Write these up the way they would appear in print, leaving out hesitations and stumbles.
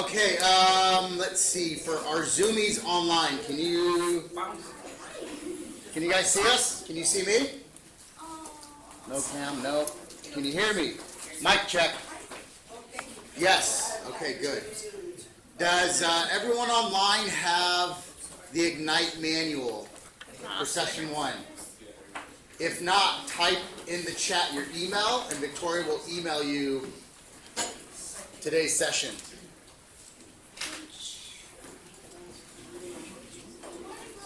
Okay, let's see, for our Zoomies online, can you guys see us? Can you see me? No cam, no. Can you hear me? Mic check. Yes, okay, good. Does everyone online have the Ignite manual for session 1? If not, type in the chat your email and Victoria will email you today's session.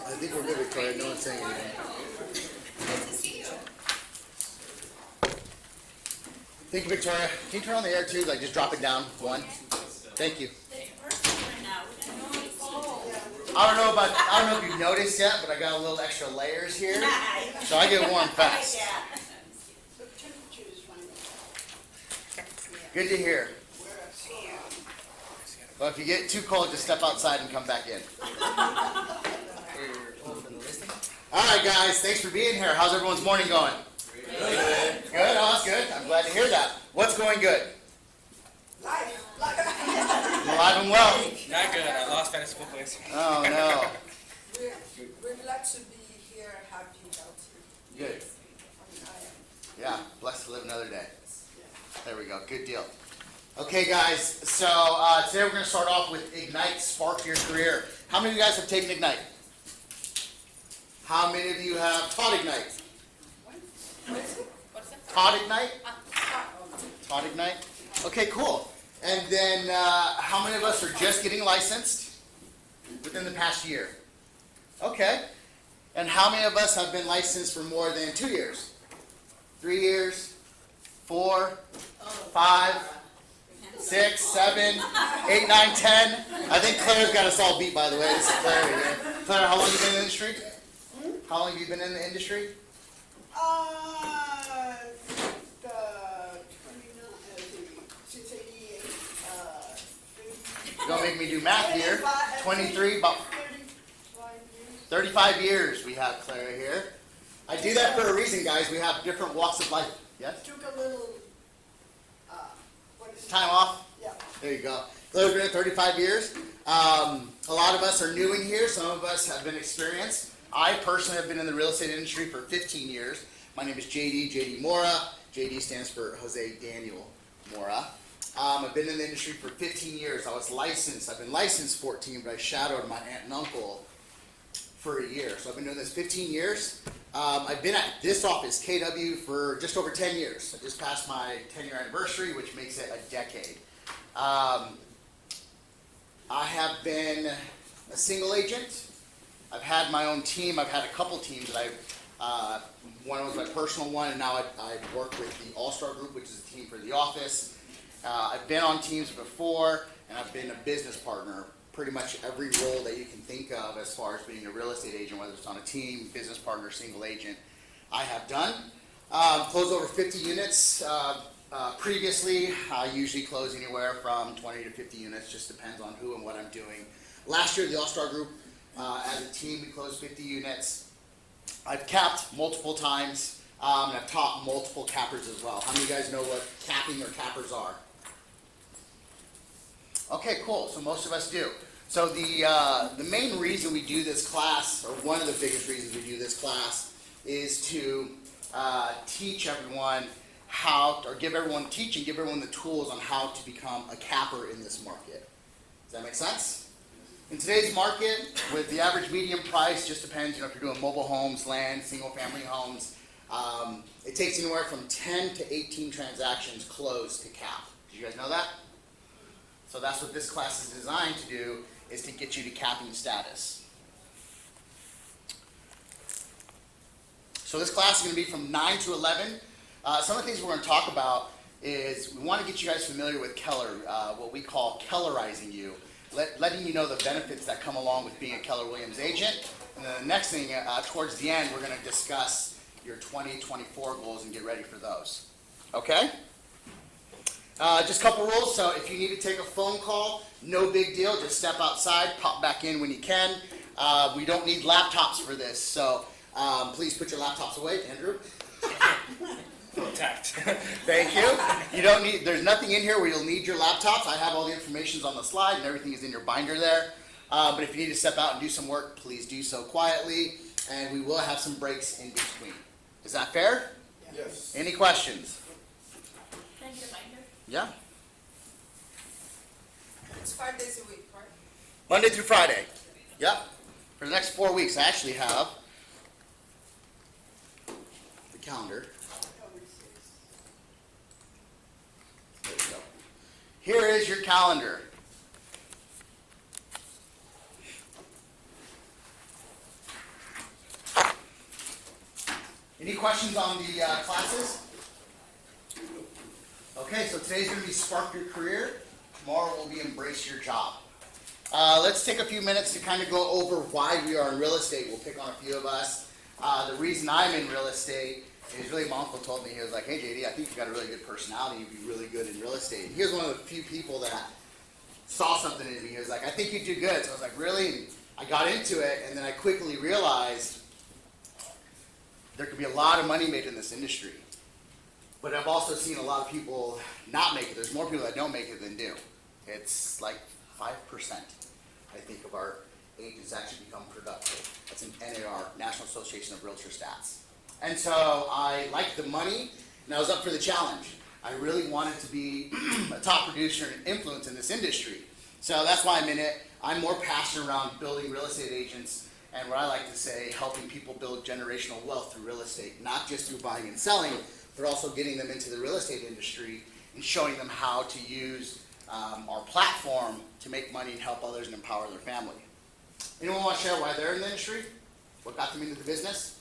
I think we're good, Victoria. No one's saying anything. Thank you, Victoria. Can you turn on the air too? Like just drop it down. One. Thank you. I don't know if you've noticed yet, but I got a little extra layers here, so I get warm fast. Good to hear. Well, if you get too cold, just step outside and come back in. All right, guys. Thanks for being here. How's everyone's morning going? Good. Good? Oh, that's good. I'm glad to hear that. What's going good? Live. Alive and well. Not good. I lost fantasy football points. Oh, no. We're glad to be here, happy, healthy. Good. Yeah, blessed to live another day. There we go. Good deal. Okay, guys. So today we're going to start off with Ignite, Spark Your Career. How many of you guys have taken Ignite? How many of you have taught Ignite? Taught Ignite? Taught Ignite? Okay, cool. And then how many of us are just getting licensed within the past year? Okay. And how many of us have been licensed for more than 2 years? 3 years? 4? 5? 6, 7, 8, 9, 10. I think Claire's got us all beat, by the way. This is Claire here. Claire, how long have you been in the industry? How long have you been in the industry? Since 88. You're going to make me do math here. 23, about 35 years we have Clara here. I do that for a reason, guys. We have different walks of life. Yes? Took a little, Time off? Yeah. There you go. Claire's been at 35 years. A lot of us are new in here. Some of us have been experienced. I personally have been in the real estate industry for 15 years. My name is JD Mora. JD stands for Jose Daniel Mora. I've been in the industry for 15 years. I was licensed. I've been licensed 14, but I shadowed my aunt and uncle for a year. So I've been doing this 15 years. I've been at this office, KW, for just over 10 years. I just passed my 10-year anniversary, which makes it a decade. I have been a single agent. I've had my own team. I've had a couple teams that one was my personal one, and now I work with the All-Star Group, which is a team for the office. I've been on teams before, and I've been a business partner. Pretty much every role that you can think of as far as being a real estate agent, whether it's on a team, business partner, single agent, I have done. Closed over 50 units. Previously, I usually close anywhere from 20 to 50 units, just depends on who and what I'm doing. Last year, the All-Star Group, as a team, we closed 50 units. I've capped multiple times, and I've taught multiple cappers as well. How many of you guys know what capping or cappers are? Okay, cool. So most of us do. So the main reason we do this class, or one of the biggest reasons we do this class, is to teach everyone give everyone the tools on how to become a capper in this market. Does that make sense? In today's market, with the average median price, just depends, if you're doing mobile homes, land, single-family homes, it takes anywhere from 10 to 18 transactions closed to cap. Did you guys know that? So that's what this class is designed to do, is to get you to capping status. So this class is going to be from 9 to 11. Some of the things we're going to talk about is we want to get you guys familiar with Keller, what we call Kellerizing you, letting you know the benefits that come along with being a Keller Williams agent. And then the next thing, towards the end, we're going to discuss your 2024 goals and get ready for those. Okay? Just a couple rules. So if you need to take a phone call, no big deal. Just step outside, pop back in when you can. We don't need laptops for this, so please put your laptops away, Andrew. Tact. Thank you. You don't need, there's nothing in here where you'll need your laptops. I have all the information on the slide and everything is in your binder there. But if you need to step out and do some work, please do so quietly. And we will have some breaks in between. Is that fair? Yes. Any questions? Can I get a binder? Yeah. It's 5 days a week, right? Monday through Friday. Yep. For the next 4 weeks, I actually have the calendar. There we go. Here is your calendar. Any questions on the classes? Okay, so today's going to be Spark Your Career. Tomorrow will be Embrace Your Job. Let's take a few minutes to kind of go over why we are in real estate. We'll pick on a few of us. The reason I'm in real estate is really my uncle told me, he was like, hey JD, I think you've got a really good personality. You'd be really good in real estate. And he was one of the few people that saw something in me. He was like, I think you'd do good. So I was like, really? And I got into it, and then I quickly realized there could be a lot of money made in this industry. But I've also seen a lot of people not make it. There's more people that don't make it than do. It's like 5%, I think, of our agents actually become productive. That's an NAR, National Association of Realtor Stats. And so I liked the money, and I was up for the challenge. I really wanted to be a top producer and influence in this industry. So that's why I'm in it. I'm more passionate around building real estate agents, and what I like to say, helping people build generational wealth through real estate, not just through buying and selling, but also getting them into the real estate industry and showing them how to use our platform to make money and help others and empower their family. Anyone want to share why they're in the industry? What got them into the business?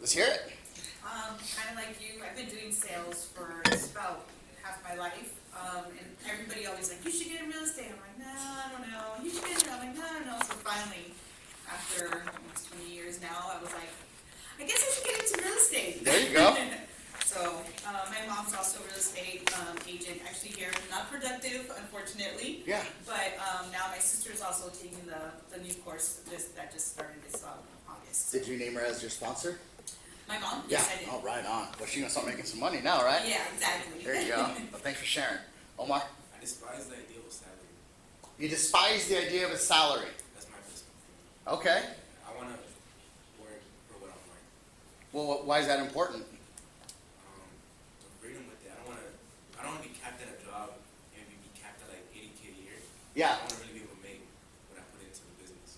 Let's hear it. Kind of like you, I've been doing sales for just about half my life. And everybody always like, you should get in real estate. I'm like, no, I don't know. You should get in. I'm like, no, I don't know. So finally, after almost 20 years now, I was like, I guess I should get into real estate. There you go. So my mom's also a real estate agent, actually here, not productive, unfortunately. Yeah. But now my sister's also taking the new course that just started this August. Did you name her as your sponsor? My mom? Yeah. Yes, I did. Oh, right on. Well, she's going to start making some money now, right? Yeah, exactly. There you go. Well, thanks for sharing. Omar? I despise the idea of salary. You despise the idea of a salary. That's my personal Okay. opinion. I want to work for what I'm worth. Well, why is that important? The freedom with it. I don't want to be capped at a job and be capped at like 80K a year. Yeah. I want to really be able to make what I put into the business.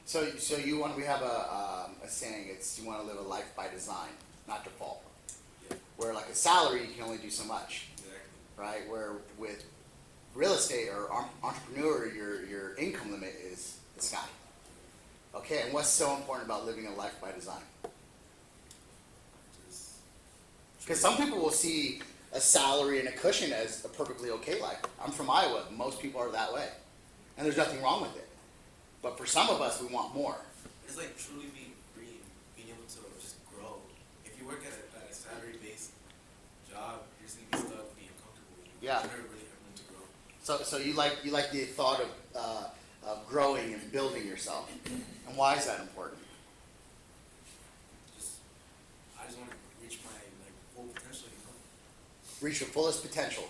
So you want, we have a saying, it's you want to live a life by design, not default. Yeah, Where like a salary, you can only do so much, exactly. right? Where with real estate or entrepreneur, your income limit is the sky. Okay, and what's so important about living a life by design? Just Because some people will see a salary and a cushion as a perfectly okay life. I'm from Iowa. Most people are that way. And there's nothing wrong with it. But for some of us, we want more. it's like truly being free, being able to just grow. If you work at a salary-based job, you're just gonna be stuck being comfortable. Yeah. You never really have room to grow. So you like the thought of growing and building yourself. And why is that important? I just want to reach my full potential, you know. Reach your fullest potential.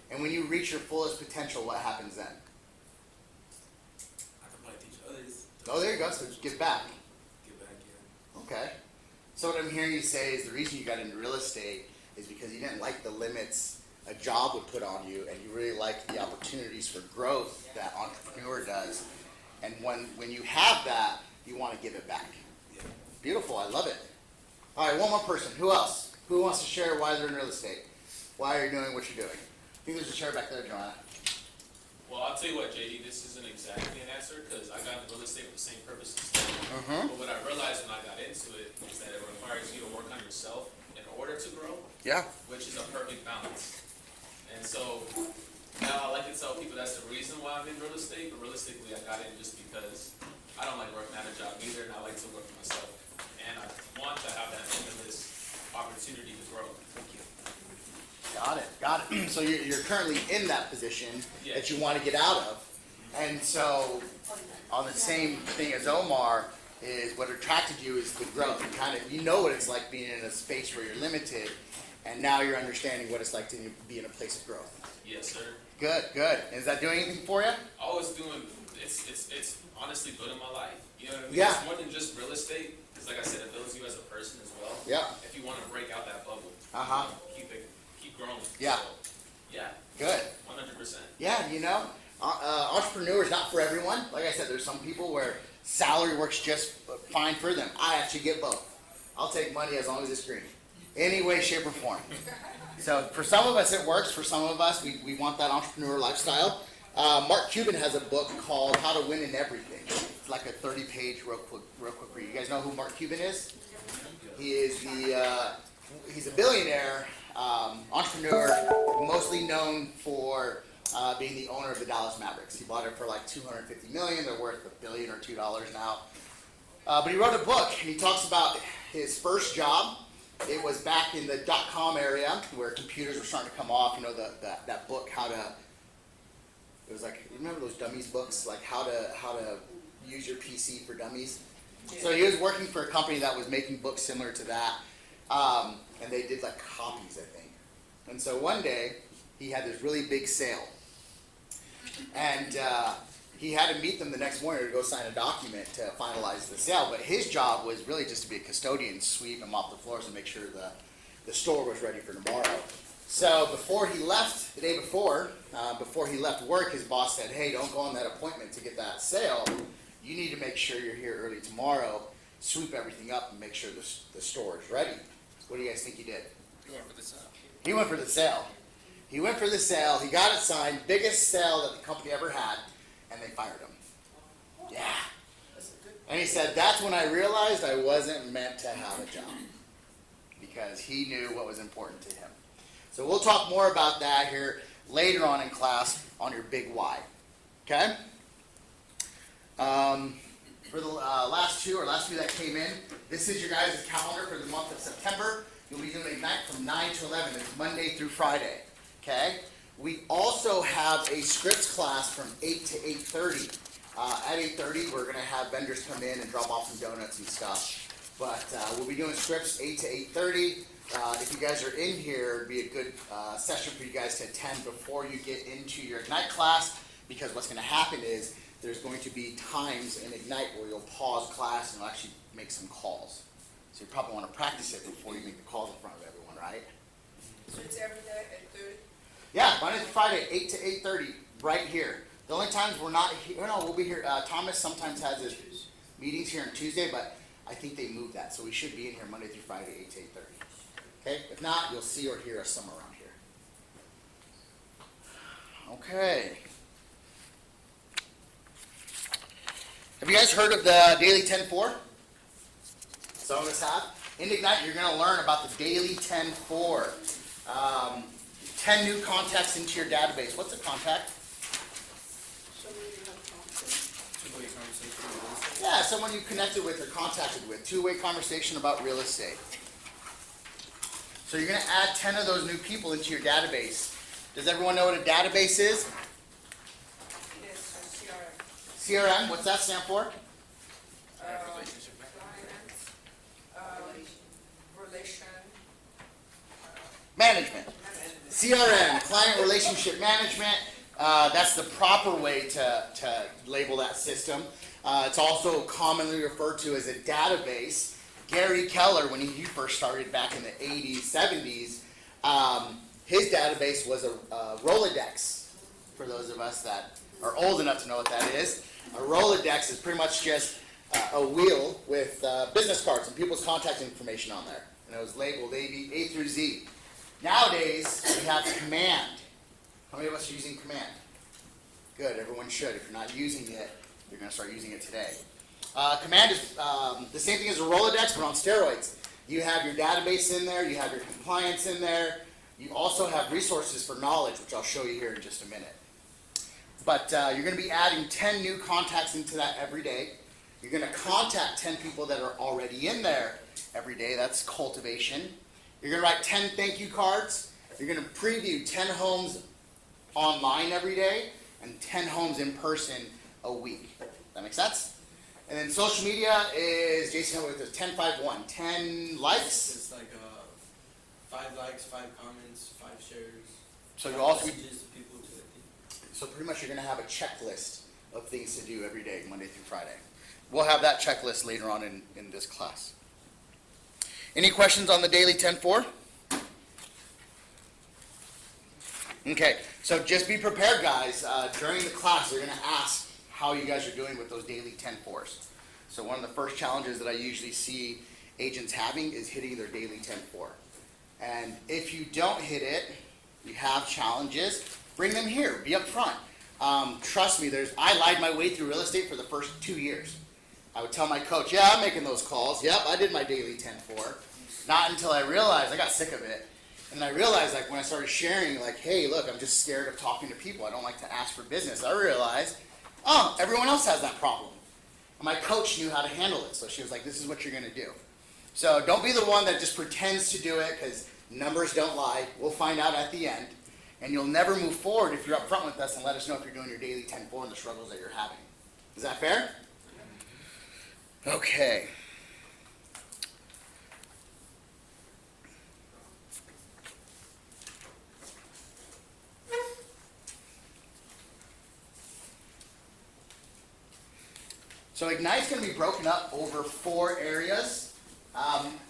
And when you reach your fullest potential, what happens then? I can probably teach others. Oh, there you go. So give back. Give back, yeah. Okay. So what I'm hearing you say is the reason you got into real estate is because you didn't like the limits a job would put on you, and you really like the opportunities for growth that entrepreneur does. And when you have that, you want to give it back. Yeah. Beautiful. I love it. All right, one more person. Who else? Who wants to share why they're in real estate? Why are you doing what you're doing? I think there's a chair back there, Joanna. Well, I'll tell you what, JD, this isn't exactly an answer because I got into real estate for the same purpose as study. Mm-hmm. But what I realized when I got into it is that it requires you to work on yourself in order to grow, Yeah. which is a perfect balance. And so now I like to tell people that's the reason why I'm in real estate, but realistically I got in just because I don't like working at a job either, and I like to work for myself. And I want to have that limitless opportunity to grow. Thank you. Got it. So you're currently in that position Yeah. that you want to get out of. And so on the same thing as Omar, is what attracted you is the growth. You know what it's like being in a space where you're limited, and now you're understanding what it's like to be in a place of growth. Yes, sir. Good, good. Is that doing anything for you? Always doing. It's honestly building my life. You know what I mean? Yeah. It's more than just real estate. Because like I said, it builds you as a person as well. Yeah. If you want to break out that bubble. Uh-huh. Keep growing. Yeah. So, yeah. Good. 100%. Yeah, entrepreneur is not for everyone. Like I said, there's some people where salary works just fine for them. I actually get both. I'll take money as long as it's green. Any way, shape, or form. So for some of us it works. For some of us, we want that entrepreneur lifestyle. Mark Cuban has a book called How to Win in Everything. It's like a 30-page real quick read. You guys know who Mark Cuban is? He is he's a billionaire entrepreneur, mostly known for being the owner of the Dallas Mavericks. He bought it for like $250 million. They're worth $1 billion or $2 now. But he wrote a book, and he talks about his first job. It was back in the .com area where computers were starting to come off. That book, it was like, you remember those dummies books, like how to use your PC for dummies? Yeah. So he was working for a company that was making books similar to that, and they did like copies, I think. And so one day he had this really big sale, and he had to meet them the next morning to go sign a document to finalize the sale. But his job was really just to be a custodian, sweep and mop the floors and make sure the store was ready for tomorrow. So before he left, the day before he left work, his boss said, "Hey, don't go on that appointment to get that sale. You need to make sure you're here early tomorrow, sweep everything up, and make sure the store is ready." What do you guys think he did? You went for the sale. He went for the sale. He went for the sale. He got it signed. Biggest sale that the company ever had, and they fired him. Yeah. And he said, "That's when I realized I wasn't meant to have a job," because he knew what was important to him. So we'll talk more about that here later on in class on your big why. Okay? For the last few that came in, this is your guys' calendar for the month of September. You'll be doing Ignite from 9 to 11. It's Monday through Friday. Okay? We also have a scripts class from 8 to 8:30. At 8:30, we're going to have vendors come in and drop off some donuts and stuff. But we'll be doing scripts 8 to 8:30. If you guys are in here, it'd be a good session for you guys to attend before you get into your Ignite class, because what's going to happen is there's going to be times in Ignite where you'll pause class and you'll actually make some calls. So you probably want to practice it before you make the calls in front of everyone, right? So it's every day at 30? Yeah, Monday through Friday, 8 to 8:30, right here. The only times we're not here, we'll be here. Thomas sometimes has his meetings here on Tuesday, but I think they moved that. So we should be in here Monday through Friday, 8 to 8:30. Okay? If not, you'll see or hear us somewhere around here. Okay. Have you guys heard of the Daily 10-4? Some of us have. In Ignite, you're going to learn about the Daily 10-4. 10 new contacts into your database. What's a contact? Two-way conversation. Yeah, someone you connected with or contacted with. Two-way conversation about real estate. So you're going to add 10 of those new people into your database. Does everyone know what a database is? Yes, CRM, what's that stand for? Relationship relation. Management. CRM, client relationship management. That's the proper way to label that system. It's also commonly referred to as a database. Gary Keller, when he first started back in the 80s, 70s, his database was a Rolodex. For those of us that are old enough to know what that is, a Rolodex is pretty much just a wheel with business cards and people's contact information on there. And it was labeled A through Z. Nowadays, we have Command. How many of us are using Command? Good, everyone should. If you're not using it, you're going to start using it today. Command is the same thing as a Rolodex, but on steroids. You have your database in there, you have your compliance in there, you also have resources for knowledge, which I'll show you here in just a minute. But you're going to be adding 10 new contacts into that every day. You're going to contact 10 people that are already in there every day. That's cultivation. You're going to write 10 thank you cards. You're going to preview 10 homes online every day and 10 homes in person a week. That make sense? And then social media is Jason with the 10-5-1. 10 likes. It's like 5 likes, 5 comments, 5 shares. So you also messages to people to so pretty much you're going to have a checklist of things to do every day, Monday through Friday. We'll have that checklist later on in this class. Any questions on the daily 10-4? Okay, so just be prepared, guys. During the class, they're going to ask how you guys are doing with those daily 10-4s. So one of the first challenges that I usually see agents having is hitting their daily 10-4. And if you don't hit it, you have challenges, bring them here, be up front. Trust me, I lied my way through real estate for the first 2 years. I would tell my coach, yeah, I'm making those calls. Yep, I did my daily 10-4. Not until I realized, I got sick of it. And I realized, like, when I started sharing, like, hey, look, I'm just scared of talking to people. I don't like to ask for business. I realized, oh, everyone else has that problem. And my coach knew how to handle it. So she was like, this is what you're going to do. So don't be the one that just pretends to do it, because numbers don't lie. We'll find out at the end. And you'll never move forward if you're up front with us and let us know if you're doing your daily 10-4 and the struggles that you're having. Is that fair? Okay. So Ignite's going to be broken up over 4 areas.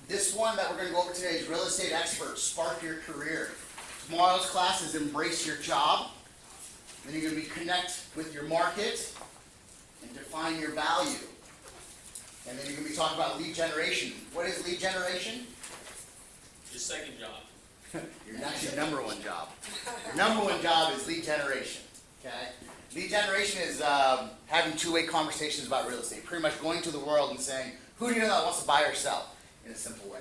This one that we're going to go over today is Real Estate Experts, Spark Your Career. Tomorrow's class is Embrace Your Job. Then you're going to be Connect with Your Market and Define Your Value. And then you're going to be talking about lead generation. What is lead generation? Your second job. That's your number one job. Your number one job is lead generation. Okay? Lead generation is having two-way conversations about real estate. Pretty much going to the world and saying, who do you know that wants to buy or sell? In a simple way.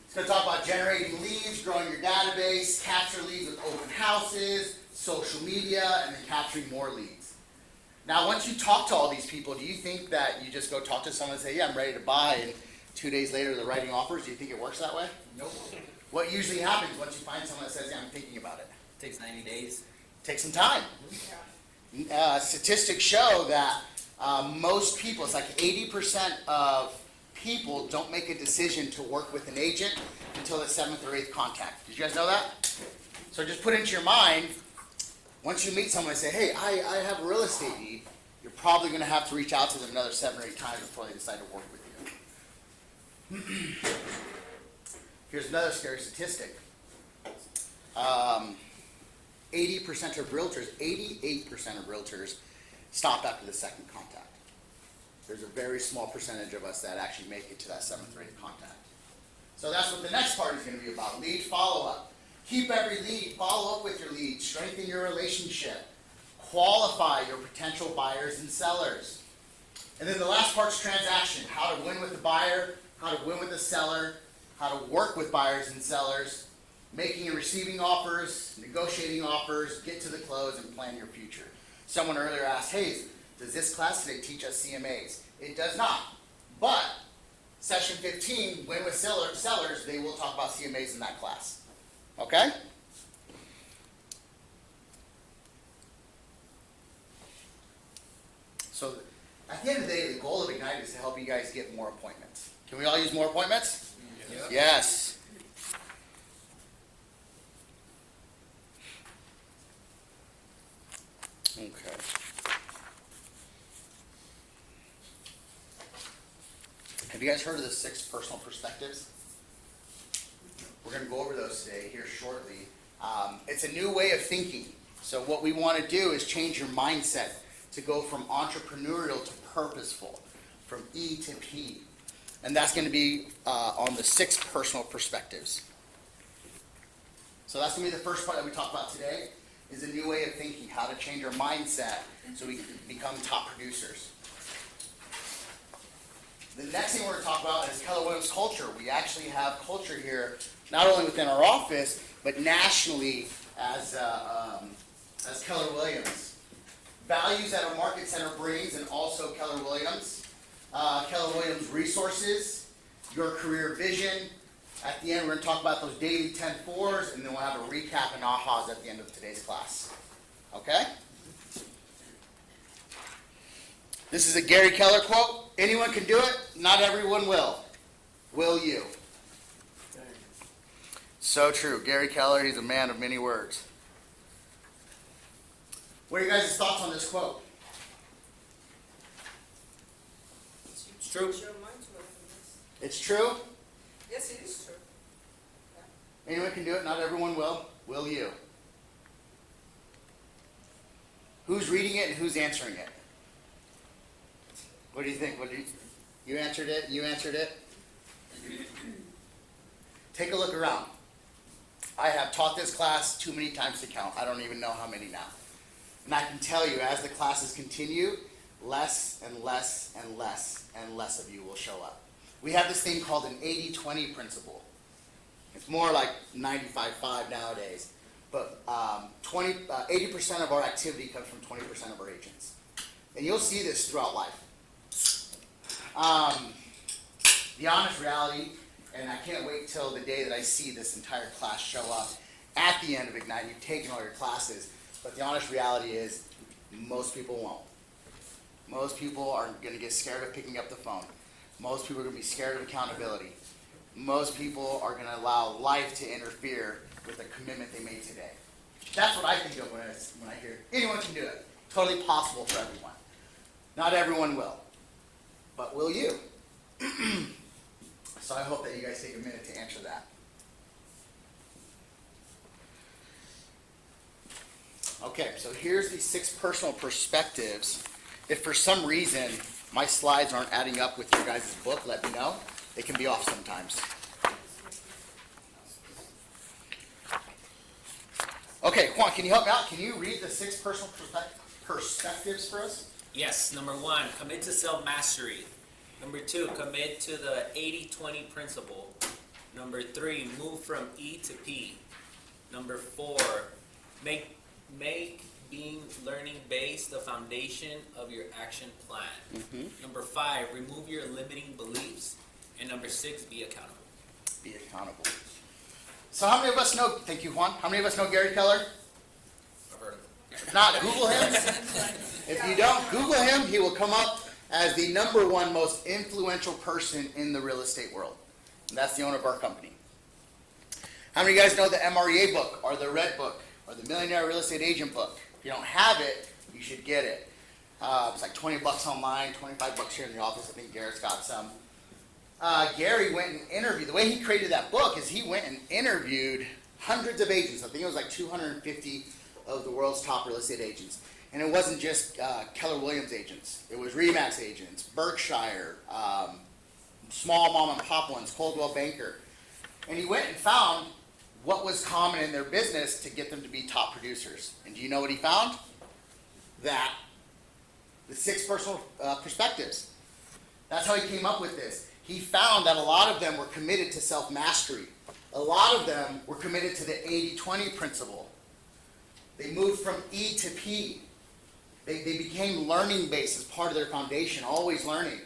It's going to talk about generating leads, growing your database, capture leads with open houses, social media, and then capturing more leads. Now, once you talk to all these people, do you think that you just go talk to someone and say, yeah, I'm ready to buy, and 2 days later they're writing offers? Do you think it works that way? Nope. What usually happens once you find someone that says, yeah, I'm thinking about it? Takes 90 days. Take some time. Statistics show that most people, it's like 80% of people don't make a decision to work with an agent until the 7th or 8th contact. Did you guys know that? So just put into your mind, once you meet someone and say, hey, I have a real estate need, you're probably going to have to reach out to them another 7 or 8 times before they decide to work with you. Here's another scary statistic. 80% of realtors, 88% of realtors stop after the second contact. There's a very small percentage of us that actually make it to that 7th or 8th contact. So that's what the next part is going to be about, lead follow-up. Keep every lead, follow up with your lead, strengthen your relationship, qualify your potential buyers and sellers. And then the last part's transaction, how to win with the buyer, how to win with the seller, how to work with buyers and sellers, making and receiving offers, negotiating offers, get to the close, and plan your future. Someone earlier asked, hey, does this class today teach us CMAs? It does not. But session 15, Win with Sellers, they will talk about CMAs in that class. Okay? So at the end of the day, the goal of Ignite is to help you guys get more appointments. Can we all use more appointments? Yep. Yes. Okay. Have you guys heard of the 6 personal perspectives? We're going to go over those today here shortly. It's a new way of thinking. So what we want to do is change your mindset to go from entrepreneurial to purposeful, from E to P. And that's going to be on the 6 personal perspectives. So that's going to be the first part that we talk about today, is a new way of thinking, how to change our mindset so we can become top producers. The next thing we're going to talk about is Keller Williams culture. We actually have culture here, not only within our office, but nationally as Keller Williams. Values that a market center brings, and also Keller Williams. Keller Williams resources, your career vision. At the end, we're going to talk about those daily 10-4s, and then we'll have a recap and ahas at the end of today's class. Okay? This is a Gary Keller quote. anyone can do it, not everyone will. Will you? So true. Gary Keller, he's a man of many words. What are your guys' thoughts on this quote? It's true. Change your mind to it, I It's true. guess. Yes, it is true. Anyone can do it, not everyone will. Will you? Who's reading it and who's answering it? What do you think? You answered it? You answered it? Take a look around. I have taught this class too many times to count. I don't even know how many now. And I can tell you, as the classes continue, less and less and less and less of you will show up. We have this thing called an 80-20 principle. It's more like 95-5 nowadays. But 80% of our activity comes from 20% of our agents. And you'll see this throughout life. The honest reality, and I can't wait till the day that I see this entire class show up at the end of Ignite. You've taken all your classes, but the honest reality is most people won't. Most people are going to get scared of picking up the phone. Most people are going to be scared of accountability. Most people are going to allow life to interfere with the commitment they made today. That's what I think of when I hear anyone can do it. Totally possible for everyone. Not everyone will. But will you? So I hope that you guys take a minute to answer that. Okay, so here's the 6 personal perspectives. If for some reason my slides aren't adding up with your guys' book, let me know. They can be off sometimes. Okay, Juan, can you help me out? Can you read the 6 personal perspectives for us? Yes, number 1, commit to self-mastery. Number 2, commit to the 80-20 principle. Number 3, move from E to P. Number 4, make being learning based the foundation of your action plan. Number 5, remove your limiting beliefs. And number 6, be accountable. Be accountable. So how many of us know, thank you, Juan, how many of us know Gary Keller? I've heard of it. If not, Google him. If you don't Google him, he will come up as the #1 most influential person in the real estate world. And that's the owner of our company. How many of you guys know the MREA book or the Red book or the Millionaire Real Estate Agent book? If you don't have it, you should get it. It's like $20 online, $25 here in the office. I think Garrett's got some. Gary went and interviewed, the way he created that book is he went and interviewed hundreds of agents. I think it was like 250 of the world's top real estate agents. And it wasn't just Keller Williams agents. It was RE/MAX agents, Berkshire, small mom and pop ones, Coldwell Banker. And he went and found what was common in their business to get them to be top producers. And do you know what he found? That the 6 personal perspectives. That's how he came up with this. He found that a lot of them were committed to self-mastery. A lot of them were committed to the 80-20 principle. They moved from E to P. They became learning-based as part of their foundation, always learning.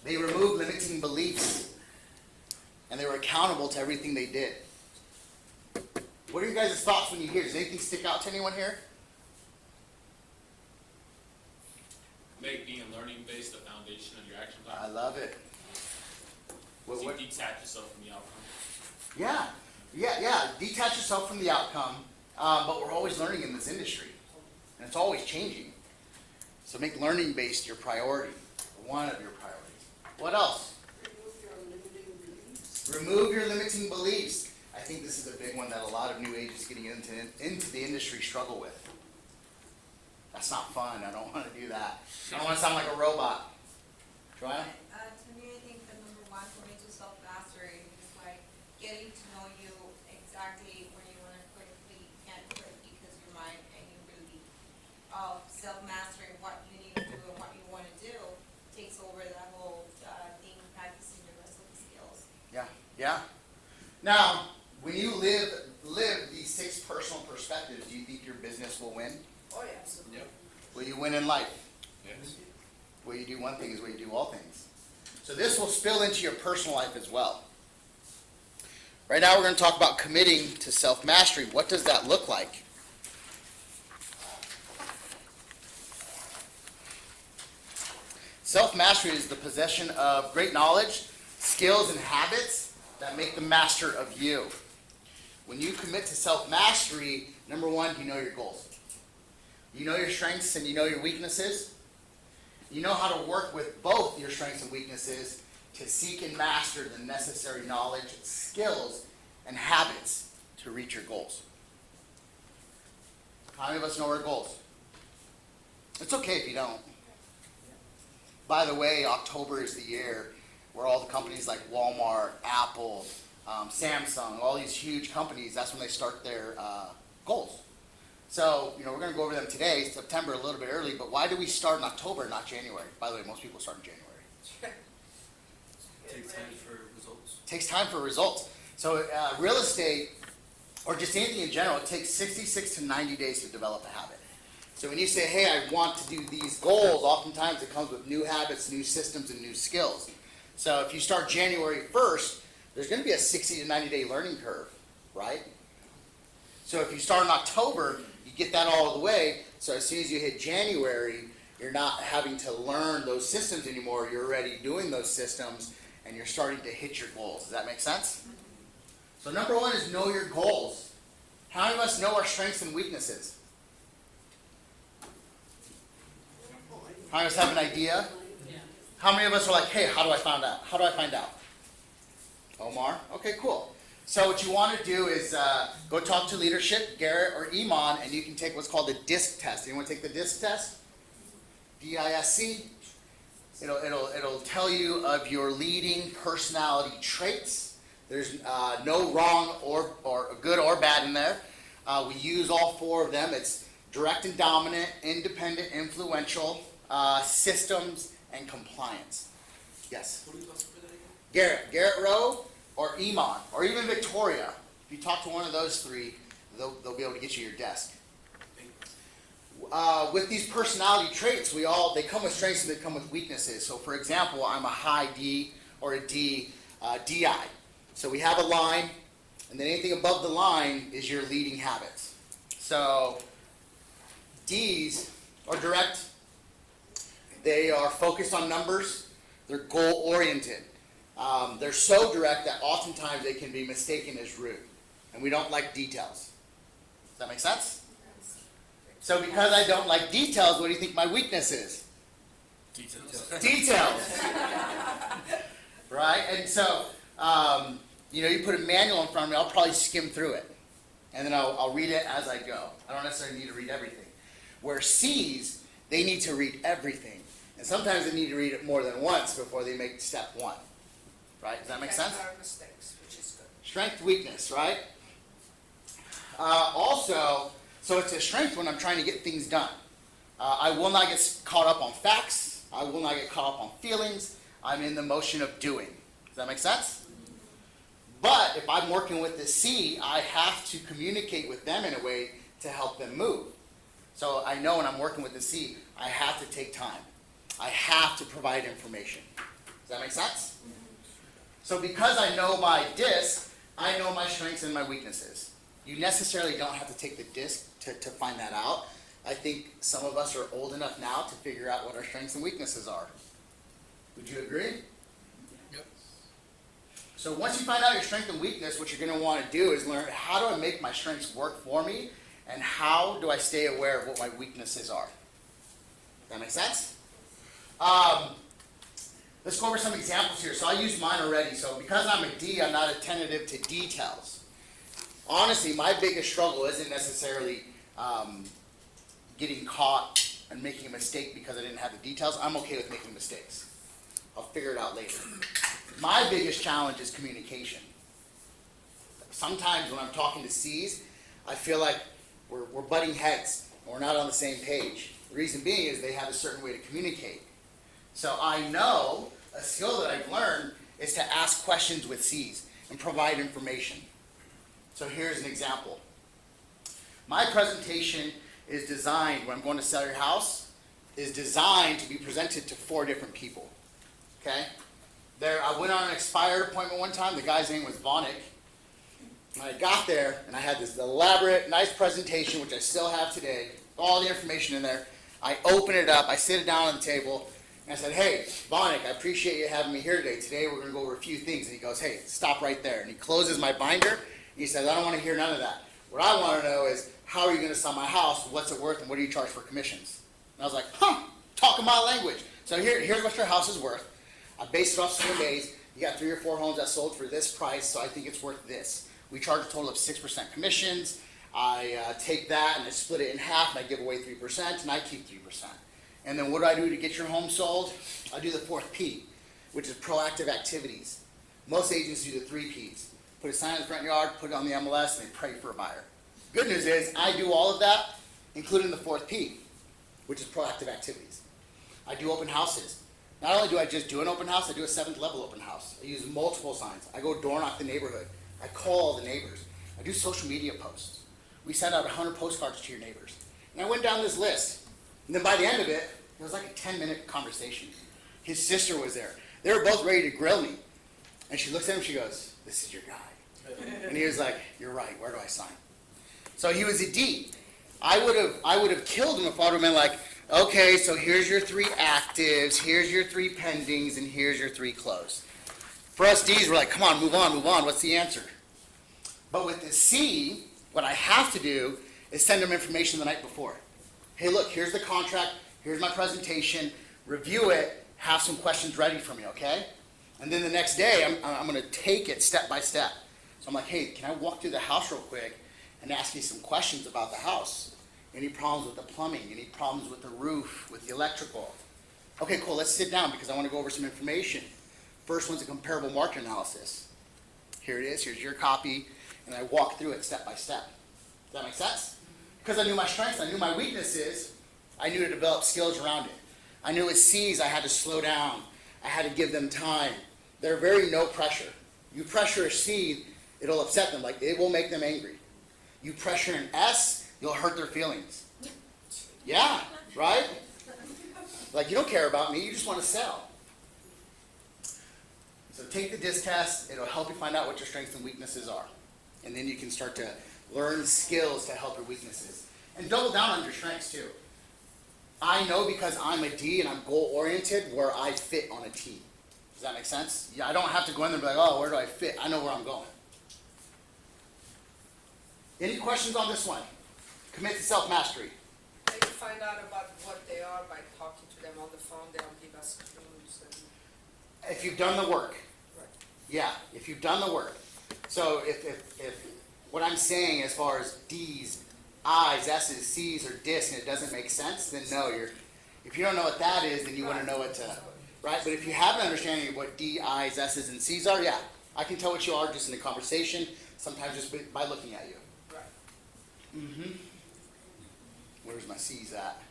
They removed limiting beliefs. And they were accountable to everything they did. What are your guys' thoughts when you hear? Does anything stick out to anyone here? Make being learning based the foundation of your action plan. I love it. So you detach yourself from the outcome. Yeah. Detach yourself from the outcome, but we're always learning in this industry, and it's always changing. So make learning-based your priority, one of your priorities. What else? Remove your limiting beliefs. Remove your limiting beliefs. I think this is a big one that a lot of new agents getting into the industry struggle with. That's not fun. I don't want to do that. I don't want to sound like a robot. Joanna? To me, I think the #1 for me to self-mastery is like getting to know you exactly when you want to quit, but you can't quit because your mind and your belief of self-mastering what you need to do and what you want to do takes over that whole thing, practicing the rest of the skills. Yeah. Now, when you live these 6 personal perspectives, do you think your business will win? Oh, yeah, absolutely. Yep. Will you win in life? Yes. Will you do one thing is will you do all things. So this will spill into your personal life as well. Right now we're going to talk about committing to self-mastery. What does that look like? Self-mastery is the possession of great knowledge, skills, and habits that make the master of you. When you commit to self-mastery, number one, you know your goals. You know your strengths and you know your weaknesses. You know how to work with both your strengths and weaknesses to seek and master the necessary knowledge, skills, and habits to reach your goals. How many of us know our goals? It's okay if you don't. By the way, October is the year where all the companies like Walmart, Apple, Samsung, all these huge companies, that's when they start their goals. So, we're going to go over them today, September, a little bit early, but why do we start in October, not January? By the way, most people start in January. Takes time for results. Takes time for results. So real estate, or just anything in general, it takes 66 to 90 days to develop a habit. So when you say, hey, I want to do these goals, oftentimes it comes with new habits, new systems, and new skills. So if you start January 1st, there's going to be a 60 to 90 day learning curve, right? So if you start in October, you get that all of the way, so as soon as you hit January, you're not having to learn those systems anymore, you're already doing those systems, and you're starting to hit your goals. Does that make sense? So number one is know your goals. How many of us know our strengths and weaknesses? How many of us have an idea? How many of us are like, hey, how do I find out? How do I find out? Omar? Okay, cool. So what you want to do is go talk to leadership, Garrett or Iman, and you can take what's called a DISC test. Anyone take the DISC test? D-I-S-C. It'll tell you of your leading personality traits. There's no wrong or good or bad in there. We use all four of them. It's direct and dominant, independent, influential, systems, and compliance. Yes? Who do you talk to for that again? Garrett Rowe or Iman, or even Victoria. If you talk to one of those three, they'll be able to get you your desk. With these personality traits, they come with strengths and they come with weaknesses. So for example, I'm a high D or a D, DI. So we have a line, and then anything above the line is your leading habits. So Ds are direct. They are focused on numbers. They're goal-oriented. They're so direct that oftentimes they can be mistaken as rude. And we don't like details. Does that make sense? So because I don't like details, what do you think my weakness is? Details. Details. Right? And so, you put a manual in front of me, I'll probably skim through it. And then I'll read it as I go. I don't necessarily need to read everything. Where C's, they need to read everything. And sometimes they need to read it more than once before they make step one. Right? Does that make sense? Our mistakes, which is good. Strength, weakness, right? Also, so it's a strength when I'm trying to get things done. I will not get caught up on facts. I will not get caught up on feelings. I'm in the motion of doing. Does that make sense? But if I'm working with the C, I have to communicate with them in a way to help them move. So I know when I'm working with the C, I have to take time. I have to provide information. Does that make sense? So because I know my DISC, I know my strengths and my weaknesses. You necessarily don't have to take the DISC to find that out. I think some of us are old enough now to figure out what our strengths and weaknesses are. Would you agree? Yep. So once you find out your strength and weakness, what you're going to want to do is learn, how do I make my strengths work for me, and how do I stay aware of what my weaknesses are? That make sense? Let's go over some examples here. So I used mine already. So because I'm a D, I'm not attentive to details. Honestly, my biggest struggle isn't necessarily getting caught and making a mistake because I didn't have the details. I'm okay with making mistakes. I'll figure it out later. My biggest challenge is communication. Sometimes when I'm talking to C's, I feel like we're butting heads and we're not on the same page. The reason being is they have a certain way to communicate. So I know a skill that I've learned is to ask questions with C's and provide information. So here's an example. My presentation is designed, when I'm going to sell your house, is designed to be presented to 4 different people. Okay? I went on an expired appointment one time. The guy's name was Vonick. And I got there, and I had this elaborate, nice presentation, which I still have today, all the information in there. I open it up, I sit it down on the table, And I said, hey, Vonik, I appreciate you having me here today. Today we're gonna go over a few things. And he goes, hey, stop right there. And he closes my binder. He says, I don't wanna hear none of that. What I wanna know is, how are you gonna sell my house? What's it worth and what do you charge for commissions? And I was like, talking my language. So here's what your house is worth. I based it off surveys. You got 3 or 4 homes that sold for this price, so I think it's worth this. We charge a total of 6% commissions. I take that and I split it in half and I give away 3% and I keep 3%. And then what do I do to get your home sold? I do the 4th P, which is proactive activities. Most agents do the 3 Ps. Put a sign in the front yard, put it on the MLS, and they pray for a buyer. Good news is I do all of that, including the 4th P, which is proactive activities. I do open houses. Not only do I just do an open house, I do a 7th level open house. I use multiple signs. I go door knock the neighborhood. I call all the neighbors. I do social media posts. We send out 100 postcards to your neighbors. And I went down this list. And then by the end of it, it was like a 10-minute conversation. His sister was there. They were both ready to grill me. And she looks at him, she goes, this is your guy. And he was like, you're right, where do I sign? So he was a D. I would have killed him if I would have been like, okay, so here's your 3 actives, here's your 3 pendings, and here's your 3 closed. For us Ds, we're like, come on, move on, what's the answer? But with the C, what I have to do is send them information the night before. Hey, look, here's the contract, here's my presentation, review it, have some questions ready for me, okay? And then the next day, I'm gonna take it step by step. So I'm like, hey, can I walk through the house real quick and ask you some questions about the house? Any problems with the plumbing? Any problems with the roof, with the electrical? Okay, cool, let's sit down because I want to go over some information. First one's a comparable market analysis. Here it is, here's your copy, and I walk through it step by step. Does that make sense? Because I knew my strengths, I knew my weaknesses, I knew to develop skills around it. I knew with C's I had to slow down, I had to give them time. They're very no pressure. You pressure a C, it'll upset them, like it will make them angry. You pressure an S, you'll hurt their feelings. Yeah, right? Like, you don't care about me, you just want to sell. So take the DISC test, it'll help you find out what your strengths and weaknesses are. And then you can start to learn skills to help your weaknesses. And double down on your strengths too. I know because I'm a D and I'm goal-oriented where I fit on a team. Does that make sense? Yeah, I don't have to go in there and be like, oh, where do I fit? I know where I'm going. Any questions on this one? Commit to self-mastery. They can find out about what they are by talking to them on the phone. They'll give us clues and. If you've done the work. Right. Yeah, if you've done the work. So if what I'm saying as far as D's, I's, S's, C's, or DISC and it doesn't make sense, then no, if you don't know what that is, then you want to know what to, right? But if you have an understanding of what D, I's, S's, and C's are, yeah, I can tell what you are just in a conversation, sometimes just by looking at you. Right. Mm-hmm. Where's my C's at?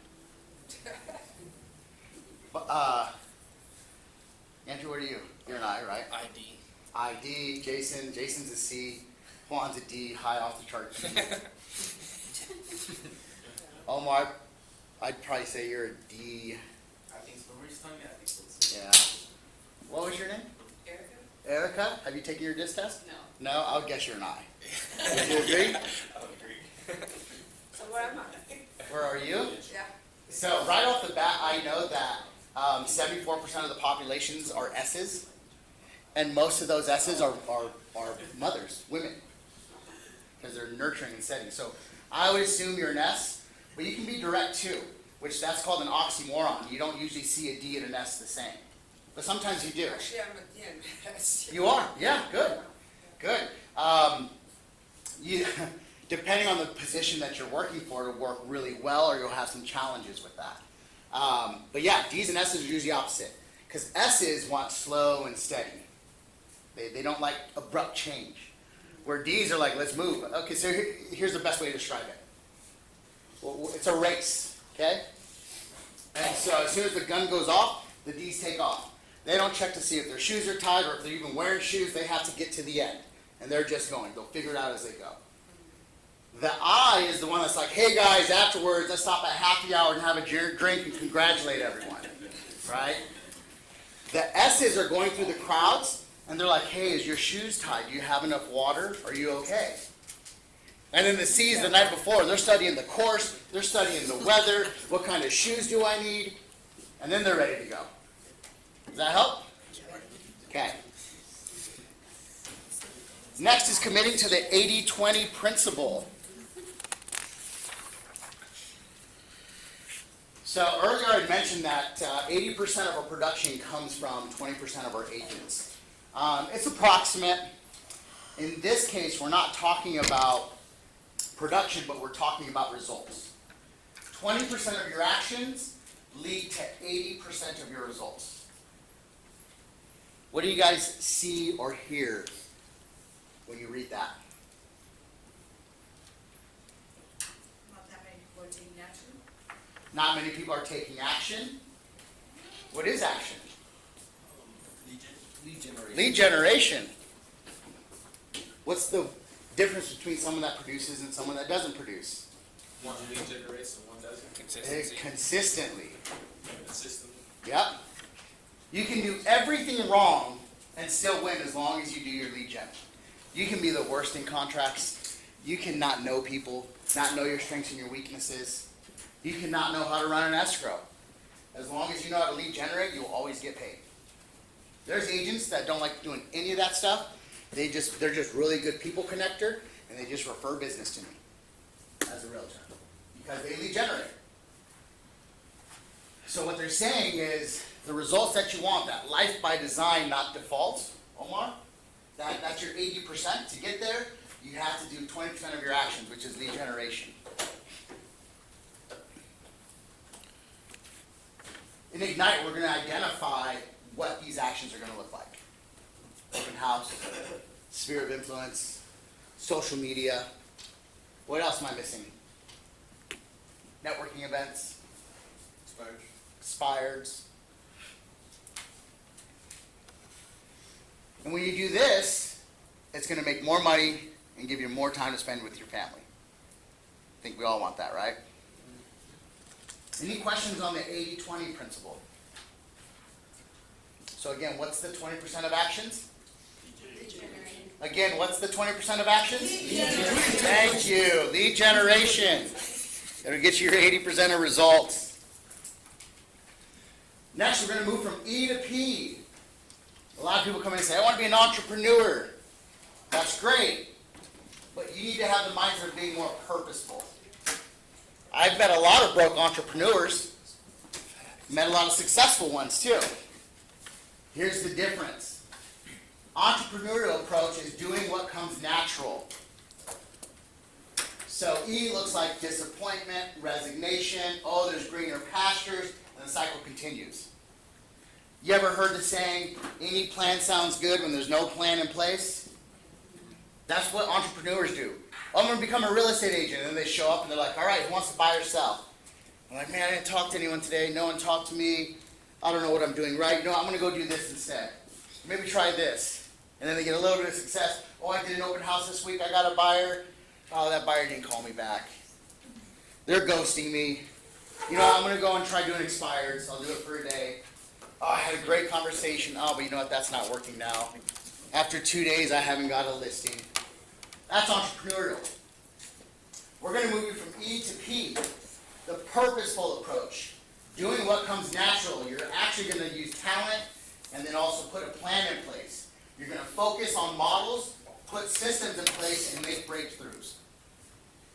Andrew, where are you? You're an I, right? ID. ID, Jason's a C, Juan's a D, high off the chart D. Omar, I'd probably say you're a D. I think so. We're just telling me I think so. Yeah. What was your name? Erica? Erica? Have you taken your DISC test? No. No? I'll guess you're an I. Would you agree? I would agree. So where am I? Where are you? Yeah. So right off the bat, I know that 74% of the populations are S's, and most of those S's are mothers, women, because they're nurturing and setting. So I would assume you're an S, but you can be direct too, which that's called an oxymoron. You don't usually see a D and an S the same, but sometimes you do. Actually, I'm a D and S. You are? Yeah, good. Good. Depending on the position that you're working for, it'll work really well, or you'll have some challenges with that. But yeah, D's and S's are usually opposite, because S's want slow and steady. They don't like abrupt change, where D's are like, let's move. Okay, so here's the best way to describe it. Well, it's a race, okay? And so as soon as the gun goes off, the D's take off. They don't check to see if their shoes are tied or if they're even wearing shoes. They have to get to the end, and they're just going. They'll figure it out as they go. The I is the one that's like, hey guys, afterwards, let's stop at happy hour and have a drink and congratulate everyone, right? The S's are going through the crowds, and they're like, hey, is your shoes tied? Do you have enough water? Are you okay? And then the C's the night before, they're studying the course, they're studying the weather, what kind of shoes do I need? And then they're ready to go. Does that help? Okay. Next is committing to the 80-20 principle. So earlier I mentioned that 80% of our production comes from 20% of our agents. It's approximate. In this case, we're not talking about production, but we're talking about results. 20% of your actions lead to 80% of your results. What do you guys see or hear when you read that? Not that many people are taking action. Not many people are taking action. What is action? Lead generation. Lead generation. What's the difference between someone that produces and someone that doesn't produce? One lead generates and one doesn't. Consistency. Consistently. Consistently. Yep. You can do everything wrong and still win as long as you do your lead gen. You can be the worst in contracts. You cannot know people, not know your strengths and your weaknesses. You cannot know how to run an escrow. As long as you know how to lead generate, you'll always get paid. There's agents that don't like doing any of that stuff. They're just really good people connector, and they just refer business to me as a realtor because they lead generate. So what they're saying is the results that you want, that life by design, not default, Omar, that's your 80%. To get there, you have to do 20% of your actions, which is lead generation. In Ignite, we're going to identify what these actions are going to look like. Open house, sphere of influence, social media. What else am I missing? Networking events, expireds. And when you do this, it's going to make more money and give you more time to spend with your family. I think we all want that, right? Any questions on the 80-20 principle? So again, what's the 20% of actions? Again, what's the 20% of actions? Thank you. Lead generation. It'll get you your 80% of results. Next, we're going to move from E to P. A lot of people come in and say, I want to be an entrepreneur. That's great. But you need to have the mindset of being more purposeful. I've met a lot of broke entrepreneurs. Met a lot of successful ones too. Here's the difference. Entrepreneurial approach is doing what comes natural. So E looks like disappointment, resignation, oh, there's greener pastures, and the cycle continues. You ever heard the saying, any plan sounds good when there's no plan in place? That's what entrepreneurs do. Oh, I'm going to become a real estate agent. And then they show up and they're like, all right, who wants to buy or sell? I'm like, man, I didn't talk to anyone today. No one talked to me. I don't know what I'm doing right. You know, I'm going to go do this instead. Maybe try this. And then they get a little bit of success. Oh, I did an open house this week. I got a buyer. Oh, that buyer didn't call me back. They're ghosting me. You know, I'm going to go and try doing expireds. I'll do it for a day. Oh, I had a great conversation. Oh, but you know what? That's not working now. After 2 days, I haven't got a listing. That's entrepreneurial. We're going to move you from E to P, the purposeful approach. Doing what comes natural. You're actually going to use talent and then also put a plan in place. You're going to focus on models, put systems in place, and make breakthroughs.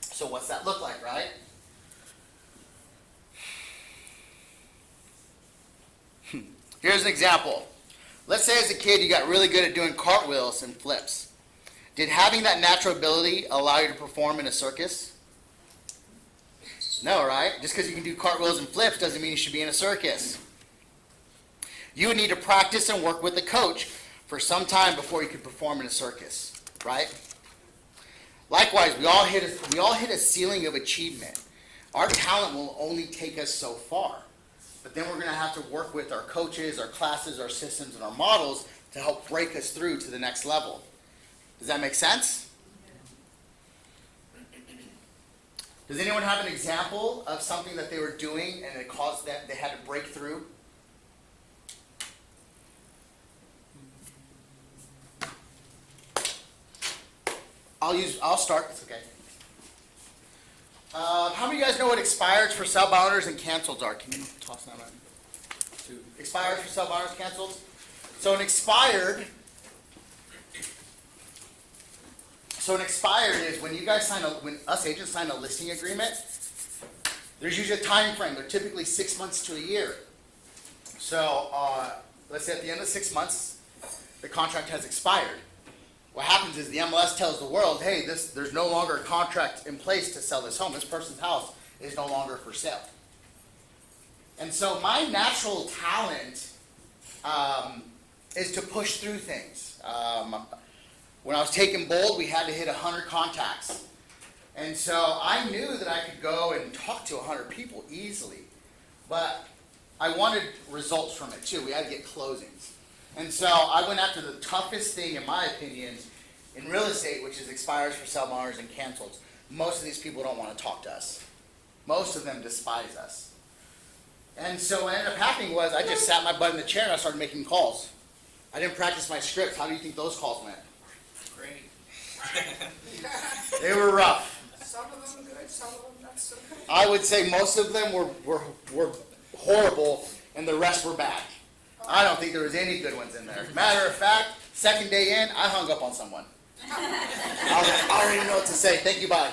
So what's that look like, right? Here's an example. Let's say as a kid you got really good at doing cartwheels and flips. Did having that natural ability allow you to perform in a circus? No, right? Just because you can do cartwheels and flips doesn't mean you should be in a circus. You would need to practice and work with a coach for some time before you could perform in a circus, right? Likewise, we all hit a ceiling of achievement. Our talent will only take us so far. But then we're going to have to work with our coaches, our classes, our systems, and our models to help break us through to the next level. Does that make sense? Does anyone have an example of something that they were doing and it caused that they had to break through? I'll start. It's okay. How many of you guys know what expireds for sub owners and cancels are? Can you toss that out? Two. Expires for sub honors, canceled. So an expired is when you guys when us agents sign a listing agreement, there's usually a time frame. They're typically 6 months to a year. So, let's say at the end of 6 months, the contract has expired. What happens is the MLS tells the world, hey, there's no longer a contract in place to sell this home. This person's house is no longer for sale. And so my natural talent is to push through things. When I was taking Bold, we had to hit 100 contacts. And so I knew that I could go and talk to 100 people easily. But I wanted results from it too. We had to get closings. And so I went after the toughest thing, in my opinion, in real estate, which is expires for sell honors and cancels. Most of these people don't want to talk to us. Most of them despise us. And so what ended up happening was I just sat my butt in the chair and I started making calls. I didn't practice my scripts. How do you think those calls went? Great. They were rough. Some of them good, some of them not so good. I would say most of them were horrible and the rest were bad. I don't think there was any good ones in there. Matter of fact, second day in, I hung up on someone. I was like, I don't even know what to say. Thank you, bye.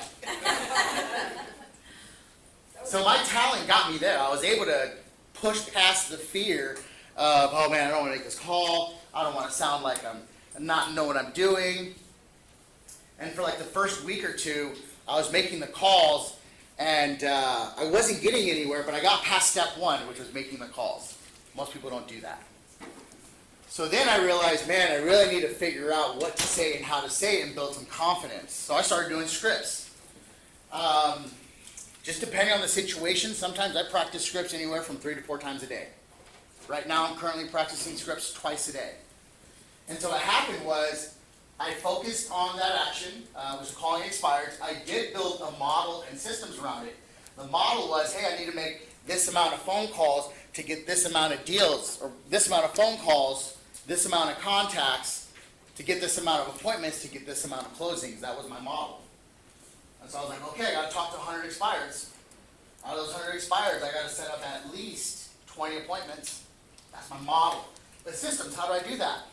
So my talent got me there. I was able to push past the fear of, oh man, I don't want to make this call. I don't want to sound like I'm not know what I'm doing. And for like the first week or two, I was making the calls and I wasn't getting anywhere, but I got past step one, which was making the calls. Most people don't do that. So then I realized, man, I really need to figure out what to say and how to say it and build some confidence. So I started doing scripts. Just depending on the situation, sometimes I practice scripts anywhere from 3 to 4 times a day. Right now I'm currently practicing scripts twice a day. And so what happened was I focused on that action, which was calling expireds. I did build a model and systems around it. The model was, hey, I need to make this amount of phone calls to get this amount of deals, or this amount of phone calls, this amount of contacts, to get this amount of appointments, to get this amount of closings. That was my model. And so I was like, okay, I got to talk to 100 expireds. Out of those 100 expireds, I got to set up at least 20 appointments. That's my model. But systems, how do I do that?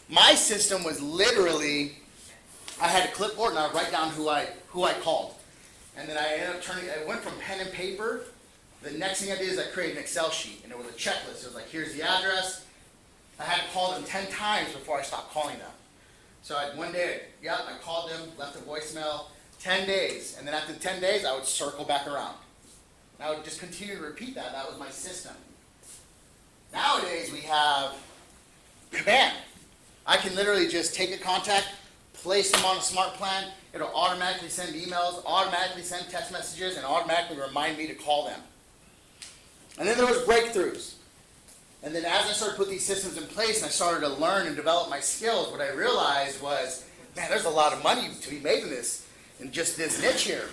My system was literally, I had a clipboard and I would write down who I called. And then I ended up I went from pen and paper. The next thing I did is I created an Excel sheet, and it was a checklist. It was like, here's the address. I had to call them 10 times before I stopped calling them. So one day, I called them, left a voicemail, 10 days. And then after 10 days, I would circle back around. And I would just continue to repeat that. That was my system. Nowadays, we have command. I can literally just take a contact, place them on a smart plan. It'll automatically send emails, automatically send text messages, and automatically remind me to call them. And then there was breakthroughs. And then as I started to put these systems in place and I started to learn and develop my skills, what I realized was, man, there's a lot of money to be made in just this niche here.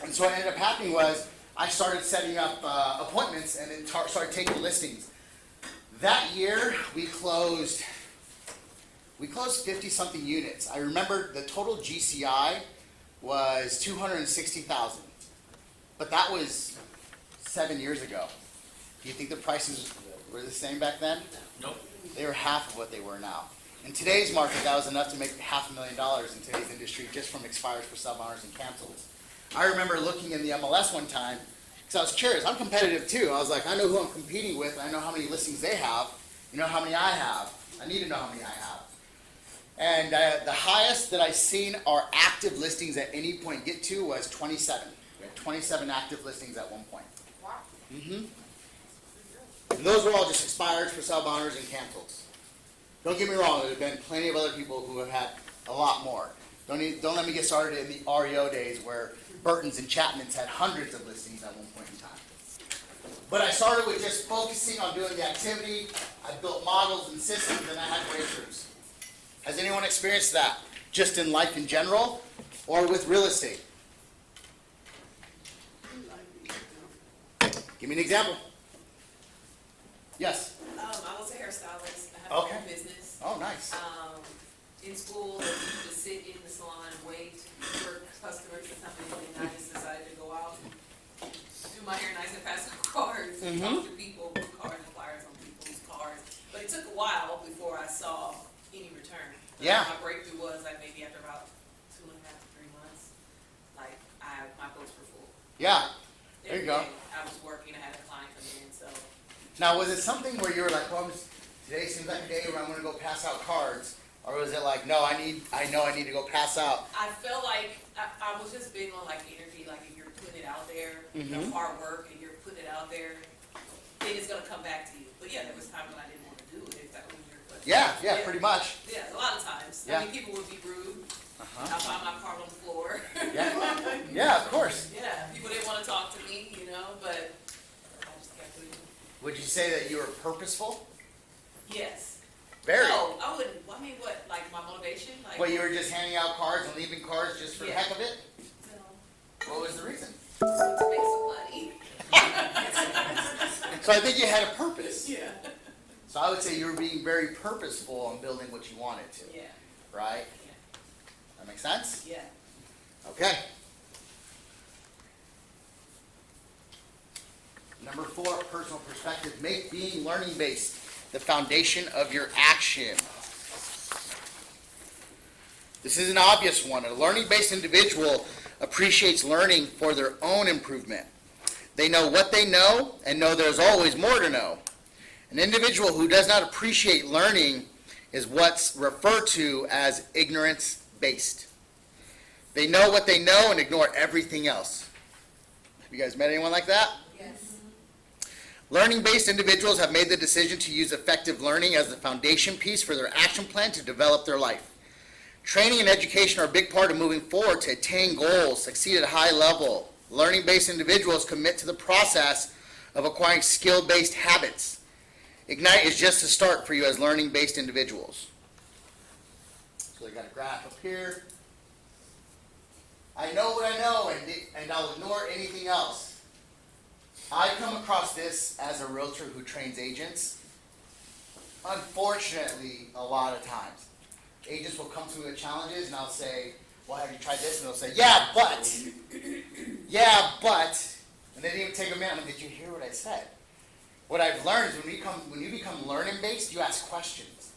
And so what ended up happening was I started setting up appointments and then started taking listings. That year, we closed 50-something units. I remember the total GCI was 260,000. But that was 7 years ago. Do you think the prices were the same back then? Nope. They were half of what they were now. In today's market, that was enough to make $500,000 in today's industry just from expires for sub-honors and cancels. I remember looking in the MLS one time, because I was curious. I'm competitive too. I was like, I know who I'm competing with, and I know how many listings they have. You know how many I have. I need to know how many I have. And the highest that I've seen our active listings at any point get to was 27. We had 27 active listings at one point. Wow. And those were all just expired for sub-honors and cancels. Don't get me wrong, there have been plenty of other people who have had a lot more. Don't let me get started in the REO days where Burton's and Chapman's had hundreds of listings at one point in time. But I started with just focusing on doing the activity. I built models and systems, and I had breakthroughs. Has anyone experienced that, just in life in general, or with real estate? Give me an example. Yes? I was a hairstylist. I have Okay. my own business. Oh, nice. In school, I used to sit in the salon and wait for customers to come in, and I just decided to go out and do my hair nice and pass the cards, and talk to people with cards. took a while before I saw any return. But Yeah. My breakthrough was like maybe after about 2.5 to 3 months, like my books were full. Yeah. There you Every go. day I was working, I had a client come in, so. Now, was it something where you were like, well, today seems like a day where I'm gonna go pass out cards? Or was it like, no, I know I need to go pass out? I felt like I was just big on like energy, like if you're putting it out there, your Mhm. hard work and you're putting it out there, then it's gonna come back to you. But yeah, there was times when I didn't want to do it, if that was your question. Yeah, pretty much. Yeah, a lot of times. Yeah. I mean, people would be rude. Uh-huh. I find my card on the floor. Yeah, yeah, of course. Yeah, people didn't want to talk to me, you know, but I just kept doing it. Would you say that you were purposeful? Yes. Very. No, I wouldn't. I mean, what, like my motivation? Like, Well, you were just handing out cards and leaving cards just for the Yeah. heck of it? no, What was the reason? to make some money. So I think you had a purpose. Yeah. So I would say you were being very purposeful in building what you wanted to, Yeah. right? Yeah. That make sense? Yeah. Okay. Number 4, personal perspective. Make being learning based the foundation of your action. This is an obvious one. A learning based individual appreciates learning for their own improvement. They know what they know and know there's always more to know. An individual who does not appreciate learning is what's referred to as ignorance based. They know what they know and ignore everything else. Have you guys met anyone like that? Yes. Learning-based individuals have made the decision to use effective learning as the foundation piece for their action plan to develop their life. Training and education are a big part of moving forward to attain goals, succeed at a high level. Learning-based individuals commit to the process of acquiring skill-based habits. Ignite is just a start for you as learning-based individuals. So I got a graph up here. I know what I know, and I'll ignore anything else. I come across this as a realtor who trains agents. Unfortunately, a lot of times, agents will come to me with challenges, and I'll say, well, have you tried this? And they'll say, yeah, but. And they didn't even take a minute. I'm like, did you hear what I said? What I've learned is when you become learning-based, you ask questions,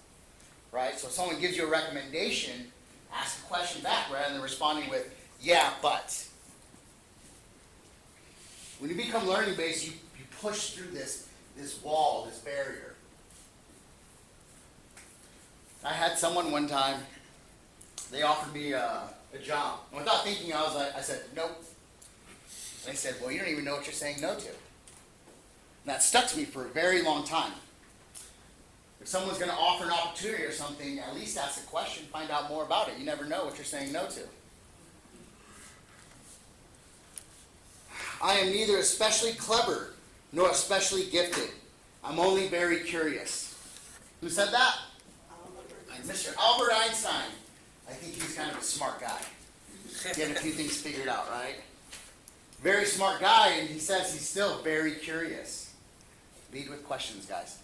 right? So if someone gives you a recommendation, ask a question back rather than responding with, yeah, but. When you become learning-based, you push through this wall, this barrier. I had someone one time, they offered me a job. And without thinking, I said, nope. They said, well, you don't even know what you're saying no to. And that stuck to me for a very long time. If someone's going to offer an opportunity or something, at least ask a question, find out more about it. You never know what you're saying no to. I am neither especially clever nor especially gifted. I'm only very curious. Who said that? Mr. Albert Einstein. I think he's kind of a smart guy. Getting a few things figured out, right? Very smart guy, and he says he's still very curious. Lead with questions, guys.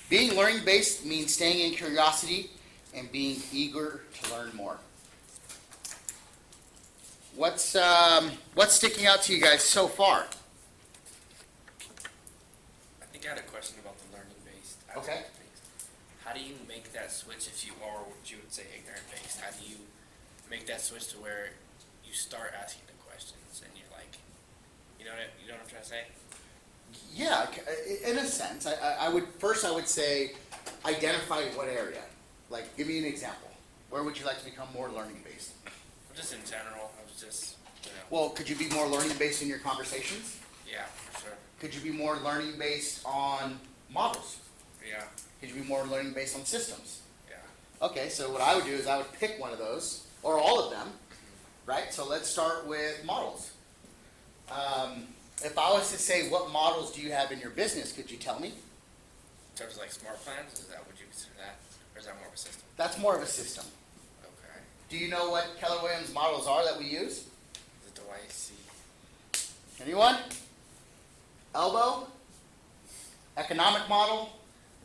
Being learning-based means staying in curiosity and being eager to learn more. What's sticking out to you guys so far? I think I had a question about the learning based. Okay. How do you make that switch if you are what you would say ignorant based? How do you make that switch to where you start asking the questions and you're like, you know what I'm trying to say? Yeah, in a sense. I would say identify what area. Like, give me an example. Where would you like to become more learning-based? Just in general, I was just, Well, could you be more learning-based in your conversations? yeah, for sure. Could you be more learning-based on models? Yeah, Could you be more learning-based on systems? yeah. Okay, so what I would do is I would pick one of those, or all of them, right? So let's start with models. If I was to say, what models do you have in your business, could you tell me? In terms of like smart plans, is that, would you consider that? Or is that more of a system? That's more of a system. Okay. Do you know what Keller Williams models are that we use? The DYC. Anyone? Elbow? Economic model?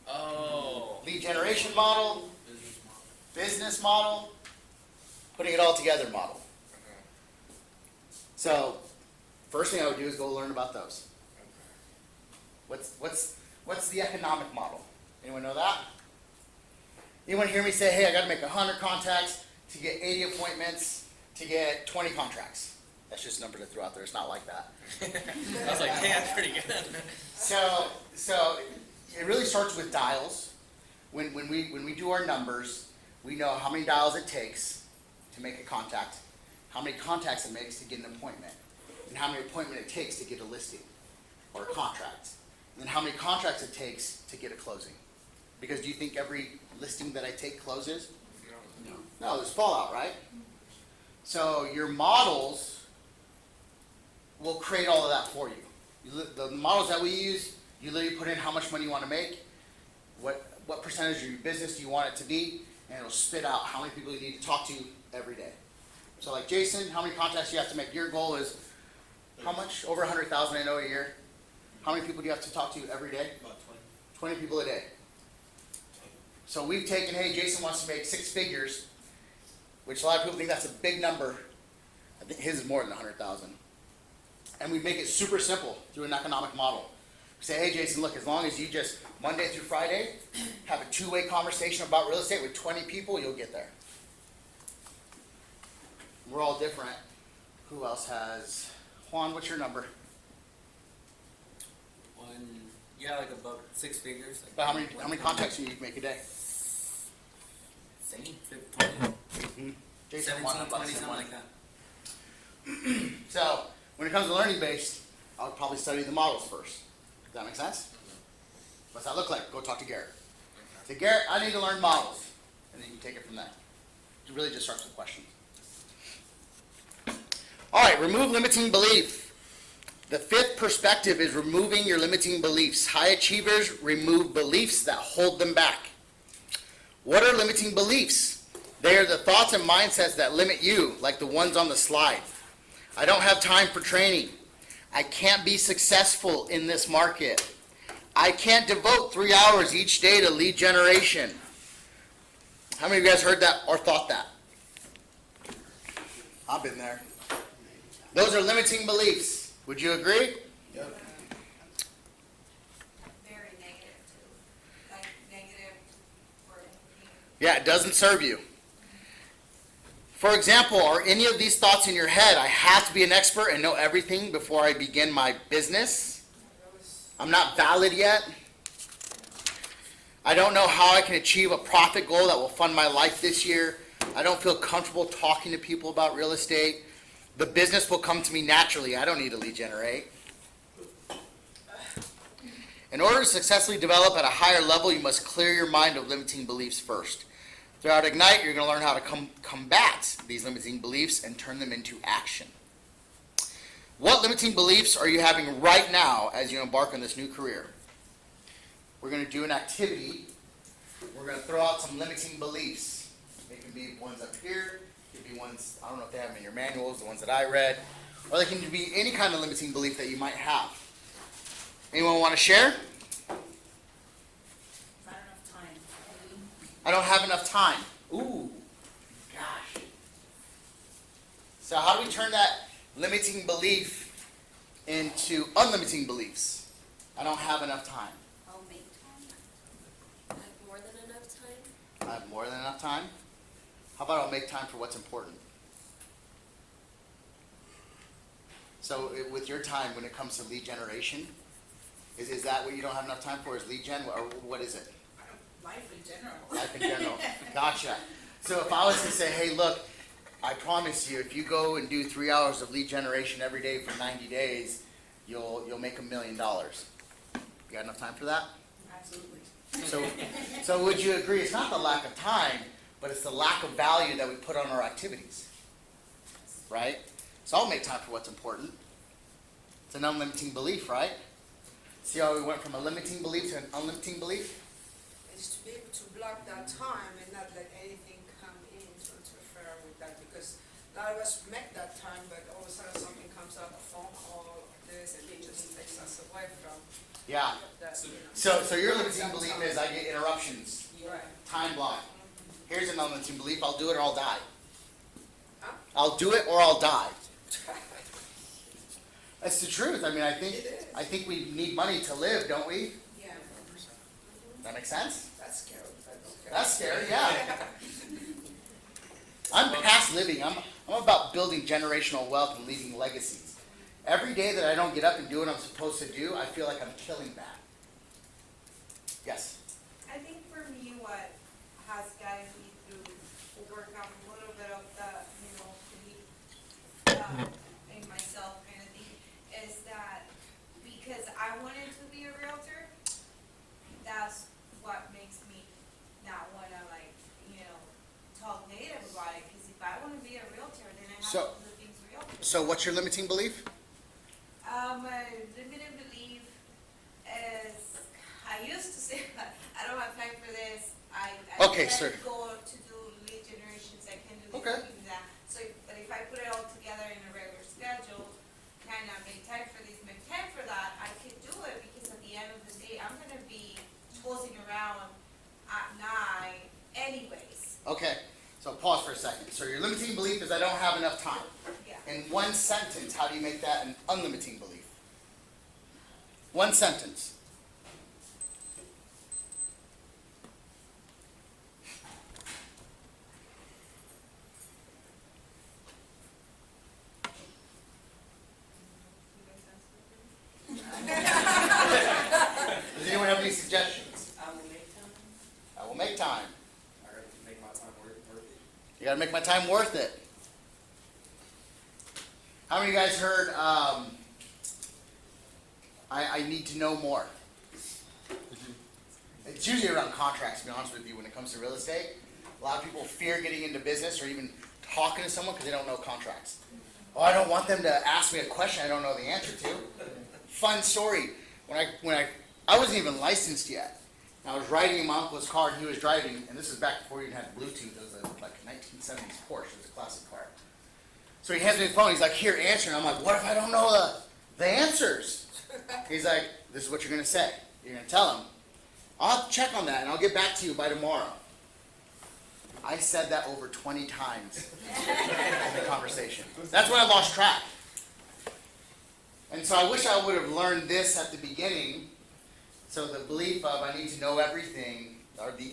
Oh. Lead generation model? Business model? Putting it all together model. So, First thing I would do is go learn about those. What's the economic model? Anyone know that? Anyone hear me say, hey, I gotta make 100 contacts to get 80 appointments to get 20 contracts? That's just a number to throw out there, it's not like that. I was like, hey, that's pretty good. So it really starts with dials. When we do our numbers, we know how many dials it takes to make a contact, how many contacts it makes to get an appointment, and how many appointments it takes to get a listing or a contract, and then how many contracts it takes to get a closing. Because do you think every listing that I take closes? No, there's fallout, right? So your models will create all of that for you. The models that we use, you literally put in how much money you want to make, what percentage of your business do you want it to be, and it'll spit out how many people you need to talk to every day. So like Jason, how many contacts do you have to make? Your goal is how much? Over 100,000 I know a year. How many people do you have to talk to every day? About 20 people a day. So we've taken, hey, Jason wants to make 6 figures, which a lot of people think that's a big number. I think his is more than 100,000. And we make it super simple through an economic model. We say, hey, Jason, look, as long as you just Monday through Friday have a 2-way conversation about real estate with 20 people, you'll get there. We're all different. Who else has? Juan, what's your number? Like about 6 figures. Like About how many contacts do you need to make a day? Same, 20, Jason, 17, Juan, 20, same something one. like that. So when it comes to learning based, I would probably study the models first. Does that make sense? What's that look like? Go talk to Garrett. Say, Garrett, I need to learn models. And then you can take it from there. It really just starts with questions. All right, remove limiting belief. The 5th perspective is removing your limiting beliefs. High achievers remove beliefs that hold them back. What are limiting beliefs? They are the thoughts and mindsets that limit you, like the ones on the slide. I don't have time for training. I can't be successful in this market. I can't devote 3 hours each day to lead generation. How many of you guys heard that or thought that? I've been there. Those are limiting beliefs. Would you agree? Yep. Very negative too, like negative for me. Yeah, it doesn't serve you. For example, are any of these thoughts in your head? I have to be an expert and know everything before I begin my business. I'm not valid yet. I don't know how I can achieve a profit goal that will fund my life this year. I don't feel comfortable talking to people about real estate. The business will come to me naturally. I don't need to lead generate. In order to successfully develop at a higher level, you must clear your mind of limiting beliefs first. Throughout Ignite, you're going to learn how to combat these limiting beliefs and turn them into action. What limiting beliefs are you having right now as you embark on this new career? We're going to do an activity. We're going to throw out some limiting beliefs. It can be ones up here. It could be ones, I don't know if they have them in your manuals, the ones that I read. Or they can be any kind of limiting belief that you might have. Anyone want to share? Not enough time. I don't have enough time. Ooh, gosh. So how do we turn that limiting belief into unlimiting beliefs? I don't have enough time. I'll make time. I have more than enough time. I have more than enough time. How about I'll make time for what's important? So with your time, when it comes to lead generation, is that what you don't have enough time for, is lead gen, or what is it? Life in general. Life in general. Gotcha. So if I was to say, hey, look, I promise you, if you go and do 3 hours of lead generation every day for 90 days, you'll make $1 million. You got enough time for that? Absolutely. So would you agree, it's not the lack of time, but it's the lack of value that we put on our activities, right? So I'll make time for what's important. It's an unlimiting belief, right? See how we went from a limiting belief to an unlimiting belief? Is to be able to block that time and not let anything come in to interfere with that, because a lot of us make that time, but all of a sudden something comes up, a phone call, this, and it just takes us away from Yeah. that, you know. So your limiting belief is I get interruptions, Right. time block. Here's an unlimiting belief, I'll do it or I'll die. Huh? I'll do it or I'll die. That's the truth. I mean, I think we need money to live, don't we? Yeah, That makes sense? that's scary, but okay. That's scary, yeah. I'm past living. I'm about building generational wealth and leaving legacies. Every day that I don't get up and do what I'm supposed to do, I feel like I'm killing that. Yes. I think for me, what has gotten me through overcome a little bit of the, belief in myself kind of thing, is that because I wanted to be a realtor, that's what makes me not wanna talk negative about it, because if I wanna be a realtor, then I have So- to do things realtor. So what's your limiting belief? My limited belief is, I used to say, I don't have time for this, I Okay, can't sir. go to do lead generations, I can't do this, Okay. I can't do that. So, but if I put it all together in a regular schedule, kind of make time for this, make time for that, I could do it, because at the end of the day, I'm gonna be tossing around at night anyways. Okay, so pause for a second. So your limiting belief is I don't have enough time. Yeah. In one sentence, how do you make that an unlimiting belief? One sentence. Does anyone have any suggestions? I will make time. I will make time. I gotta make my time worth it. You gotta make my time worth it. How many of you guys heard, I need to know more? It's usually around contracts, to be honest with you, when it comes to real estate. A lot of people fear getting into business or even talking to someone because they don't know contracts. Oh, I don't want them to ask me a question I don't know the answer to. Fun story. When I wasn't even licensed yet. And I was riding in my uncle's car and he was driving, and this is back before you even had Bluetooth. It was like a 1970s Porsche. It was a classic car. So he hands me the phone. He's like, "Here, answer." And I'm like, "What if I don't know the answers?" He's like, "This is what you're gonna say. You're gonna tell him, I'll have to check on that and I'll get back to you by tomorrow." I said that over 20 times in the conversation. That's when I lost track. And so I wish I would have learned this at the beginning. So the belief of I need to know everything, or the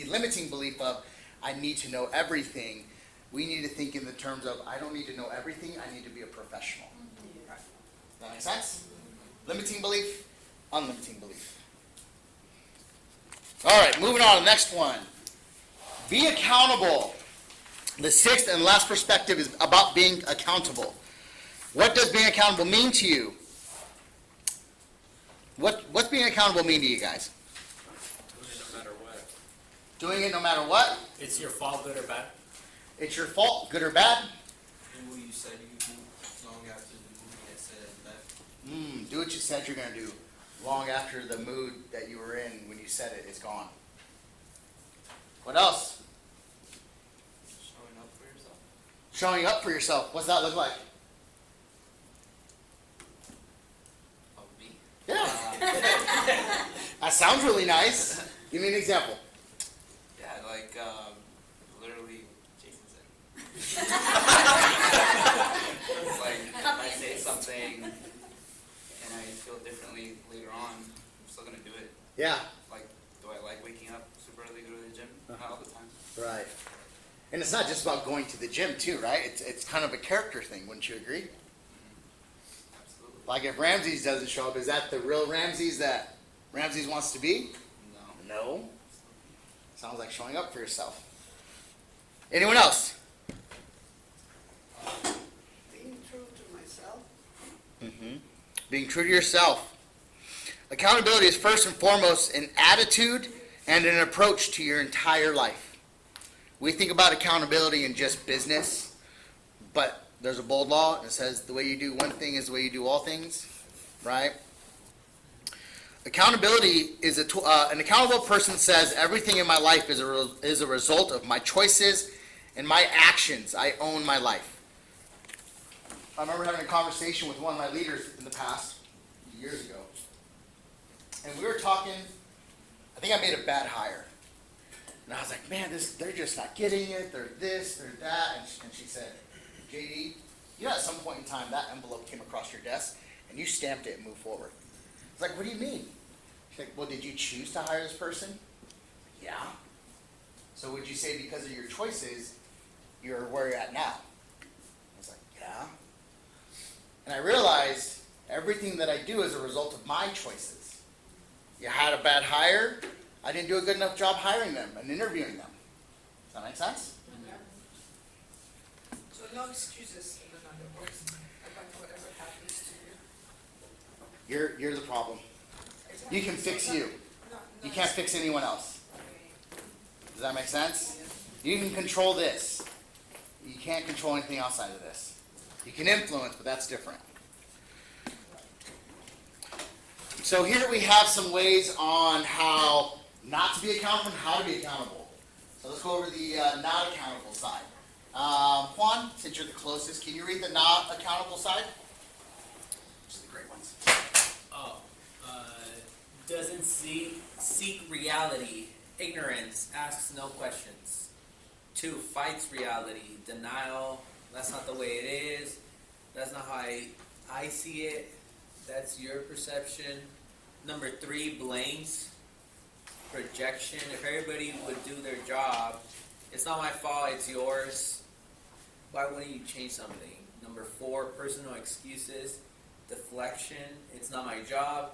limiting belief of I need to know everything, we need to think in the terms of I don't need to know everything, I need to be a professional. Does that make sense? Limiting belief, unlimiting belief. All right, moving on to the next one. Be accountable. The sixth and last perspective is about being accountable. What does being accountable mean to you? What's being accountable mean to you guys? Doing it no matter what. Doing it no matter what? It's your fault, good or bad. It's your fault, good or bad? Do what you said you would do long after the movie had said that. Do what you said you're going to do long after the mood that you were in when you said it is gone. What else? Showing up for yourself. Showing up for yourself. What's that look like? Oh, me? Yeah. That sounds really nice. Give me an example. Yeah, like literally Jason said. Like if I say something and I feel differently later on, I'm still gonna do it. Yeah. Like, do I like waking up super early to go to the gym? Not all the time. Right. And it's not just about going to the gym too, right? It's kind of a character thing, wouldn't you agree? Absolutely. Like if Ramses doesn't show up, is that the real Ramses that Ramses wants to be? No. No. Sounds like showing up for yourself. Anyone else? Being true to myself. Being true to yourself. Accountability is first and foremost an attitude and an approach to your entire life. We think about accountability in just business, but there's a bold law and it says the way you do one thing is the way you do all things, right? Accountability is an accountable person says everything in my life is a result of my choices and my actions. I own my life. I remember having a conversation with one of my leaders in the past, years ago, and we were talking. I think I made a bad hire, and I was like, "Man, they're just not getting it. They're this, they're that." And she said, "JD, You know, at some point in time, that envelope came across your desk, and you stamped it and moved forward. It's like, what do you mean? She's like, well, did you choose to hire this person? Yeah. So would you say because of your choices, you're where you're at now? I was like, yeah. And I realized everything that I do is a result of my choices. You had a bad hire, I didn't do a good enough job hiring them and interviewing them. Does that make sense? So no excuses, in other words, about whatever happens to you. You're the problem. You can fix you. No, You no can't fix anyone else. Does that make sense? You can control this. You can't control anything outside of this. You can influence, but that's different. So here we have some ways on how not to be accountable and how to be accountable. So let's go over the not accountable side. Juan, since you're the closest, can you read the not accountable side? Just the great ones. Oh, doesn't seek reality. Ignorance, asks no questions. 2, fights reality. Denial, that's not the way it is. That's not how I see it. That's your perception. Number 3, blames. Projection. If everybody would do their job, it's not my fault, it's yours. Why wouldn't you change something? Number 4, personal excuses. Deflection. It's not my job.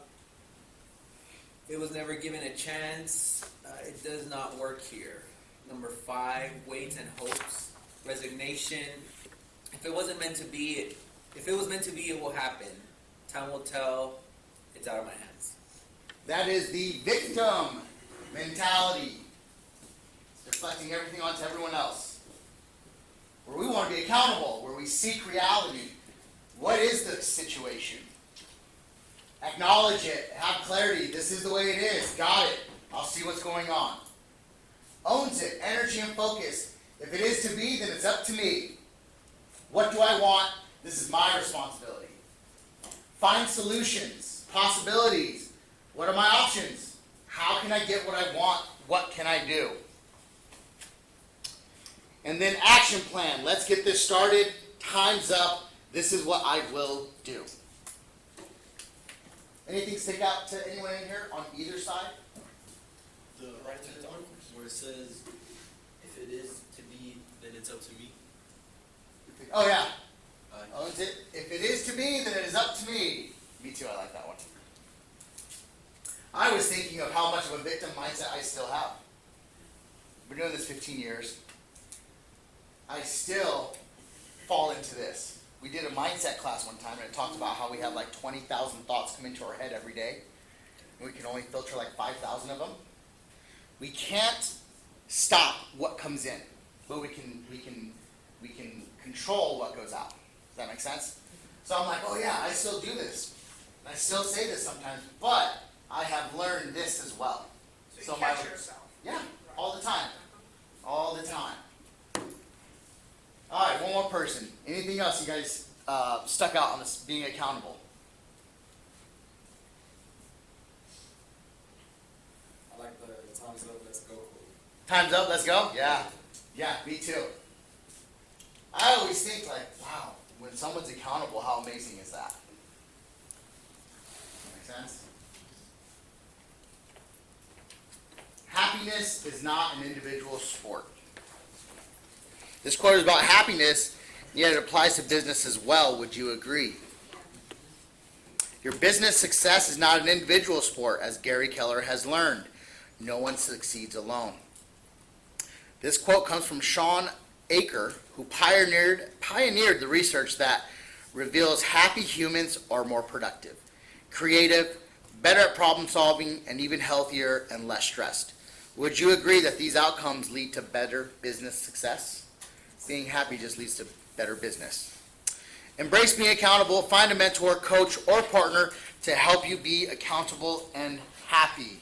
It was never given a chance. It does not work here. Number 5, waits and hopes. Resignation. If it wasn't meant to be, it will happen. Time will tell. It's out of my hands. That is the victim mentality. It's deflecting everything onto everyone else. Where we want to be accountable, where we seek reality. What is the situation? Acknowledge it. Have clarity. This is the way it is. Got it. I'll see what's going on. Owns it. Energy and focus. If it is to be, then it's up to me. What do I want? This is my responsibility. Find solutions. Possibilities. What are my options? How can I get what I want? What can I do? And then action plan. Let's get this started. Time's up. This is what I will do. Anything stick out to anyone in here on either side? The right to the where it says, if it is to be, then it's up to me. Oh yeah. Owns it. If it is to be, then it is up to me. Me too, I like that one. I was thinking of how much of a victim mindset I still have. I've been doing this 15 years. I still fall into this. We did a mindset class one time, and it talked about how we have like 20,000 thoughts come into our head every day, and we can only filter like 5,000 of them. We can't stop what comes in, but we can control what goes out. Does that make sense? So I'm like, oh yeah, I still do this, and I still say this sometimes, but I have learned this as well. So you catch yourself. Yeah, all the time, all the time. All right, one more person. Anything else you guys stuck out on this being accountable? I like the time's up, let's go. Time's up, let's go? Yeah. Yeah, me too. I always think like, wow, when someone's accountable, how amazing is that? Make sense? Happiness is not an individual sport. This quote is about happiness, yet it applies to business as well. Would you agree? Your business success is not an individual sport, as Gary Keller has learned. No one succeeds alone. This quote comes from Sean Aker, who pioneered the research that reveals happy humans are more productive, creative, better at problem solving, and even healthier and less stressed. Would you agree that these outcomes lead to better business success? Being happy just leads to better business. Embrace being accountable. Find a mentor, coach, or partner to help you be accountable and happy.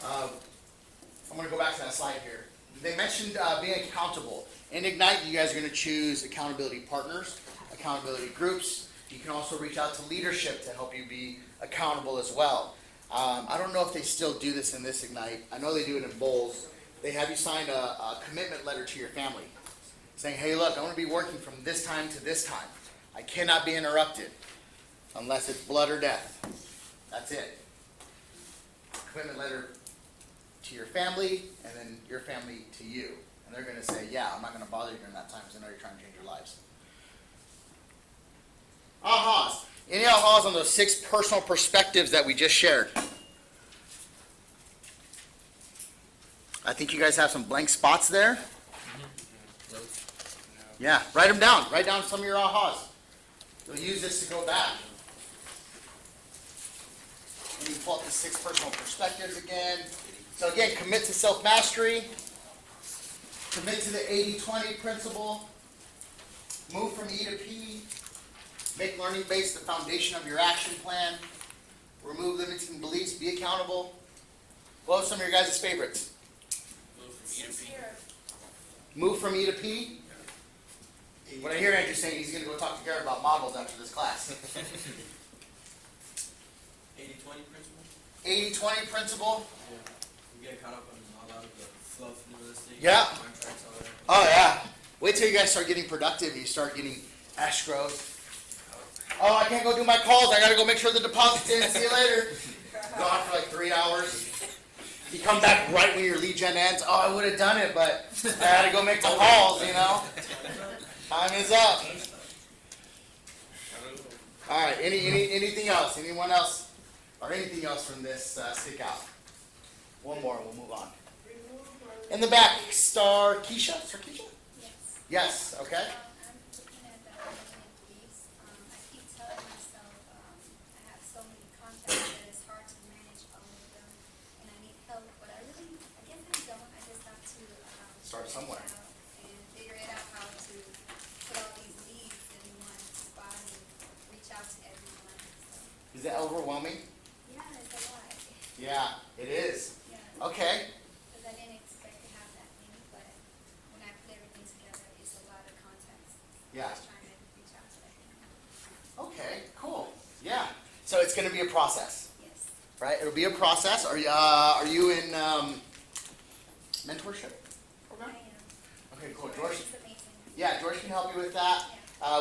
I'm going to go back to that slide here. They mentioned being accountable. In Ignite, you guys are going to choose accountability partners, accountability groups. You can also reach out to leadership to help you be accountable as well. I don't know if they still do this in this Ignite. I know they do it in Bowls. They have you sign a commitment letter to your family. saying, hey, look, I'm gonna be working from this time to this time. I cannot be interrupted unless it's blood or death. That's it. Commitment letter to your family, and then your family to you. And they're gonna say, yeah, I'm not gonna bother you during that time because I know you're trying to change your lives. Ahas. Any ahas on those 6 personal perspectives that we just shared? I think you guys have some blank spots there. Yeah, write them down. Write down some of your ahas. You'll use this to go back. And you pull up the 6 personal perspectives again. So again, commit to self-mastery. Commit to the 80-20 principle. Move from E to P. Make learning base the foundation of your action plan. Remove limiting beliefs. Be accountable. What are some of your guys' favorites? Move from E to P. What I hear Andrew saying, he's going to go talk to Garrett about models after this class. 80-20 principle? 80-20 principle. Yeah. We get caught up on a lot of the fluff in real estate. Yeah. Contracts, all that. Oh yeah. Wait till you guys start getting productive and you start getting escrows. Oh, I can't go do my calls. I got to go make sure the deposit's in. See you later. Gone for like 3 hours. You come back right when your lead gen ends. Oh, I would have done it, but I had to go make the calls, you know. Time is up. All right. Anything else? Anyone else? Or anything else from this stick out? One more. We'll move on. In the back, Star Keisha. Star Keisha? Yes. Yes. Okay. I'm looking at the limiting beliefs. I keep telling myself I have so many contacts that it's hard to manage all of them, and I need help. But I guess I don't. I just have to Start somewhere. figure it out and figure it out how to put all these leads in one spot and reach out to everyone. So, Is that overwhelming? yeah, it's a lot. Yeah, it is. Yeah. Okay. Because I didn't expect to have that many, but when I put everything together, it's a lot of contacts. Yeah. Just trying to reach out to everyone. Okay. Cool. Yeah. So it's going to be a process, Yes. right? It'll be a process. Are you in mentorship I program? am. Okay. Cool. George. It's amazing. Yeah, George can help you with that.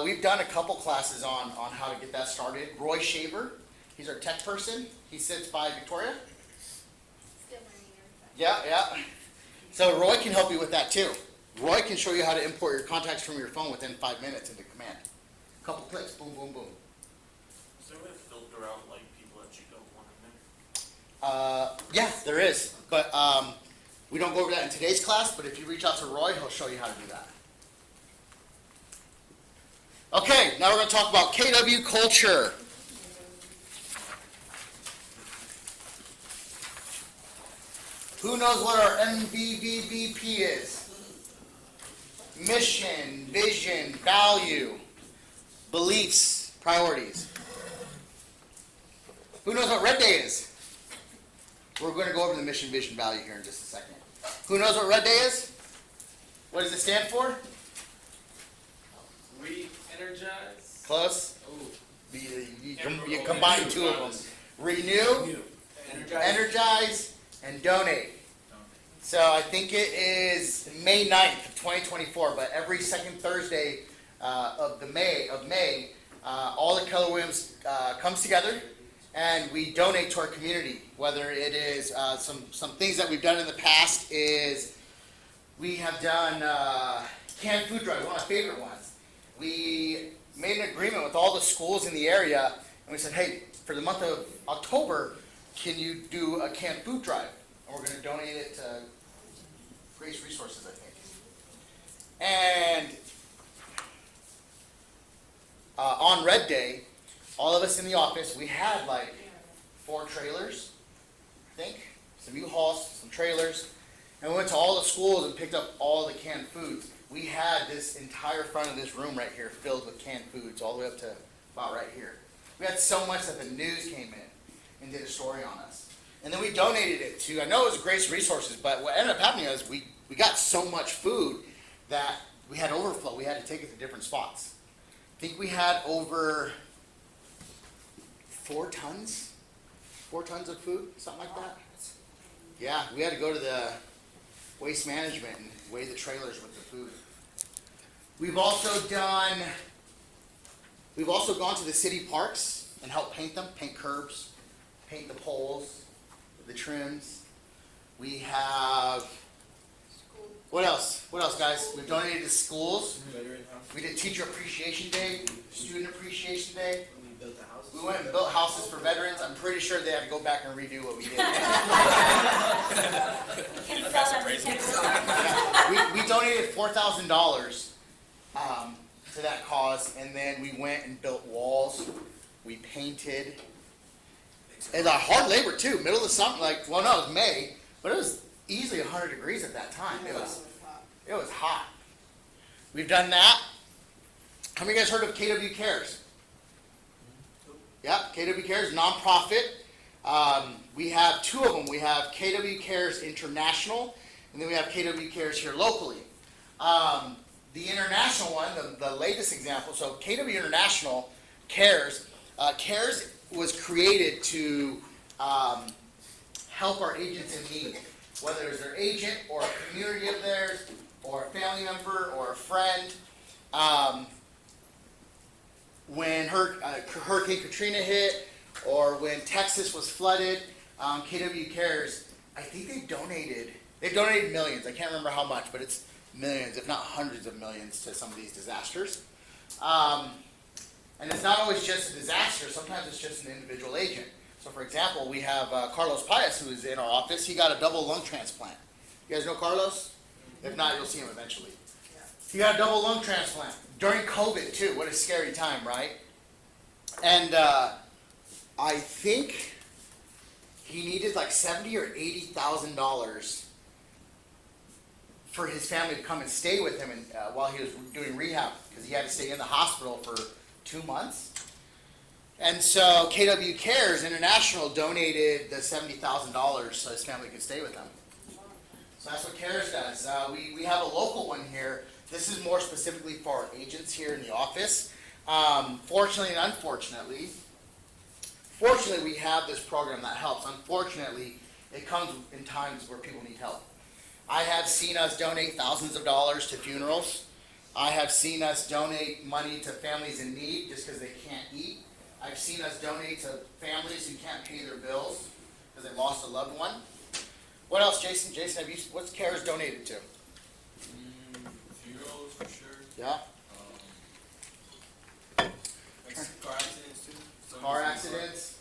We've done a couple classes on how to get that started. Roy Shaver, he's our tech person. He sits by Victoria. Still learning everybody. Yeah. So Roy can help you with that too. Roy can show you how to import your contacts from your phone within 5 minutes into Command. Couple clicks, boom, boom, boom. Is there a way to filter out like people that you don't want in there? Yeah, there is. But we don't go over that in today's class, but if you reach out to Roy, he'll show you how to do that. Okay, now we're going to talk about KW culture. Who knows what our MVVVP is? Mission, vision, value, beliefs, priorities. Who knows what Red Day is? We're going to go over the mission, vision, value here in just a second. Who knows what Red Day is? What does it stand for? Re-energize? Close. Ooh. You combine 2 of them. Renew, energize, and donate. So I think it is May 9th of 2024, but every second Thursday of May, all the Keller Williams comes together and we donate to our community. Whether it is some things that we've done in the past is we have done canned food drive, one of my favorite ones. We made an agreement with all the schools in the area and we said, hey, for the month of October, can you do a canned food drive? And we're going to donate it to Grace Resources, I think. And on Red Day, all of us in the office, we had like 4 trailers, I think, some U-Hauls, some trailers, and we went to all the schools and picked up all the canned foods. We had this entire front of this room right here filled with canned foods, all the way up to about right here. We had so much that the news came in and did a story on us. And then we donated it to, I know it was Grace Resources, but what ended up happening is we got so much food that we had overflow. We had to take it to different spots. I think we had over 4 tons of food, something like that. Yeah, we had to go to the waste management and weigh the trailers with the food. We've also gone to the city parks and helped paint them, paint curbs, paint the poles, the trims. We have, what else, guys? We've donated to schools. We did Teacher Appreciation Day, Student Appreciation Day. We went and built houses for veterans. I'm pretty sure they had to go back and redo what we did. We donated $4,000 to that cause, and then we went and built walls. We painted. It's hard labor too. Middle of the summer, it was May, but it was easily 100 degrees at that time. It was hot. We've done that. How many of you guys heard of KW Cares? Yep, KW Cares, nonprofit. We have two of them. We have KW Cares International, and then we have KW Cares here locally. The international one, the latest example, so KW International Cares, Cares was created to help our agents in need, whether it's their agent or a community of theirs, or a family member, or a friend. When Hurricane Katrina hit, or when Texas was flooded, KW Cares, I think they've donated millions. I can't remember how much, but it's millions, if not hundreds of millions, to some of these disasters. And it's not always just a disaster. Sometimes it's just an individual agent. So, for example, we have Carlos Pius, who is in our office. He got a double lung transplant. You guys know Carlos? If not, you'll see him eventually. He got a double lung transplant during COVID too. What a scary time, right? And I think he needed like $70,000 or $80,000 for his family to come and stay with him while he was doing rehab, because he had to stay in the hospital for 2 months. And so KW Cares International donated the $70,000 so his family could stay with him. So that's what Cares does. We have a local one here. This is more specifically for our agents here in the office. Fortunately and unfortunately, fortunately we have this program that helps. Unfortunately, it comes in times where people need help. I have seen us donate thousands of dollars to funerals. I have seen us donate money to families in need just because they can't eat. I've seen us donate to families who can't pay their bills because they lost a loved one. What else, Jason? Jason, what's CARES donated to? Funerals for sure. Yeah. Car accidents too. Car accidents.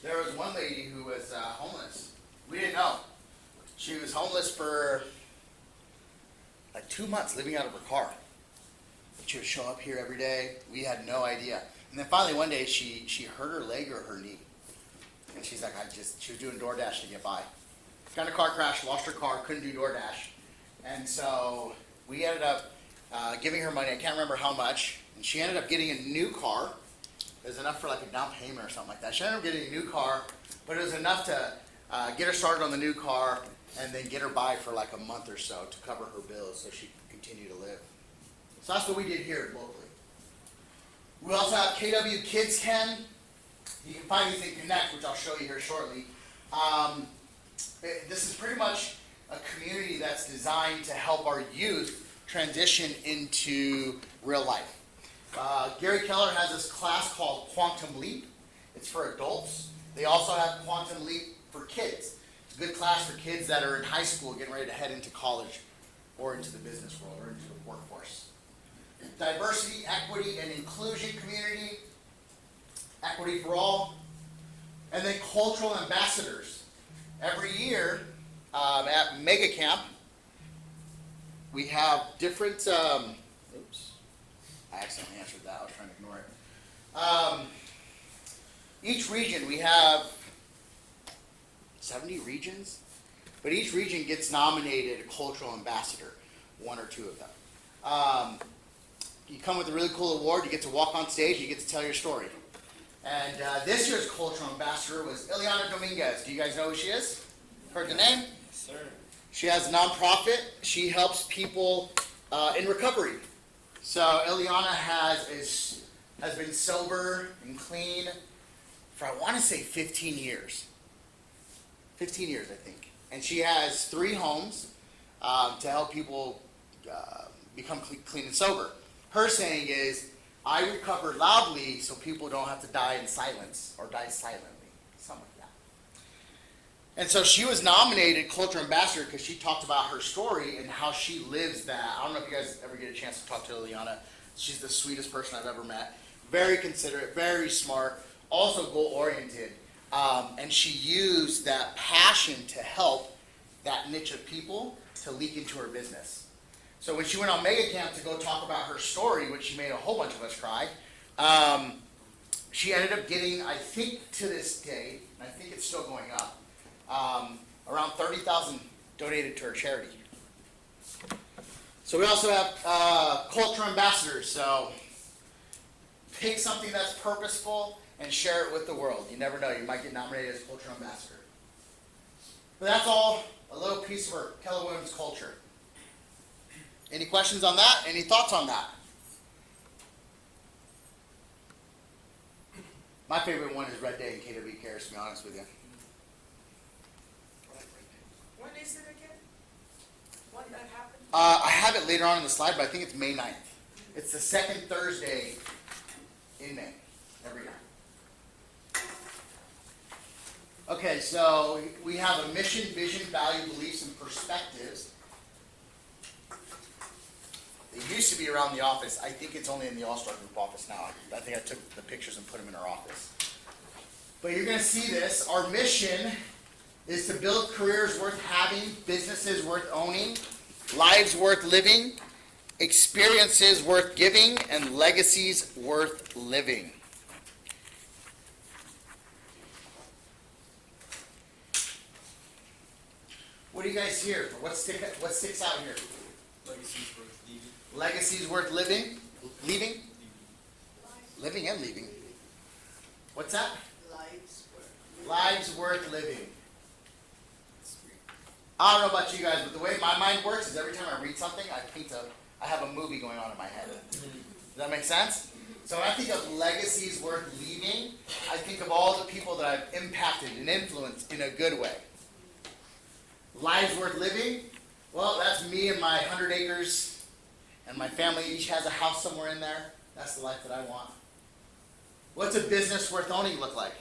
There was one lady who was homeless. We didn't know. She was homeless for like 2 months, living out of her car. She would show up here every day. We had no idea. And then finally one day she hurt her leg or her knee. And she's like, she was doing DoorDash to get by. Got in a car crash, lost her car, couldn't do DoorDash. And so we ended up giving her money. I can't remember how much. And she ended up getting a new car. It was enough for like a down payment or something like that. She ended up getting a new car, but it was enough to get her started on the new car and then get her by for like a month or so to cover her bills so she could continue to live. So that's what we did here locally. We also have KW Kids Can. You can find these in Connect, which I'll show you here shortly. This is pretty much a community that's designed to help our youth transition into real life. Gary Keller has this class called Quantum Leap. It's for adults. They also have Quantum Leap for kids. It's a good class for kids that are in high school getting ready to head into college or into the business world or into the workforce. Diversity, equity, and inclusion community. Equity for all. And then cultural ambassadors. Every year at Mega Camp, we have different, oops, I accidentally answered that, I was trying to ignore it. Each region, we have 70 regions, but each region gets nominated a cultural ambassador, one or two of them. You come with a really cool award, you get to walk on stage, you get to tell your story. And this year's cultural ambassador was Ileana Dominguez. Do you guys know who she is? Heard the name? Sir. She has a nonprofit. She helps people in recovery. So Ileana has been sober and clean for, I want to say, 15 years. 15 years, I think. And she has 3 homes to help people become clean and sober. Her saying is, I recover loudly so people don't have to die in silence or die silently. Something like that. And so she was nominated Culture Ambassador because she talked about her story and how she lives that. I don't know if you guys ever get a chance to talk to Liliana. She's the sweetest person I've ever met. Very considerate, very smart, also goal-oriented. And she used that passion to help that niche of people to leak into her business. So when she went on Mega Camp to go talk about her story, which she made a whole bunch of us cry, she ended up getting, I think to this day, and I think it's still going up, around $30,000 donated to her charity. So we also have culture ambassadors. So pick something that's purposeful and share it with the world. You never know, you might get nominated as culture ambassador. But that's all a little piece of our Keller Williams culture. Any questions on that? Any thoughts on that? My favorite one is Red Day and KW Cares, to be honest with you. When is it again? When that happened? I have it later on in the slide, but I think it's May 9th. It's the second Thursday in May, every year. Okay, so we have a mission, vision, value, beliefs, and perspectives. It used to be around the office. I think it's only in the All-Star Group office now. I think I took the pictures and put them in our office. But you're going to see this. Our mission is to build careers worth having, businesses worth owning, lives worth living, experiences worth giving, and legacies worth living. What do you guys hear? What sticks out here? Legacies worth leaving. Legacies worth living? Leaving? Living and leaving. What's that? Lives worth living. I don't know about you guys, but the way my mind works is every time I read something, I have a movie going on in my head. Does that make sense? So when I think of legacies worth leaving, I think of all the people that I've impacted and influenced in a good way. Lives worth living? Well, that's me and my 100 acres, and my family each has a house somewhere in there. That's the life that I want. What's a business worth owning look like?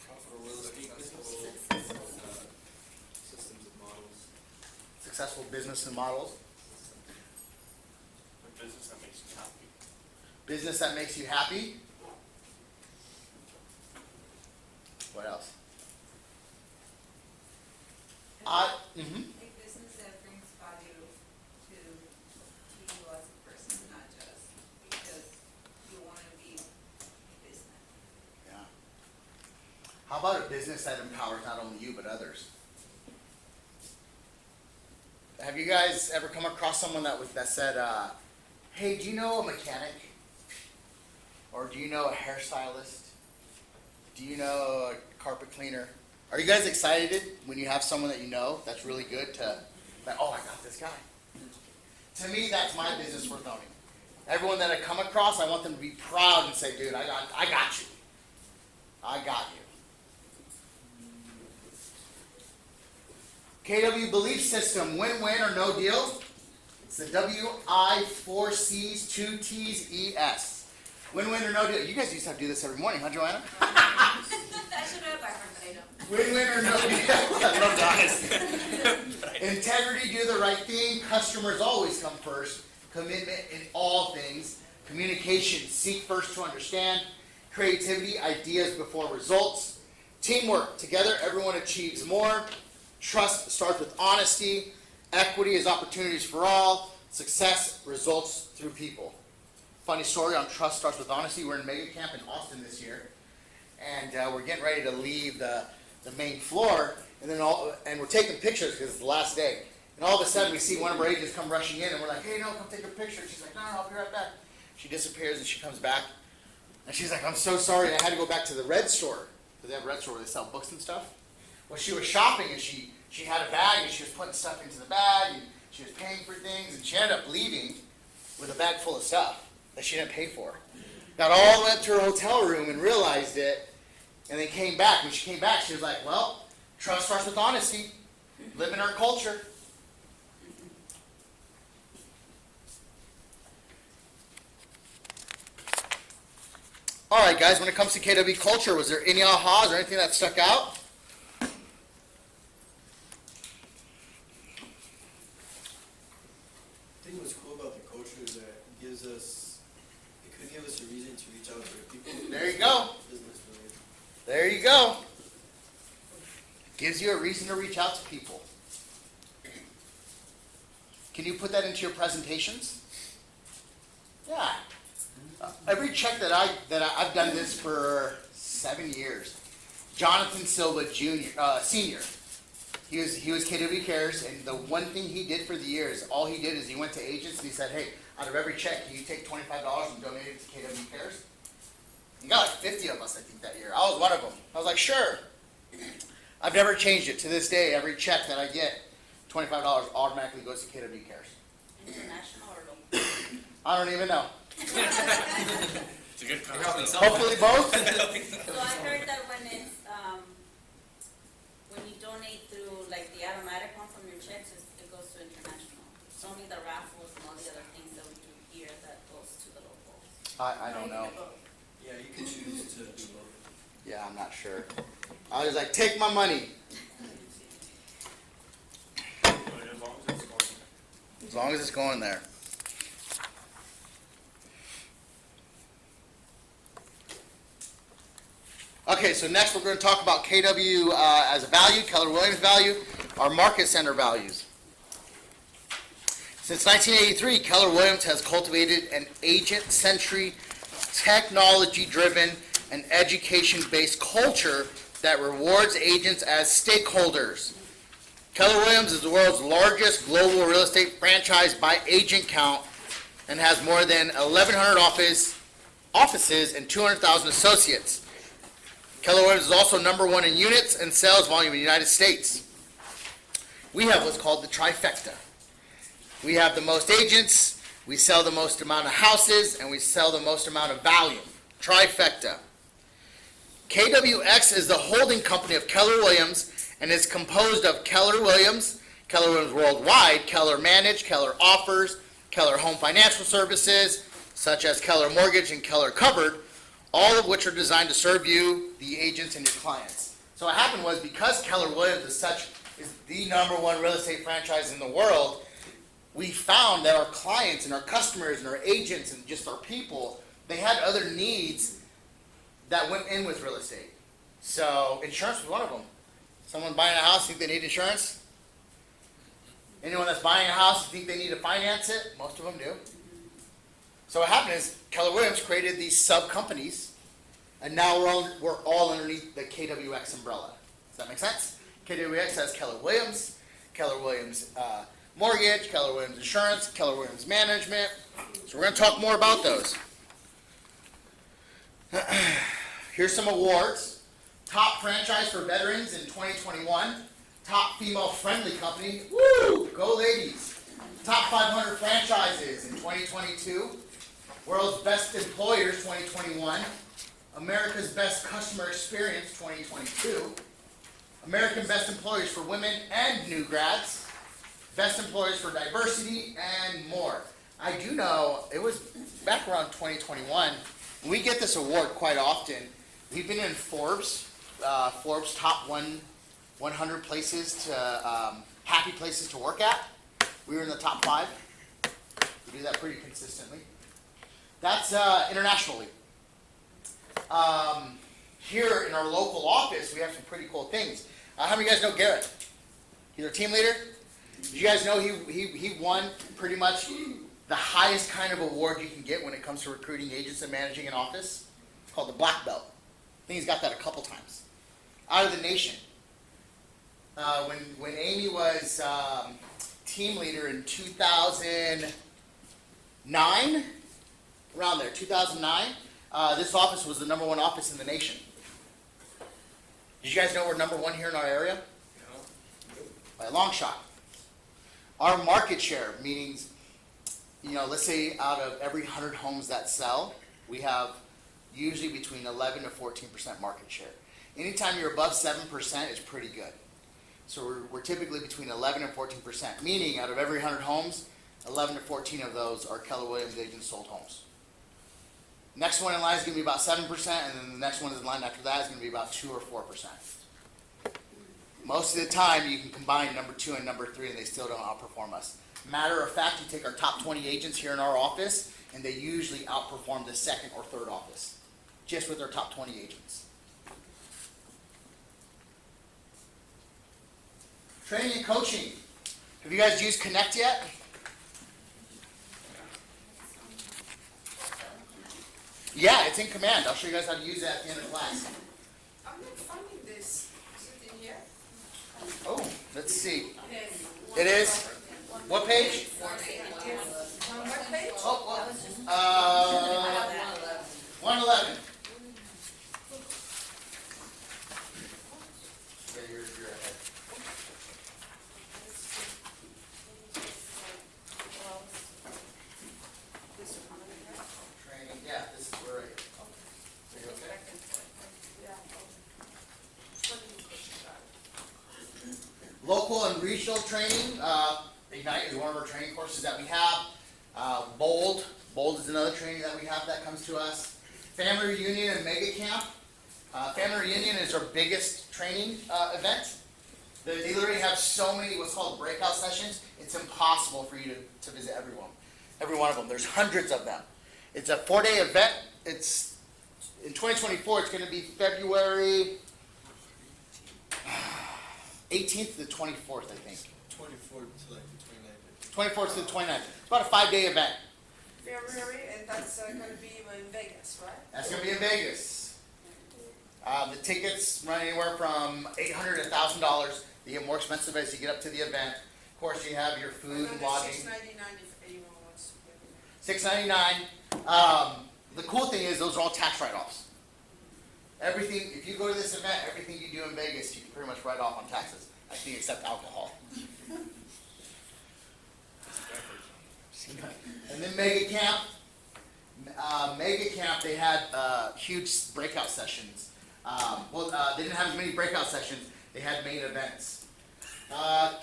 Profitable real estate business. Systems and models. Successful business and models. A business that makes you happy. Business that makes you happy. What else? A business that brings value to you as a person, not just because you want to be a business. Yeah. How about a business that empowers not only you but others? Have you guys ever come across someone that said, "Hey, do you know a mechanic? Or do you know a hairstylist? Do you know a carpet cleaner?" Are you guys excited when you have someone that you know that's really good like, oh, I got this guy? To me, that's my business worth owning. Everyone that I come across, I want them to be proud and say, dude, I got you. I got you. KW belief system, win-win or no deal. It's the WI4Cs, 2 T's, ES. Win-win or no deal. You guys used to have to do this every morning, huh, Joanna? I should have by heart, but I don't. Win-win or no deal. I love that. Integrity, do the right thing. Customers always come first. Commitment in all things. Communication, seek first to understand. Creativity, ideas before results. Teamwork, together everyone achieves more. Trust starts with honesty. Equity is opportunities for all. Success results through people. Funny story on trust starts with honesty. We're in Mega Camp in Austin this year. And we're getting ready to leave the main floor. And we're taking pictures because it's the last day. And all of a sudden we see one of our agents come rushing in and we're like, hey, no, come take a picture. She's like, no, I'll be right back. She disappears and she comes back. And she's like, I'm so sorry. I had to go back to the Red store. Because they have a Red store where they sell books and stuff. Well, she was shopping and she had a bag and she was putting stuff into the bag and she was paying for things. And she ended up leaving with a bag full of stuff that she didn't pay for. Got all the way up to her hotel room and realized it. And then came back. When she came back, she was like, well, trust starts with honesty. Live in our culture. All right, guys, when it comes to KW culture, was there any ahas or anything that stuck out? I think what's cool about the culture is that it gives us, it could give us a reason to reach out to our people. There you go. Business related. There you go. Gives you a reason to reach out to people. Can you put that into your presentations? Yeah. Every check that I've done this for 7 years. Jonathan Silva Senior. He was KW Cares, and the one thing he did for the year is all he did is he went to agents and he said, hey, out of every check, can you take $25 and donate it to KW Cares? He got like 50 of us, I think, that year. I was one of them. I was like, sure. I've never changed it. To this day, every check that I get, $25 automatically goes to KW Cares. International or local? I don't even know. It's a good concept. Hopefully both. So I heard that when it's, when you donate through like the automatic one from your checks, it goes to international. It's only the raffles and all the other things that we do here that goes to the local. I don't know. Yeah, you can choose to do both. Yeah, I'm not sure. I was like, take my money. But as long as it's going. As long as it's going there. Okay, so next we're going to talk about KW as a value, Keller Williams value, our market center values. Since 1983, Keller Williams has cultivated an agent-centric, technology-driven, and education-based culture that rewards agents as stakeholders. Keller Williams is the world's largest global real estate franchise by agent count and has more than 1,100 offices and 200,000 associates. Keller Williams is also number one in units and sales volume in the United States. We have what's called the trifecta. We have the most agents, we sell the most amount of houses, and we sell the most amount of volume. Trifecta. KWX is the holding company of Keller Williams and is composed of Keller Williams Worldwide, Keller Managed, Keller Offers, Keller Home Financial Services, such as Keller Mortgage and Keller Covered, all of which are designed to serve you, the agents, and your clients. So what happened was, because Keller Williams is the number one real estate franchise in the world, we found that our clients and our customers and our agents and just our people, they had other needs that went in with real estate. So insurance was one of them. Someone buying a house, think they need insurance? Anyone that's buying a house, think they need to finance it? Most of them do. So what happened is Keller Williams created these sub-companies, and now we're all underneath the KWX umbrella. Does that make sense? KWX has Keller Williams Mortgage, Keller Williams Insurance, Keller Williams Management. So we're going to talk more about those. Here's some awards. Top franchise for veterans in 2021. Top female-friendly company. Woo! Go ladies. Top 500 franchises in 2022. World's Best Employers 2021. America's Best Customer Experience 2022. American Best Employers for Women and New Grads. Best Employers for Diversity, and more. I do know, it was back around 2021, we get this award quite often. We've been in Forbes top 100 places to, happy places to work at. We were in the top 5. We do that pretty consistently. That's internationally. Here in our local office, we have some pretty cool things. How many of you guys know Garrett? He's our team leader. Did you guys know he won pretty much the highest kind of award you can get when it comes to recruiting agents and managing an office? It's called the Black Belt. I think he's got that a couple times. Out of the nation. When Amy was team leader in 2009, around there, 2009, this office was the number one office in the nation. Did you guys know we're number one here in our area? No. By a long shot. Our market share, meaning, let's say out of every 100 homes that sell, we have usually between 11 to 14% market share. Anytime you're above 7%, it's pretty good. So we're typically between 11 and 14%, meaning out of every 100 homes, 11 to 14 of those are Keller Williams agent sold homes. Next one in line is going to be about 7%, and then the next one in line after that is going to be about 2 or 4%. Most of the time, you can combine number 2 and number 3, and they still don't outperform us. Matter of fact, you take our top 20 agents here in our office, and they usually outperform the second or third office, just with our top 20 agents. Training and coaching. Have you guys used Connect yet? Yeah, it's in Command. I'll show you guys how to use that at the end of class. I'm not finding this. Is it in here? Oh, let's see. It is? What page? On what page? Oh, 111. Yeah, you're ahead. Training, yeah, this is where are you okay? Local and regional training, Ignite is one of our training courses that we have. Bold is another training that we have that comes to us. Family Reunion and Mega Camp. Family Reunion is our biggest training event. They literally have so many what's called breakout sessions, it's impossible for you to visit every one of them. There's hundreds of them. It's a 4-day event. It's in 2024, it's going to be February 18th to the 24th, I think. 24th to like the 29th. 24th to the 29th. It's about a 5-day event. February, and that's going to be in Vegas, right? That's going to be in Vegas. The tickets run anywhere from $800 to $1,000. They get more expensive as you get up to the event. Of course, you have your food and lodging. $6.99 if anyone wants to get it. $6.99. The cool thing is those are all tax write-offs. Everything, if you go to this event, everything you do in Vegas, you can pretty much write off on taxes. I think except alcohol. And then Mega Camp. Mega Camp, they had huge breakout sessions. They didn't have as many breakout sessions. They had main events.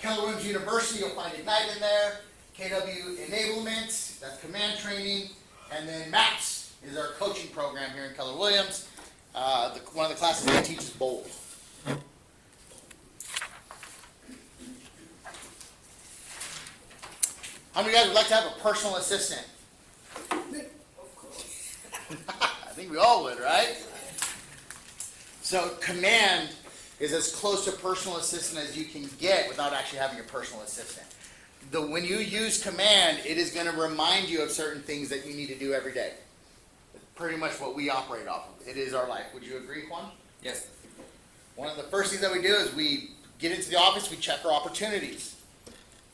Keller Williams University, you'll find Ignite in there. KW Enablement, that's command training. And then MAPS is our coaching program here in Keller Williams. One of the classes that teaches Bold. How many of you guys would like to have a personal assistant? Of course. I think we all would, right? So command is as close to personal assistant as you can get without actually having a personal assistant. When you use command, it is going to remind you of certain things that you need to do every day. Pretty much what we operate off of. It is our life. Would you agree, Juan? Yes. One of the first things that we do is we get into the office, we check our opportunities.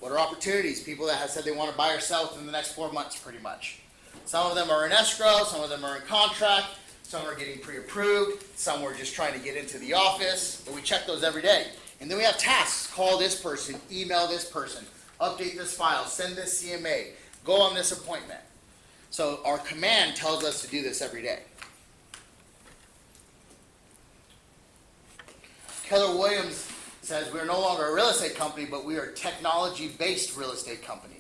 What are opportunities? People that have said they want to buy or sell within the next 4 months, pretty much. Some of them are in escrow, some of them are in contract, some are getting pre-approved, some we're just trying to get into the office, but we check those every day. And then we have tasks. Call this person, email this person, update this file, send this CMA, go on this appointment. So our command tells us to do this every day. Keller Williams says we're no longer a real estate company, but we are a technology-based real estate company.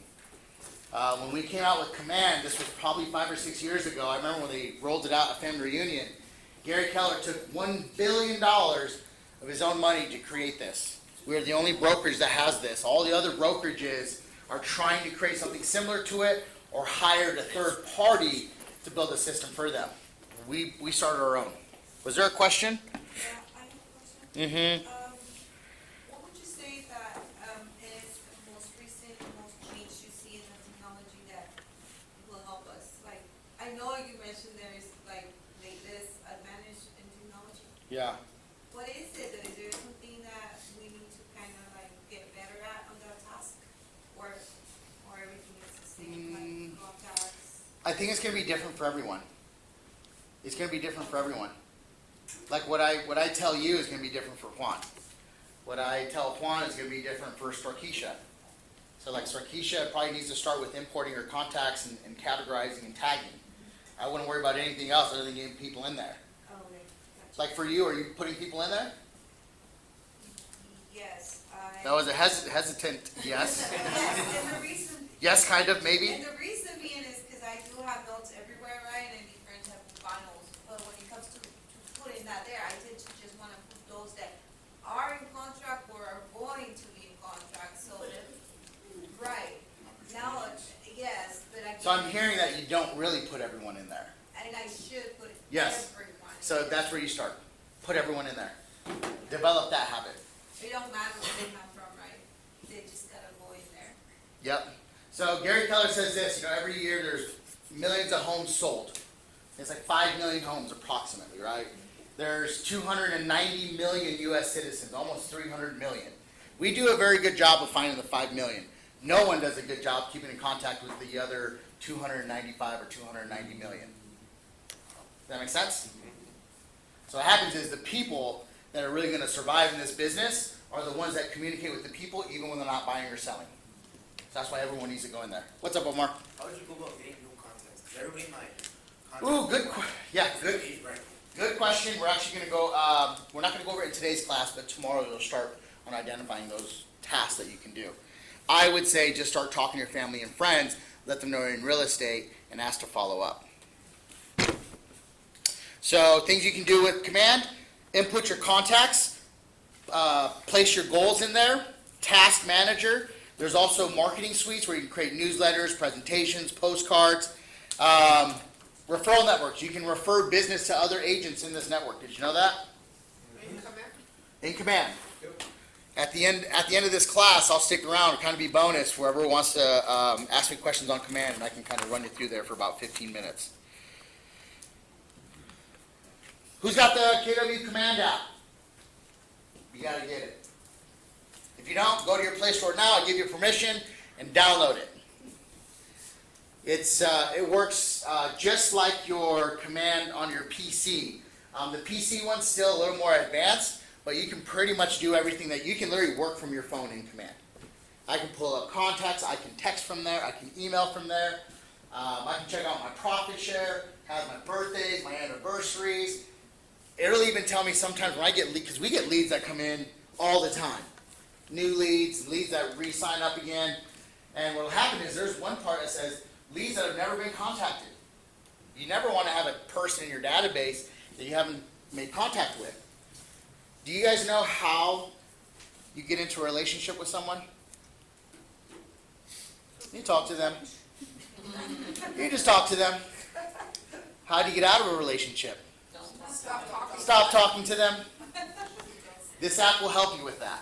When we came out with command, this was probably 5 or 6 years ago. I remember when they rolled it out at Family Reunion. Gary Keller took $1 billion of his own money to create this. We are the only brokerage that has this. All the other brokerages are trying to create something similar to it or hired a third party to build a system for them. We started our own. Was there a question? Yeah, I have a question. Mm-hmm. What would you say that is the most recent, most change you see in the technology that will help us? Like, I know you mentioned there is like latest advantage in technology. Yeah. What is it? Is there something that we need to kind of like get better at on that task, or everything is the same, like contacts? I think it's going to be different for everyone. It's going to be different for everyone. Like what I tell you is going to be different for Juan. What I tell Juan is going to be different for Starkeisha. So like Starkeisha probably needs to start with importing her contacts and categorizing and tagging. I wouldn't worry about anything else other than getting people in there. Oh, okay, gotcha. Like for you, are you putting people in there? Yes, That was a hesitant yes. Yes, and the reason. Yes, kind of, maybe. And the reason being is because I do have notes everywhere, right, and different type of So I'm hearing that you don't really put everyone in there. And I should put Yes. everyone. So that's where you start. Put everyone in there. Develop that habit. It don't matter where they come from, right? They just gotta go in there. Yep. So Gary Keller says this, every year there's millions of homes sold. It's like 5 million homes approximately, right? There's 290 million US citizens, almost 300 million. We do a very good job of finding the 5 million. No one does a good job keeping in contact with the other 295 or 290 million. Does that make sense? So what happens is the people that are really going to survive in this business are the ones that communicate with the people even when they're not buying or selling. So that's why everyone needs to go in there. What's up, Omar? How would you go about getting new contacts? Because everybody in my Ooh, good Right. good question. We're actually going to go, we're not going to go over it in today's class, but tomorrow we'll start on identifying those tasks that you can do. I would say just start talking to your family and friends, let them know you're in real estate, and ask to follow up. So things you can do with Command, input your contacts, place your goals in there, task manager. There's also marketing suites where you can create newsletters, presentations, postcards, referral networks. You can refer business to other agents in this network. Did you know that? In Command? In Command. At the end of this class, I'll stick around. It'll kind of be bonus. Whoever wants to ask me questions on Command, and I can kind of run you through there for about 15 minutes. Who's got the KW Command app? You got to get it. If you don't, go to your Play Store now. I give you permission and download it. It works just like your Command on your PC. The PC one's still a little more advanced, but you can pretty much do everything that you can literally work from your phone in Command. I can pull up contacts, I can text from there, I can email from there, I can check out my profit share, have my birthdays, my anniversaries. It'll even tell me sometimes when I get leads, because we get leads that come in all the time. New leads, leads that re-sign up again. And what'll happen is there's one part that says leads that have never been contacted. You never want to have a person in your database that you haven't made contact with. Do you guys know how you get into a relationship with someone? You talk to them. You just talk to them. How do you get out of a relationship? Stop talking. Stop talking to them. This app will help you with that.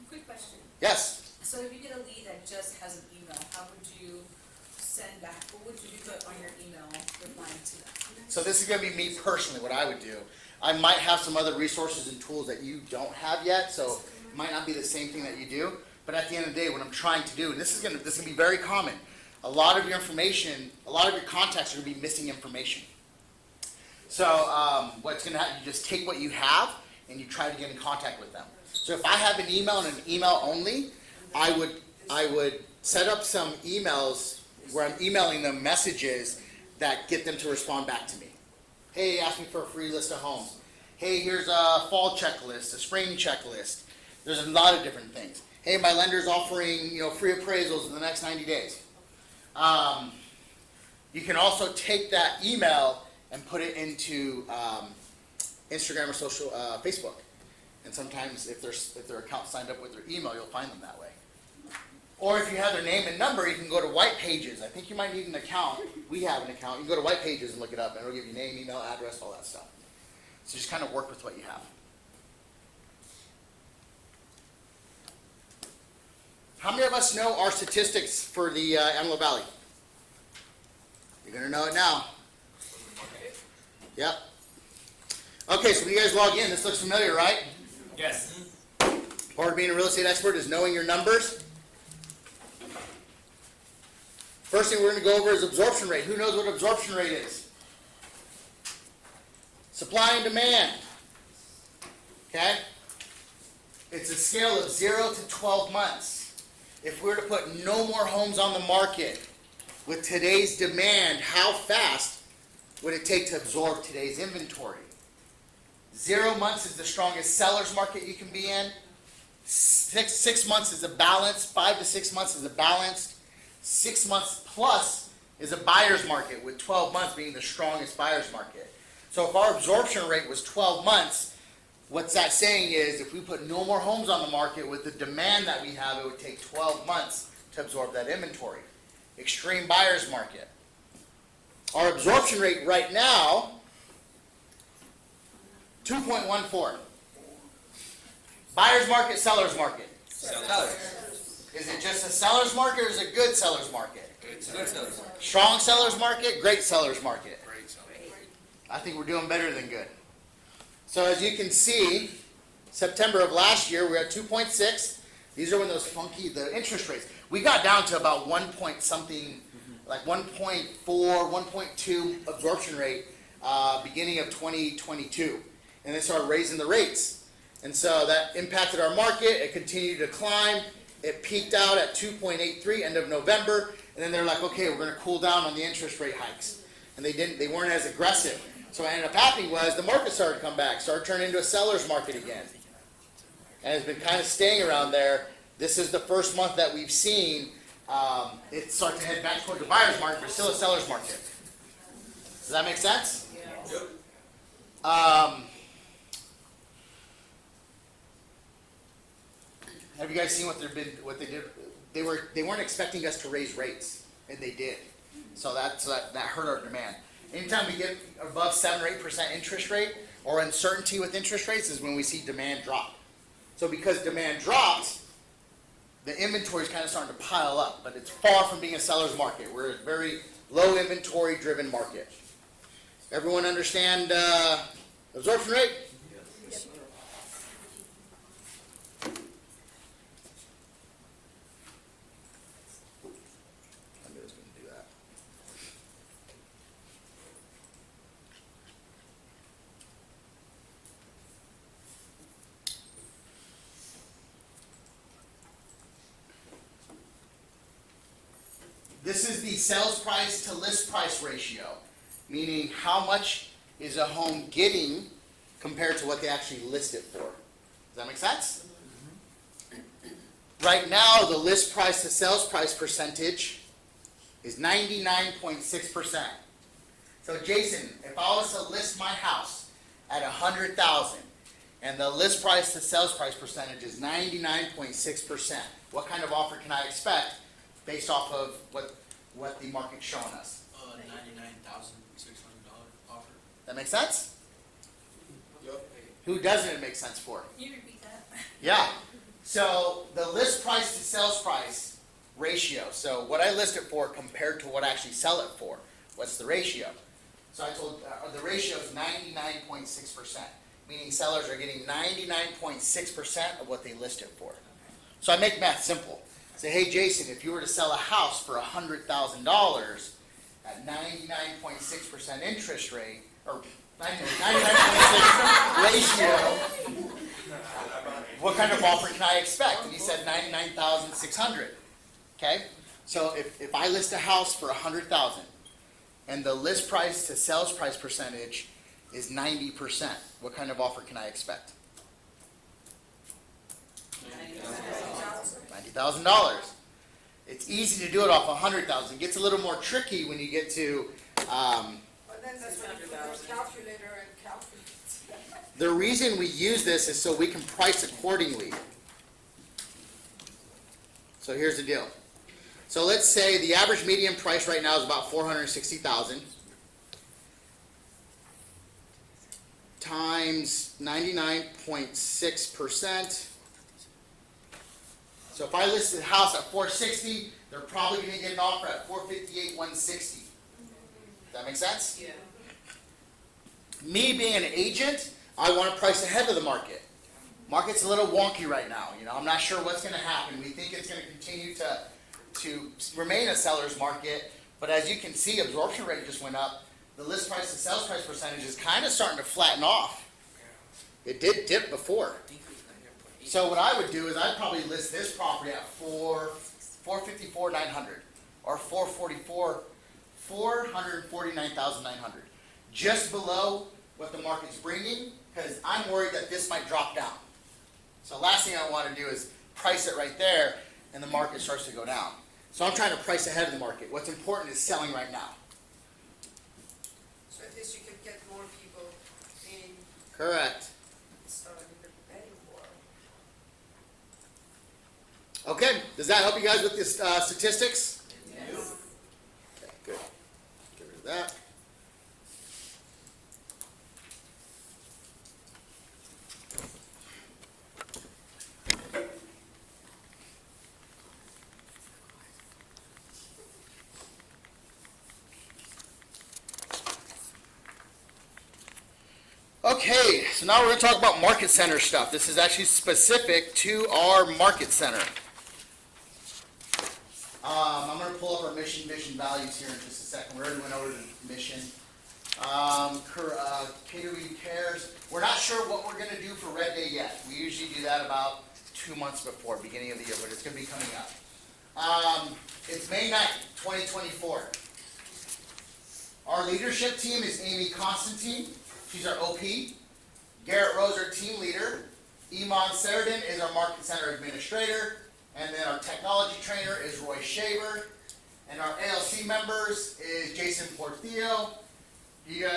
Quick question. Yes? So if you get a lead that just has an email, how would you send back, what would you put on your email replying to them? So this is going to be me personally, what I would do. I might have some other resources and tools that you don't have yet, so it might not be the same thing that you do. But at the end of the day, what I'm trying to do, and this is going to be very common, a lot of your information, a lot of your contacts are going to be missing information. So what's going to happen, you just take what you have and you try to get in contact with them. So if I have an email and an email only, I would set up some emails where I'm emailing them messages that get them to respond back to me. Hey, ask me for a free list of homes. Hey, here's a fall checklist, a spring checklist. There's a lot of different things. Hey, my lender's offering free appraisals in the next 90 days. You can also take that email and put it into Instagram or Facebook. And sometimes if their account's signed up with their email, you'll find them that way. Or if you have their name and number, you can go to White Pages. I think you might need an account. We have an account. You can go to White Pages and look it up, and it'll give you name, email, address, all that stuff. So just kind of work with what you have. How many of us know our statistics for the Antelope Valley? You're going to know it now. Yep. Okay, so when you guys log in, this looks familiar, right? Yes. Part of being a real estate expert is knowing your numbers. First thing we're going to go over is absorption rate. Who knows what absorption rate is? Supply and demand. Okay? It's a scale of 0 to 12 months. If we were to put no more homes on the market with today's demand, how fast would it take to absorb today's inventory? 0 months is the strongest seller's market you can be in. Six months is a balance. 5 to 6 months is a balanced. 6 months plus is a buyer's market, with 12 months being the strongest buyer's market. So if our absorption rate was 12 months, what's that saying is if we put no more homes on the market with the demand that we have, it would take 12 months to absorb that inventory. extreme buyer's market. Our absorption rate right now, 2.14. Buyer's market, seller's market. Sellers. Is it just a seller's market or is it a good seller's market? Good sellers. Strong seller's market, great seller's market. Great, so. I think we're doing better than good. So as you can see, September of last year, we were at 2.6. These are when those funky, the interest rates. We got down to about 1 point something, like 1.4, 1.2 absorption rate beginning of 2022. And they started raising the rates. And so that impacted our market. It continued to climb. It peaked out at 2.83 end of November. And then they're like, okay, we're going to cool down on the interest rate hikes. And they weren't as aggressive. So what ended up happening was the market started to come back, started turning into a seller's market again. And it's been kind of staying around there. This is the first month that we've seen it start to head back toward the buyer's market, but still a seller's market. Does that make sense? Yeah. Have you guys seen what they did? They weren't expecting us to raise rates, and they did. So that hurt our demand. Anytime we get above 7 or 8% interest rate or uncertainty with interest rates is when we see demand drop. So because demand dropped, the inventory is kind of starting to pile up, but it's far from being a seller's market. We're a very low inventory driven market. Everyone understand absorption rate? Yes. I'm just going to do that. This is the sales price to list price ratio, meaning how much is a home getting compared to what they actually list it for. Does that make sense? Right now, the list price to sales price percentage is 99.6%. So Jason, if I was to list my house at $100,000 and the list price to sales price percentage is 99.6%, what kind of offer can I expect based off of what the market's showing us? $99,600 offer. That make sense? Yep. Who doesn't it make sense for? Can you repeat that? Yeah. So the list price to sales price ratio. So what I list it for compared to what I actually sell it for. What's the ratio? So I told the ratio is 99.6%, meaning sellers are getting 99.6% of what they list it for. So I make math simple. Say, hey Jason, if you were to sell a house for $100,000 at 99.6% interest rate, or 99.6 ratio, what kind of offer can I expect? And he said 99,600. Okay? So if I list a house for $100,000 and the list price to sales price percentage is 90%, what kind of offer can I expect? $90,000. It's easy to do it off $100,000. It gets a little more tricky when you get to But then that's when you put your calculator and calculate. the reason we use this is so we can price accordingly. So here's the deal. So let's say the average median price right now is about $460,000 times 99.6%. So if I list the house at $460,000, they're probably going to get an offer at $458,160. Does that make sense? Yeah. Me being an agent, I want to price ahead of the market. Market's a little wonky right now. I'm not sure what's going to happen. We think it's going to continue to remain a seller's market, but as you can see, absorption rate just went up. The list price to sales price percentage is kind of starting to flatten off. It did dip before. So what I would do is I'd probably list this property at $454,900 or $449,900, just below what the market's bringing, because I'm worried that this might drop down. So last thing I want to do is price it right there, and the market starts to go down. So I'm trying to price ahead of the market. What's important is selling right now. So at least you could get more people in, Correct. starting the betting war. Okay, does that help you guys with this statistics? Yes. Good. Get rid of that. Okay, so now we're going to talk about market center stuff. This is actually specific to our market center. I'm going to pull up our mission values here in just a second. We already went over the mission. KW Cares. We're not sure what we're going to do for Red Day yet. We usually do that about 2 months before, beginning of the year, but it's going to be coming up. It's May 9th, 2024. Our leadership team is Amy Constantine. She's our OP. Garrett Rose, our team leader. Iman Serdin is our market center administrator. And then our technology trainer is Roy Shaver. And our ALC members is Jason Portillo. You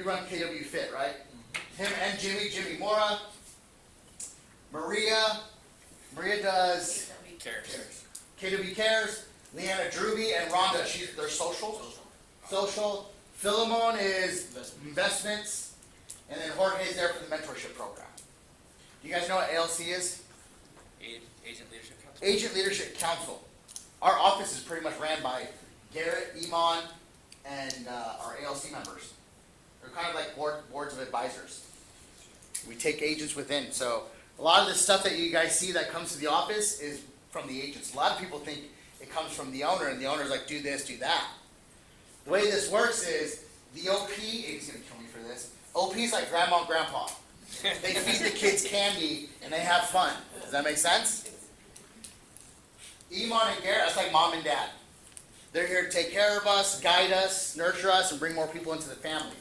run KW Fit, right? Him and Jimmy Mora. Maria does KW Cares. Leanna Druby and Rhonda, they're social. Philemon is investments. And then Jorge is there for the mentorship program. Do you guys know what ALC is? Agent Leadership Council. Agent Leadership Council. Our office is pretty much ran by Garrett, Iman, and our ALC members. They're kind of like boards of advisors. We take agents within. So a lot of the stuff that you guys see that comes to the office is from the agents. A lot of people think it comes from the owner, and the owner's like, do this, do that. The way this works is the OP, he's going to kill me for this, OP's like grandma and grandpa. They feed the kids candy and they have fun. Does that make sense? Iman and Garrett, that's like mom and dad. They're here to take care of us, guide us, nurture us, and bring more people into the family.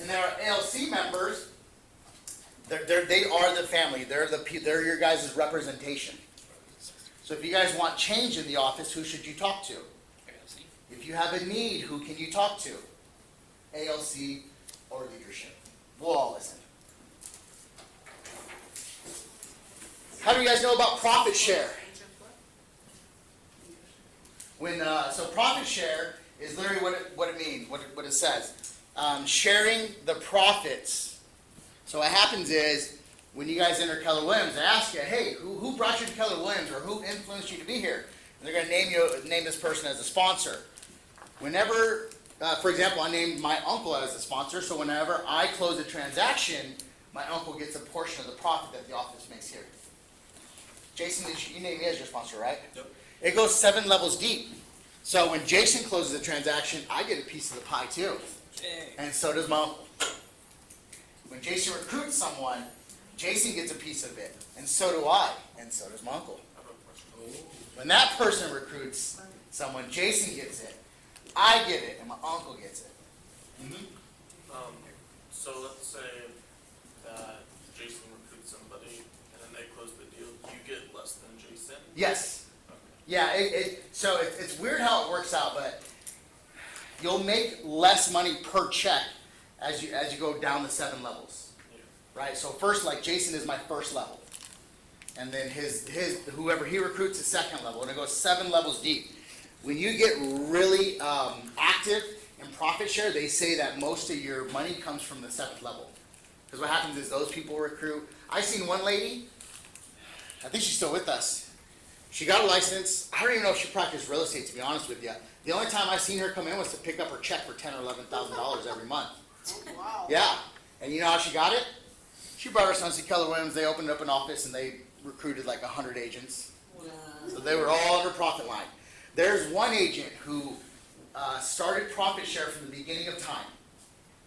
And then our ALC members, they are the family. They're your guys' representation. So if you guys want change in the office, who should you talk to? ALC. If you have a need, who can you talk to? ALC or leadership. We'll all listen. How do you guys know about profit share? So profit share is literally what it means, what it says. Sharing the profits. So what happens is, when you guys enter Keller Williams, they ask you, hey, who brought you to Keller Williams, or who influenced you to be here? And they're going to name this person as a sponsor. Whenever, for example, I named my uncle as a sponsor, so whenever I close a transaction, my uncle gets a portion of the profit that the office makes here. Jason, you named me as your sponsor, right? Yep. It goes 7 levels deep. So when Jason closes a transaction, I get a piece of the pie too. And so does my uncle. When Jason recruits someone, Jason gets a piece of it. And so do I. And so does my uncle. When that person recruits someone, Jason gets it. I get it, and my uncle gets it. So let's say that Jason recruits somebody and then they close the deal. You get less than Jason? Yes. Yeah, so it's weird how it works out, but you'll make less money per check as you go down the 7 levels. Yeah. Right? So first, like Jason is my first level. And then his whoever he recruits is second level, and it goes 7 levels deep. When you get really active in profit share, they say that most of your money comes from the 7th level. Because what happens is those people recruit. I seen one lady, I think she's still with us. She got a license. I don't even know if she practiced real estate, to be honest with you. The only time I seen her come in was to pick up her check for $10,000 or $11,000 every month. Wow. Yeah. And you know how she got it? She brought her sons to Keller Williams. They opened up an office and they recruited like 100 agents. Wow. So they were all on her profit line. There's one agent who started profit share from the beginning of time,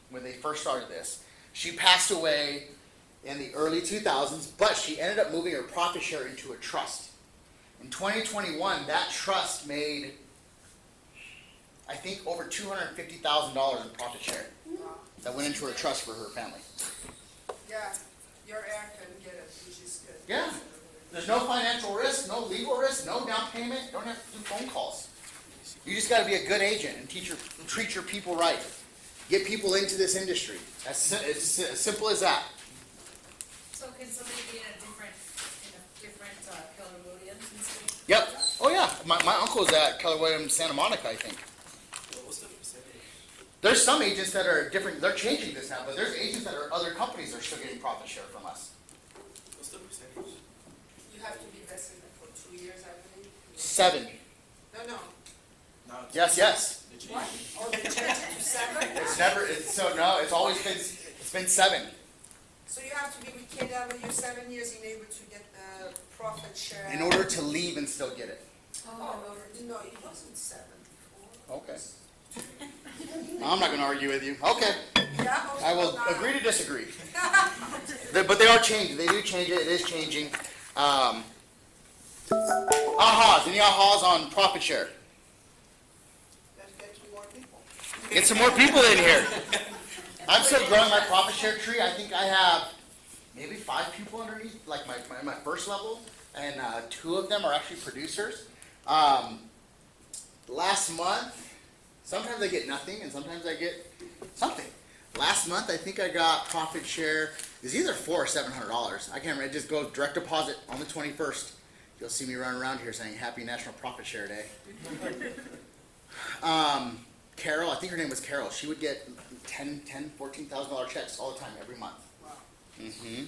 when they first started this. She passed away in the early 2000s, but she ended up moving her profit share into a trust. In 2021, that trust made, I think, over $250,000 in profit share that went into her trust for her family. Yeah, your aunt can get it, which is good. Yeah. There's no financial risk, no legal risk, no down payment, don't have to do phone calls. You just got to be a good agent and treat your people right. Get people into this industry. It's as simple as that. So can somebody be in a different Keller Williams instead? Yep. Oh yeah, my uncle's at Keller Williams Santa Monica, I think. Well, what's the percentage? There's some agents that are different, they're changing this now, but there's agents that are other companies that are still getting profit share from us. What's the percentage? You have to be vested for 2 years, I believe. 7. No, No, it's- Yes, yes. they changed what? it. Oh, they changed it to 7? It's never, it's always been, it's been 7. So you have to be with KW 7 years in order to get the profit share. In order to leave and still get it. Oh, no, it wasn't 7 before. Okay. I'm not gonna argue with you. Okay, Yeah, I will okay, agree to disagree. But they are changing, they do change it, it is changing. Ahas, any ahas on profit share? Let's get 2 more people. Get some more people in here. I'm still growing my profit share tree. I think I have maybe 5 people underneath, like my first level, and 2 of them are actually producers. Last month, sometimes I get nothing, and sometimes I get something. Last month, I think I got profit share. It's either $400 or $700. I can't remember. It just goes direct deposit on the 21st. You'll see me running around here saying Happy National Profit Share Day. Carol, I think her name was Carol. She would get $14,000 checks all the time, every month. Wow. Mm-hmm.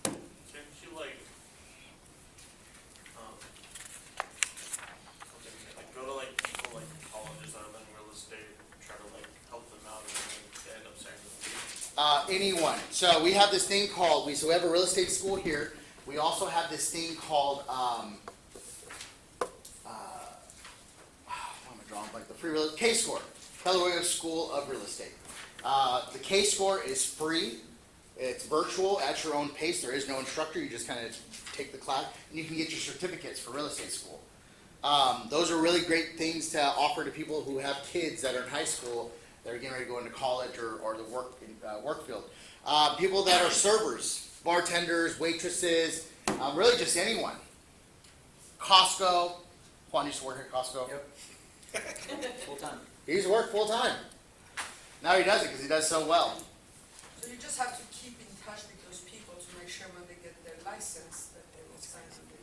Can't you like go to like people like colleges that have been real estate, try to like help them out, and then they end up saying Anyone. So we have this thing called, we have a real estate school here. We also have this thing called, what am I drawing blank? The free real K-Score, Keller Williams School of Real Estate. The K-Score is free. It's virtual at your own pace. There is no instructor. You just kind of take the class, and you can get your certificates for real estate school. Those are really great things to offer to people who have kids that are in high school that are getting ready to go into college or the work field. People that are servers, bartenders, waitresses, really just anyone. Costco. Juan used to work at Costco. Yep. Full time. He used to work full time. Now he does it because he does so well. So you just have to keep in touch with those people to make sure when they get their license that they will sign up with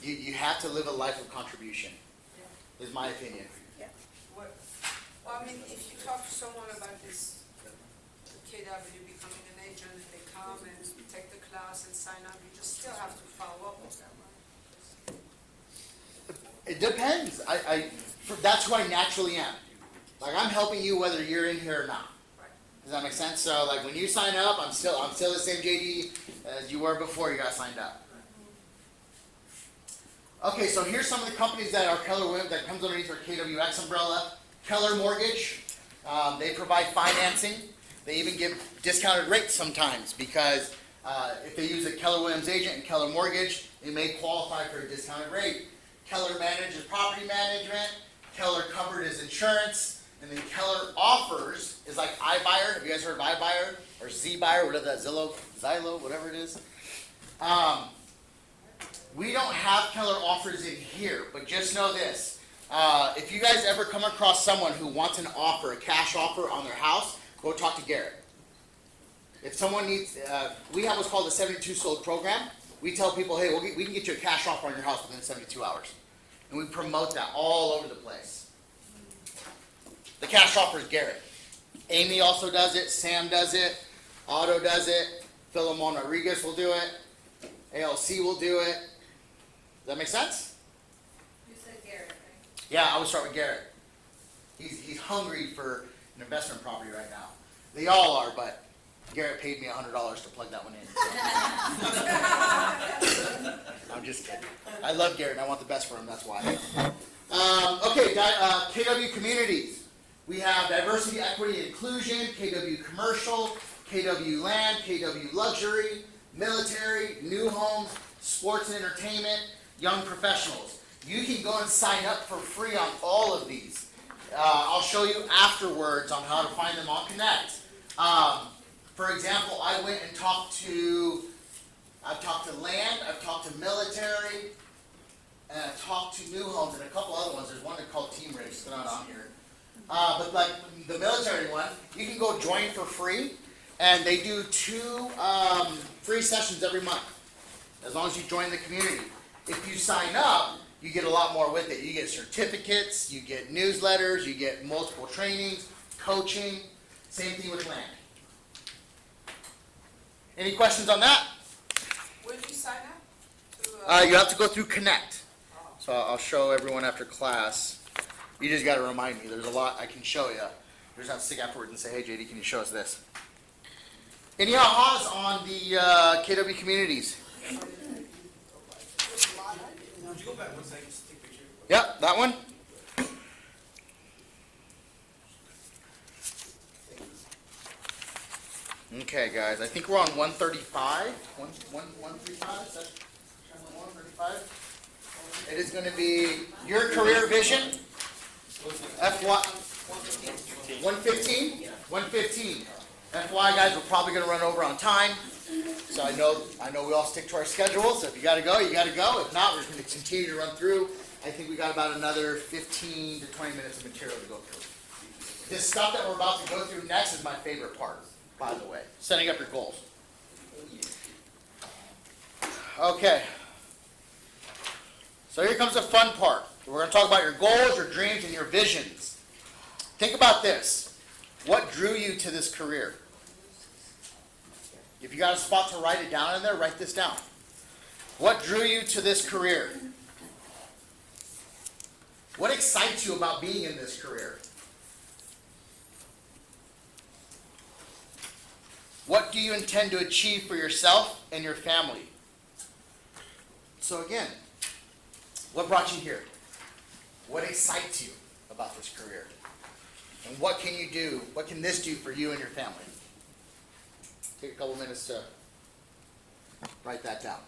you. You have to live a life of contribution, is my opinion. Well, I mean, if you talk to someone about this KW becoming an agent, they come and take the class and sign up, you just still have to follow up with them, right? It depends. That's who I naturally am. Like I'm helping you whether you're in here or not. Right. Does that make sense? So like when you sign up, I'm still the same JD as you were before you got signed up. Okay, so here's some of the companies that are Keller Williams that comes underneath our KWX umbrella. Keller Mortgage, they provide financing. They even give discounted rates sometimes because if they use a Keller Williams agent and Keller Mortgage, they may qualify for a discounted rate. Keller manages property management. Keller Covered is insurance. And then Keller Offers is like iBuyer. Have you guys heard of iBuyer? Or Z-Buyer, whatever that, Zillow, whatever it is. We don't have Keller Offers in here, but just know this. If you guys ever come across someone who wants an offer, a cash offer on their house, go talk to Garrett. If someone needs, we have what's called a 72 sold program. We tell people, hey, we can get you a cash offer on your house within 72 hours. And we promote that all over the place. The cash offer is Garrett. Amy also does it. Sam does it. Otto does it. Philemon Rodriguez will do it. ALC will do it. Does that make sense? You said Garrett, right? Yeah, I would start with Garrett. He's hungry for an investment property right now. They all are, but Garrett paid me $100 to plug that one in. So. I'm just kidding. I love Garrett and I want the best for him, that's why. Okay, KW Communities. We have Diversity, Equity, and Inclusion, KW Commercial, KW Land, KW Luxury, Military, New Homes, Sports and Entertainment, Young Professionals. You can go and sign up for free on all of these. I'll show you afterwards on how to find them on Connect. For example, I went and I've talked to Land, I've talked to Military, and I've talked to New Homes and a couple other ones. There's one called Team Race, they're not on here. But like the Military one, you can go join for free, and they do 2 free sessions every month, as long as you join the community. If you sign up, you get a lot more with it. You get certificates, you get newsletters, you get multiple trainings, coaching, same thing with land. Any questions on that? When do you sign up? You have to go through Connect. So I'll show everyone after class. You just gotta remind me, there's a lot I can show you. You just have to stick afterwards and say, hey JD, can you show us this? Any ahas on the KW communities? Would you go back one second, just take a picture? Yep, that one. Okay, guys, I think we're on 135. 135? Is that 135? It is going to be your career vision. FY 115? 115. FY, guys, we're probably going to run over on time. So I know we all stick to our schedule. So if you got to go, you got to go. If not, we're just going to continue to run through. I think we got about another 15 to 20 minutes of material to go through. This stuff that we're about to go through next is my favorite part, by the way. Setting up your goals. Okay. So here comes the fun part. We're going to talk about your goals, your dreams, and your visions. Think about this. What drew you to this career? If you got a spot to write it down in there, write this down. What drew you to this career? What excites you about being in this career? What do you intend to achieve for yourself and your family? So again, what brought you here? What excites you about this career? And what can you do? What can this do for you and your family? Take a couple minutes to write that down.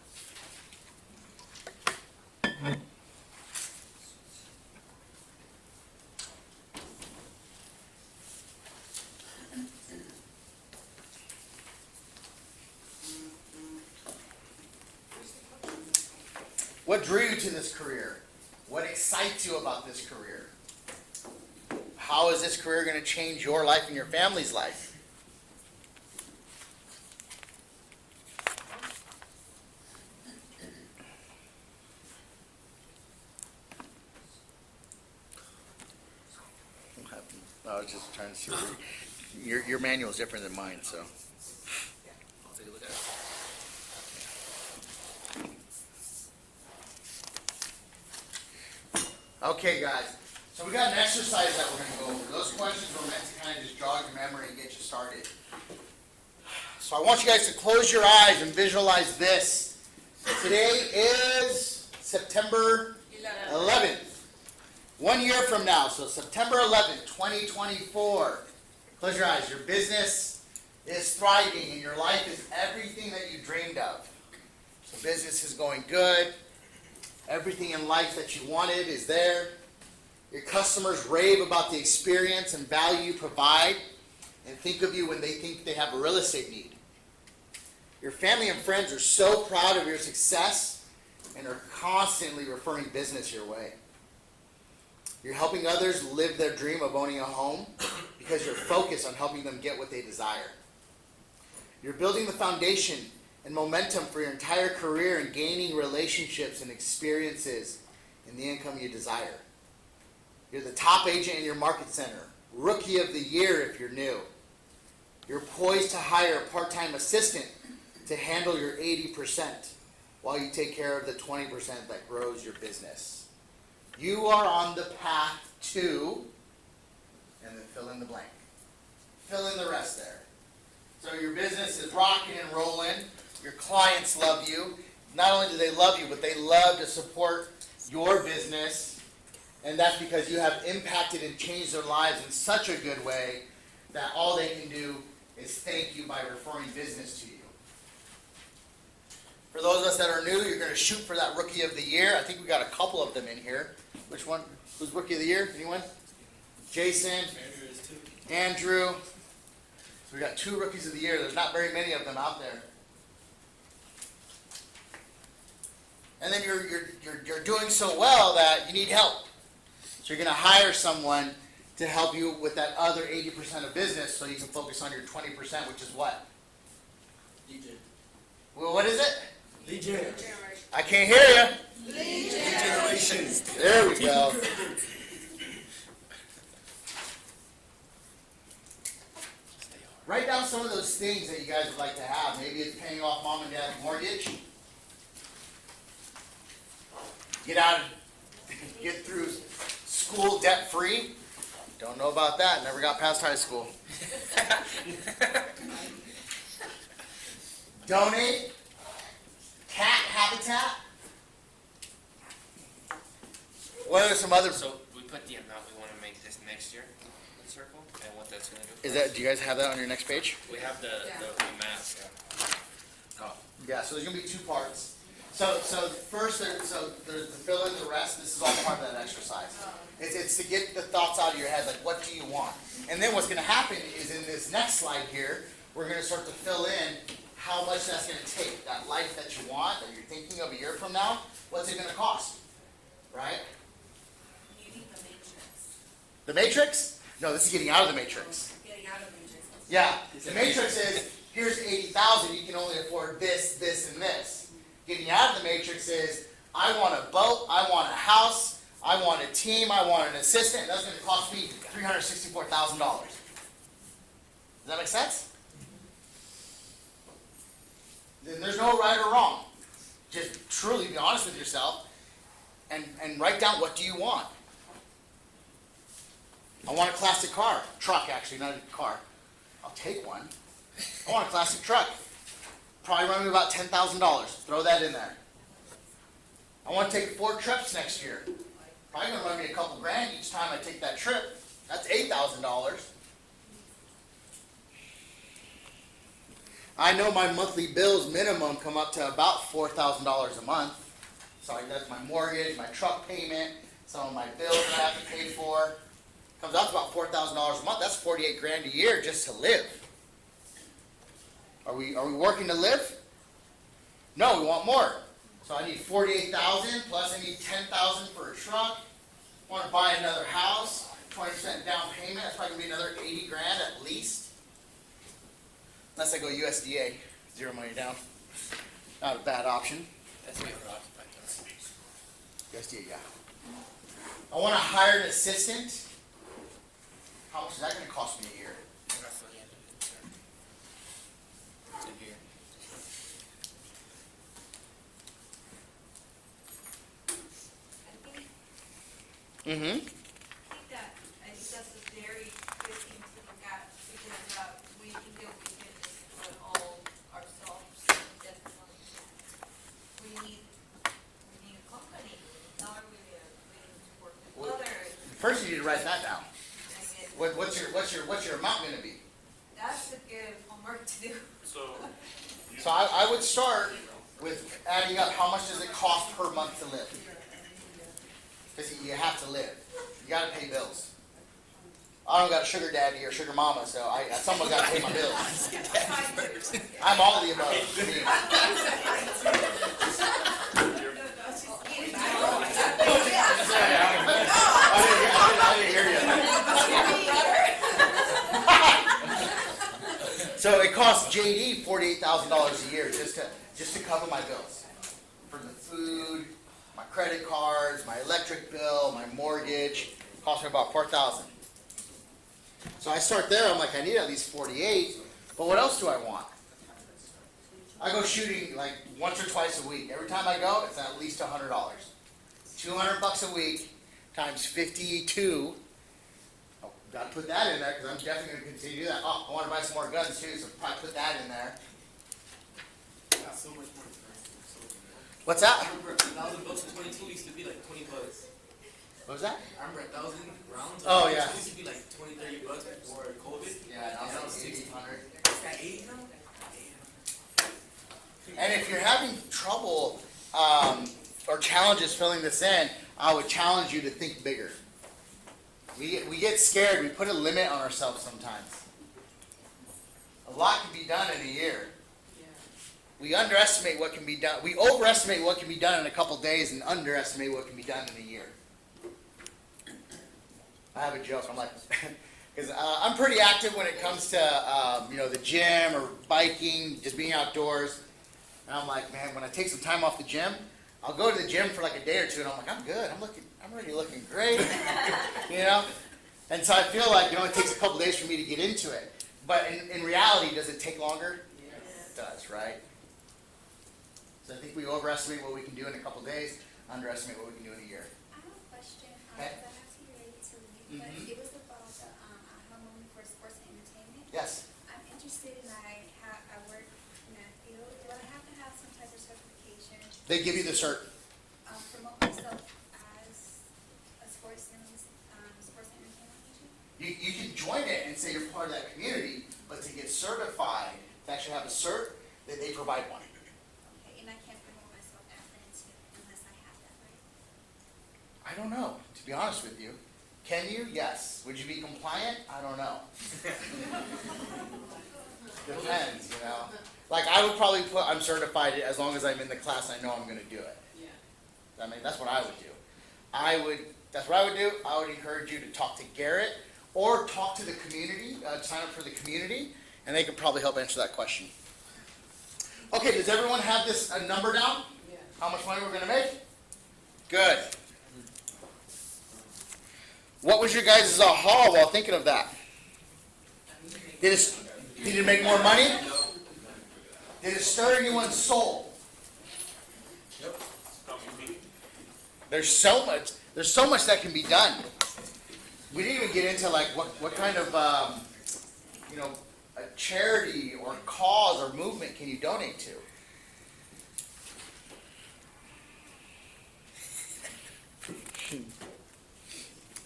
What drew you to this career? What excites you about this career? How is this career going to change your life and your family's life? I was just trying to see your manual is different than mine, so. I'll take a look at it. Okay, guys. So we got an exercise that we're going to go over. Those questions were meant to kind of just jog your memory and get you started. So I want you guys to close your eyes and visualize this. Today is September 11th. 1 year from now, so September 11th, 2024. Close your eyes. Your business is thriving and your life is everything that you dreamed of. So business is going good. Everything in life that you wanted is there. Your customers rave about the experience and value you provide and think of you when they think they have a real estate need. Your family and friends are so proud of your success and are constantly referring business your way. You're helping others live their dream of owning a home because you're focused on helping them get what they desire. You're building the foundation and momentum for your entire career and gaining relationships and experiences and the income you desire. You're the top agent in your market center, rookie of the year if you're new. You're poised to hire a part-time assistant to handle your 80% while you take care of the 20% that grows your business. You are on the path to, and then fill in the blank. Fill in the rest there. So your business is rocking and rolling. Your clients love you. Not only do they love you, but they love to support your business. And that's because you have impacted and changed their lives in such a good way that all they can do is thank you by referring business to you. For those of us that are new, you're going to shoot for that Rookie of the Year. I think we got a couple of them in here. Which one? Who's Rookie of the Year? Anyone? Jason? Andrew is too. Andrew. So we got 2 Rookies of the Year. There's not very many of them out there. And then you're doing so well that you need help. So you're going to hire someone to help you with that other 80% of business so you can focus on your 20%, which is what? DJ. Well, what is it? DJ. Generation. I can't hear you. Lead generation. There we go. Write down some of those things that you guys would like to have. Maybe it's paying off mom and dad's mortgage. Get through school debt free. Don't know about that. Never got past high school. Donate. Cat habitat. What are some other? So we put the amount we want to make this next year in the circle and what that's going to do. Is that? Do you guys have that on your next page? We have the map. Yeah. Oh. Yeah. So there's gonna be two parts. So first, there's to fill in the rest. This is all part of that exercise. It's to get the thoughts out of your head, like what do you want? And then what's gonna happen is in this next slide here, we're gonna start to fill in how much that's gonna take. That life that you want, that you're thinking of a year from now, what's it gonna cost? Right? You need the matrix. The matrix? No, this is getting out of the matrix. Getting out of the matrix. Yeah, the matrix is, here's 80,000, you can only afford this, this, and this. Getting out of the matrix is, I want a boat, I want a house, I want a team, I want an assistant, that's gonna cost me $364,000. Does that make sense? Then there's no right or wrong. Just truly be honest with yourself and write down, what do you want? I want a classic car. Truck, actually, not a car. I'll take one. I want a classic truck. Probably run me about $10,000. Throw that in there. I want to take 4 trips next year. Probably going to run me a couple grand each time I take that trip. That's $8,000. I know my monthly bills minimum come up to about $4,000 a month. So that's my mortgage, my truck payment, some of my bills that I have to pay for. Comes out to about $4,000 a month. That's 48 grand a year just to live. Are we working to live? No, we want more. So I need 48,000 plus I need 10,000 for a truck. I want to buy another house, 20% down payment. That's probably gonna be another 80 grand at least. Unless I go USDA, zero money down. Not a bad option. That's what we're occupied though. USDA, yeah. I want to hire an assistant. How much is that going to cost me a year? I Mm-hmm. think that's a very good thing to look at, because we think that we can just do it all ourselves, definitely. We need a company, not really to work with others. First, you need to write that down. I guess What's your amount going to be? that's a good homework to do. So, So I would start with adding up how much does it cost per month to live. Because you have to live. You got to pay bills. I don't got a sugar daddy or sugar mama, so someone got to pay my bills. I'm all of the above. I didn't hear you. So it costs JD $48,000 a year just to cover my bills. For the food, my credit cards, my electric bill, my mortgage. It costs me about $4,000. So I start there, I'm like, I need at least 48, but what else do I want? I go shooting like once or twice a week. Every time I go, it's at least $100. $200 a week times 52. Oh, gotta put that in there because I'm definitely gonna continue to do that. Oh, I wanna buy some more guns too, so probably put that in there. Got so much more expensive. So much more. What's that? I remember $1,000 in 22 used to be like $20. What was that? I remember 1,000 rounds. Oh, yeah. Used to be like $20, $30 before COVID. Yeah, now now it's it's 60. 1,800. It's at 80 now? And if you're having trouble or challenges filling this in, I would challenge you to think bigger. We get scared. We put a limit on ourselves sometimes. A lot can be done in a year. We underestimate what can be done. We overestimate what can be done in a couple days and underestimate what can be done in a year. I have a joke. I'm like, because I'm pretty active when it comes to the gym or biking, just being outdoors. And I'm like, man, when I take some time off the gym, I'll go to the gym for like a day or two, and I'm like, I'm good. I'm already looking great, you know. And so I feel like, it takes a couple days for me to get into it. But in reality, does it take longer? It does, right? So I think we overestimate what we can do in a couple days, underestimate what we can do in a year. I have a question, Okay. because I have to relate it to leave, but Mhm. it was about the, aha moment for sports and entertainment. Yes. I'm interested in, I work in that field, do I have to have some type of certification? They give you the cert. Promote myself as a sports and entertainment agent? You can join it and say you're part of that community, but to get certified, to actually have a cert, they provide one. Okay, and I can't promote myself as an intern unless I have that, right? I don't know, to be honest with you. Can you? Yes. Would you be compliant? I don't know. Depends, Like, I would probably put, I'm certified as long as I'm in the class, I know I'm gonna do it. Yeah. I mean, that's what I would do. That's what I would do. I would encourage you to talk to Garrett or talk to the community, sign up for the community, and they could probably help answer that question. Okay, does everyone have this number down? Yeah. How much money we're gonna make? Good. What was your guys' aha while thinking of that? Did it make more money? Did it stir anyone's soul? There's so much that can be done. We didn't even get into like what kind of a charity or cause or movement can you donate to?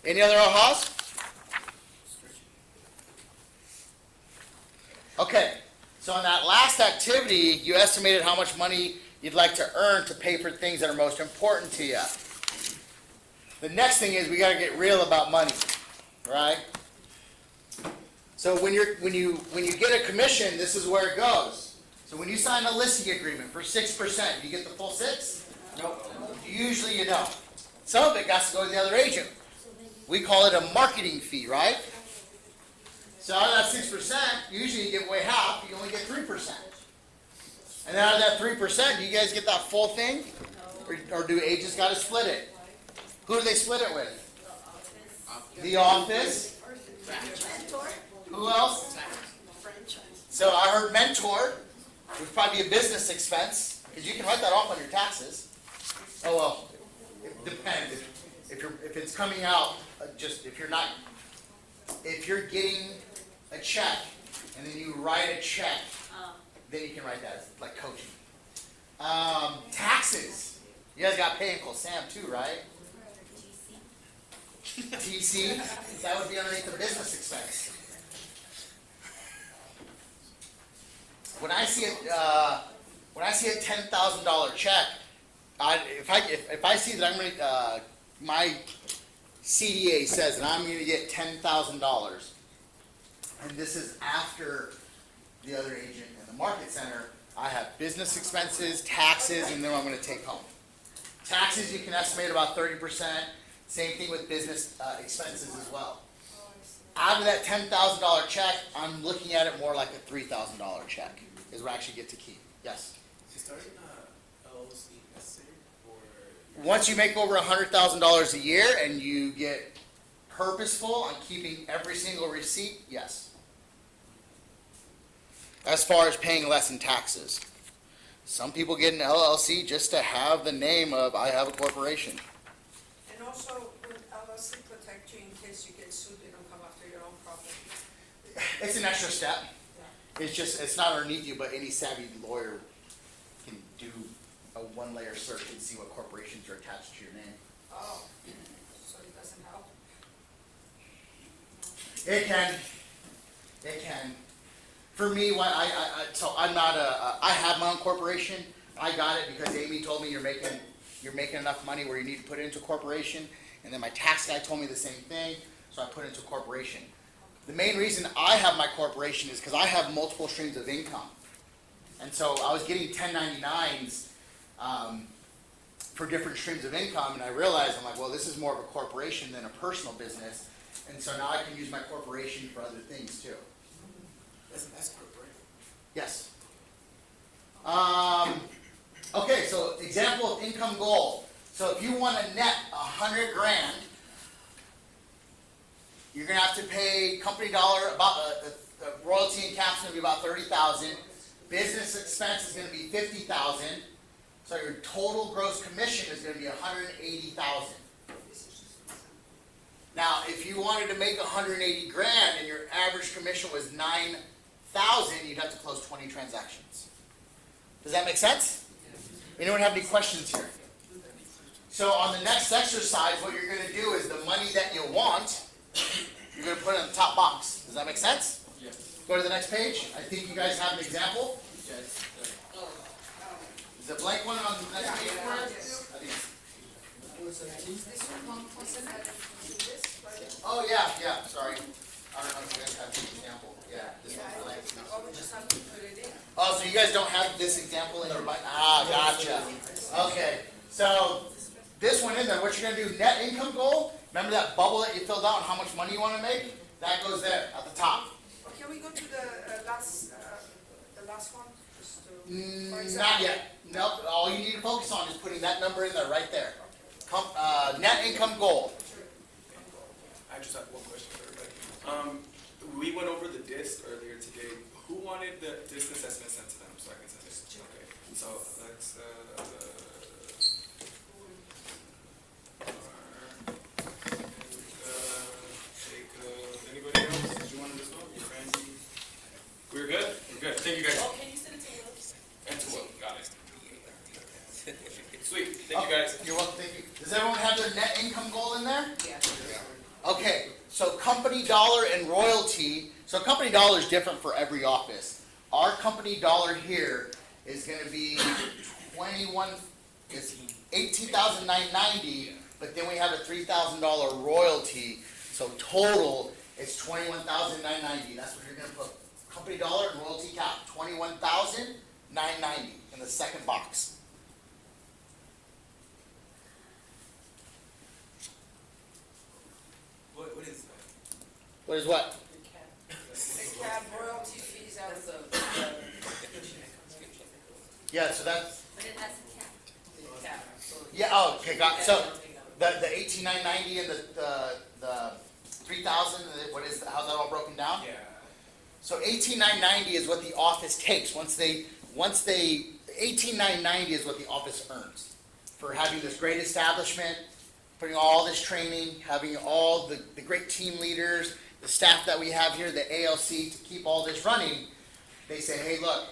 Any other ahas? Okay, so on that last activity, you estimated how much money you'd like to earn to pay for things that are most important to you. The next thing is we got to get real about money, right? So when you get a commission, this is where it goes. So when you sign a listing agreement for 6%, do you get the full 6? Nope. Usually you don't. Some of it got to go to the other agent. We call it a marketing fee, right? So out of that 6%, usually you get away half, you only get 3%. And out of that 3%, do you guys get that full thing? Or do agents got to split it? Who do they split it with? The office. Who else? So I heard mentor, which would probably be a business expense, because you can write that off on your taxes. Oh well, it depends. If it's coming out, if you're getting a check and then you write a check, then you can write that as like coaching. Taxes. You guys got to pay Uncle Sam too, right? TC. That would be underneath the business expense. When I see a $10,000 check, if I see that I'm going to my CDA says that I'm going to get $10,000, and this is after the other agent and the market center, I have business expenses, taxes, and then what I'm going to take home. Taxes you can estimate about 30%. Same thing with business expenses as well. Out of that $10,000 check, I'm looking at it more like a $3,000 check is what I actually get to keep. Yes? Is starting a LLC necessary, or? Once you make over $100,000 a year and you get purposeful on keeping every single receipt, yes. As far as paying less in taxes. Some people get an LLC just to have the name of, I have a corporation. And also, would LLC protect you in case you get sued, they don't come after your own property? It's an extra step. It's not underneath you, but any savvy lawyer can do a one-layer search and see what corporations are attached to your name. Oh, so it doesn't help? It can. It can. For me, I'm not I have my own corporation. I got it because Amy told me you're making enough money where you need to put it into a corporation. And then my tax guy told me the same thing, so I put it into a corporation. The main reason I have my corporation is because I have multiple streams of income. And so I was getting 1099s for different streams of income, and I realized, I'm like, well, this is more of a corporation than a personal business. And so now I can use my corporation for other things too. That's corporate. Yes. Okay, so example of income goal. So if you want to net 100 grand, you're gonna have to pay company dollar about royalty and cap's gonna be about 30,000. Business expense is gonna be 50,000. So your total gross commission is gonna be 180,000. Now, if you wanted to make 180 grand and your average commission was 9,000, you'd have to close 20 transactions. Does that make sense? Anyone have any questions here? So on the next exercise, what you're gonna do is the money that you want, you're going to put it in the top box. Does that make sense? Yes. Go to the next page. I think you guys have an example. Yes. Is the blank one on the next page for it? I think oh, yeah, sorry. I don't know if you guys have the example. Yeah, this one's blank. Well, we just have to put it in. Oh, so you guys don't have this example in your mind? Ah, gotcha. Okay, so this one in there, what you're going to do, net income goal. Remember that bubble that you filled out and how much money you want to make? That goes there at the top. Can we go to the last one? Just to, for example? Not yet. Nope. All you need to focus on is putting that number in there, right there. Net income goal. I just have one question for everybody. We went over the DISC earlier today. Who wanted the DISC assessment sent to them so I can send it? Okay. So let's anybody else? Did you want this one? Your Randy? We're good? We're good. Thank you guys. Oh, can you send it to Will? And to Will. Got it. Sweet. Thank you guys. You're welcome. Thank you. Does everyone have their net income goal in there? Yeah. Okay. So company dollar and royalty. So company dollar is different for every office. Our company dollar here is going to be 21. It's 18,990. But then we have a $3,000 royalty. So total, it's 21,990. That's what you're going to put. Company dollar and royalty cap, 21,990 in the second box. What is that? What is what? The cab royalty fees out That's of Yeah, so that's, But it has a cap. the cap. So yeah, oh, okay, got, so don't take out. the 18,990 and the 3,000, what is, how's that all broken down? Yeah. So 18,990 is what the office takes, once they, 18,990 is what the office earns for having this great establishment, putting all this training, having all the great team leaders, the staff that we have here, the ALC, to keep all this running. They say, hey, look,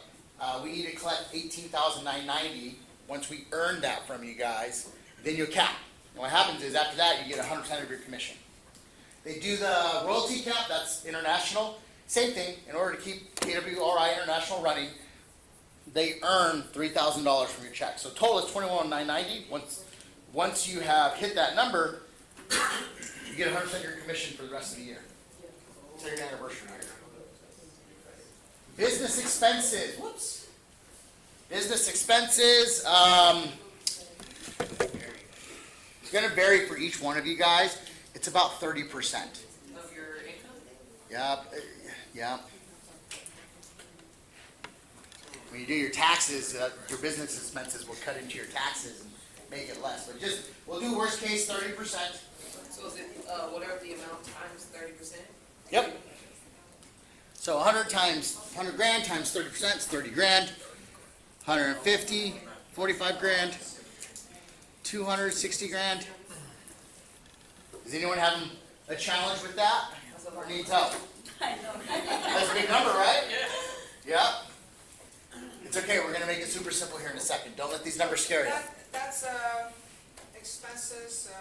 we need to collect 18,990. Once we earn that from you guys, then you'll cap. And what happens is after that, you get 100% of your commission. They do the royalty cap, that's international. Same thing, in order to keep KWRI International running, they earn $3,000 from your check. So total is $21,990. Once you have hit that number, you get 100% of your commission for the rest of the year. Until your anniversary year. Business expenses. Whoops. Business expenses. It's going to vary for each one of you guys. It's about 30%. Of your income? Yep. Yep. When you do your taxes, your business expenses will cut into your taxes and make it less. But just, we'll do worst case 30%. So is it, whatever the amount times 30%? Yep. So 100 grand times 30% is 30 grand. 150, 45 grand. 260 grand. Is anyone having a challenge with that? Or needs help? I know. That's a big number, right? Yeah. It's okay, we're gonna make it super simple here in a second. Don't let these numbers scare you. That's expenses,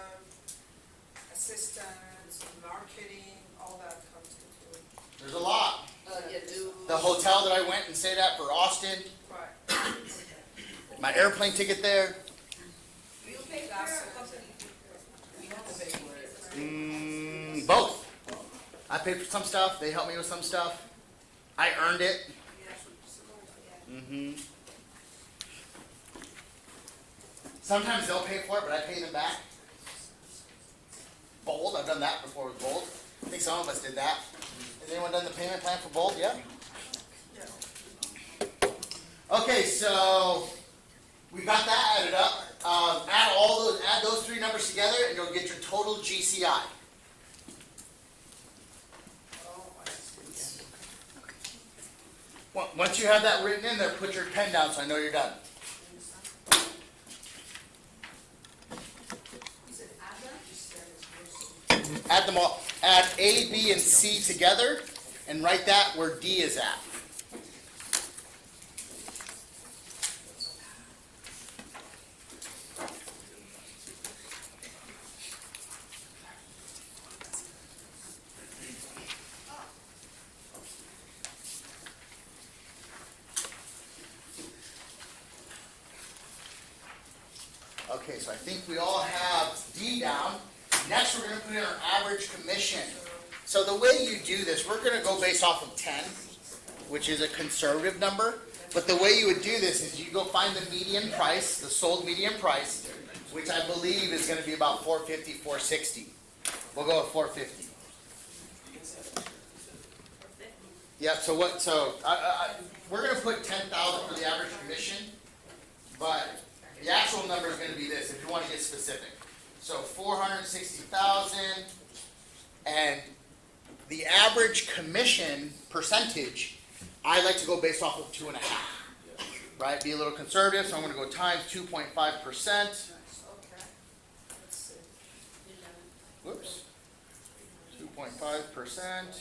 assistance, marketing, all that comes into it. There's a lot. Yeah, do. The hotel that I went and stayed at for Austin, Right. my airplane ticket there. Do you pay for a company? We have to pay for it. Both. I paid for some stuff, they helped me with some stuff. I earned it. Sometimes they'll pay for it, but I pay them back. Bold, I've done that before with Bold. I think some of us did that. Has anyone done the payment plan for Bold yet? Okay, so We got that added up. Add those three numbers together, and you'll get your total GCI. Once you have that written in there, put your pen down so I know you're done. Add them all. Add A, B, and C together, and write that where D is at. Okay, so I think we all have D down. Next, we're going to put in our average commission. So the way you do this, we're going to go based off of 10, which is a conservative number. But the way you would do this is you go find the median price, the sold median price, which I believe is going to be about $450, $460. We'll go with $450. Yeah. So what? So we're going to put 10,000 for the average commission, but the actual number is going to be this. If you want to get specific. So 460,000, and the average commission percentage, I like to go based off of 2.5, right? Be a little conservative, so I'm going to go times 2.5%. Whoops. 2.5%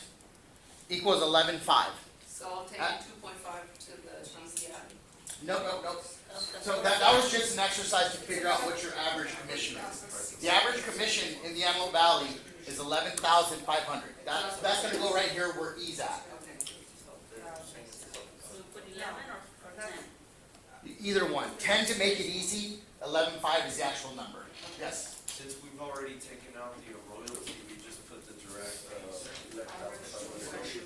equals 11.5. So I'll take 2.5 to the GCI. No. So that was just an exercise to figure out what your average commission is. The average commission in the Antelope Valley is 11,500. That's going to go right here where E's at. So we put 11 or 10? Either one. 10 to make it easy. 11.5 is the actual number. Yes. Since we've already taken out the royalty, we just put the direct 11,500.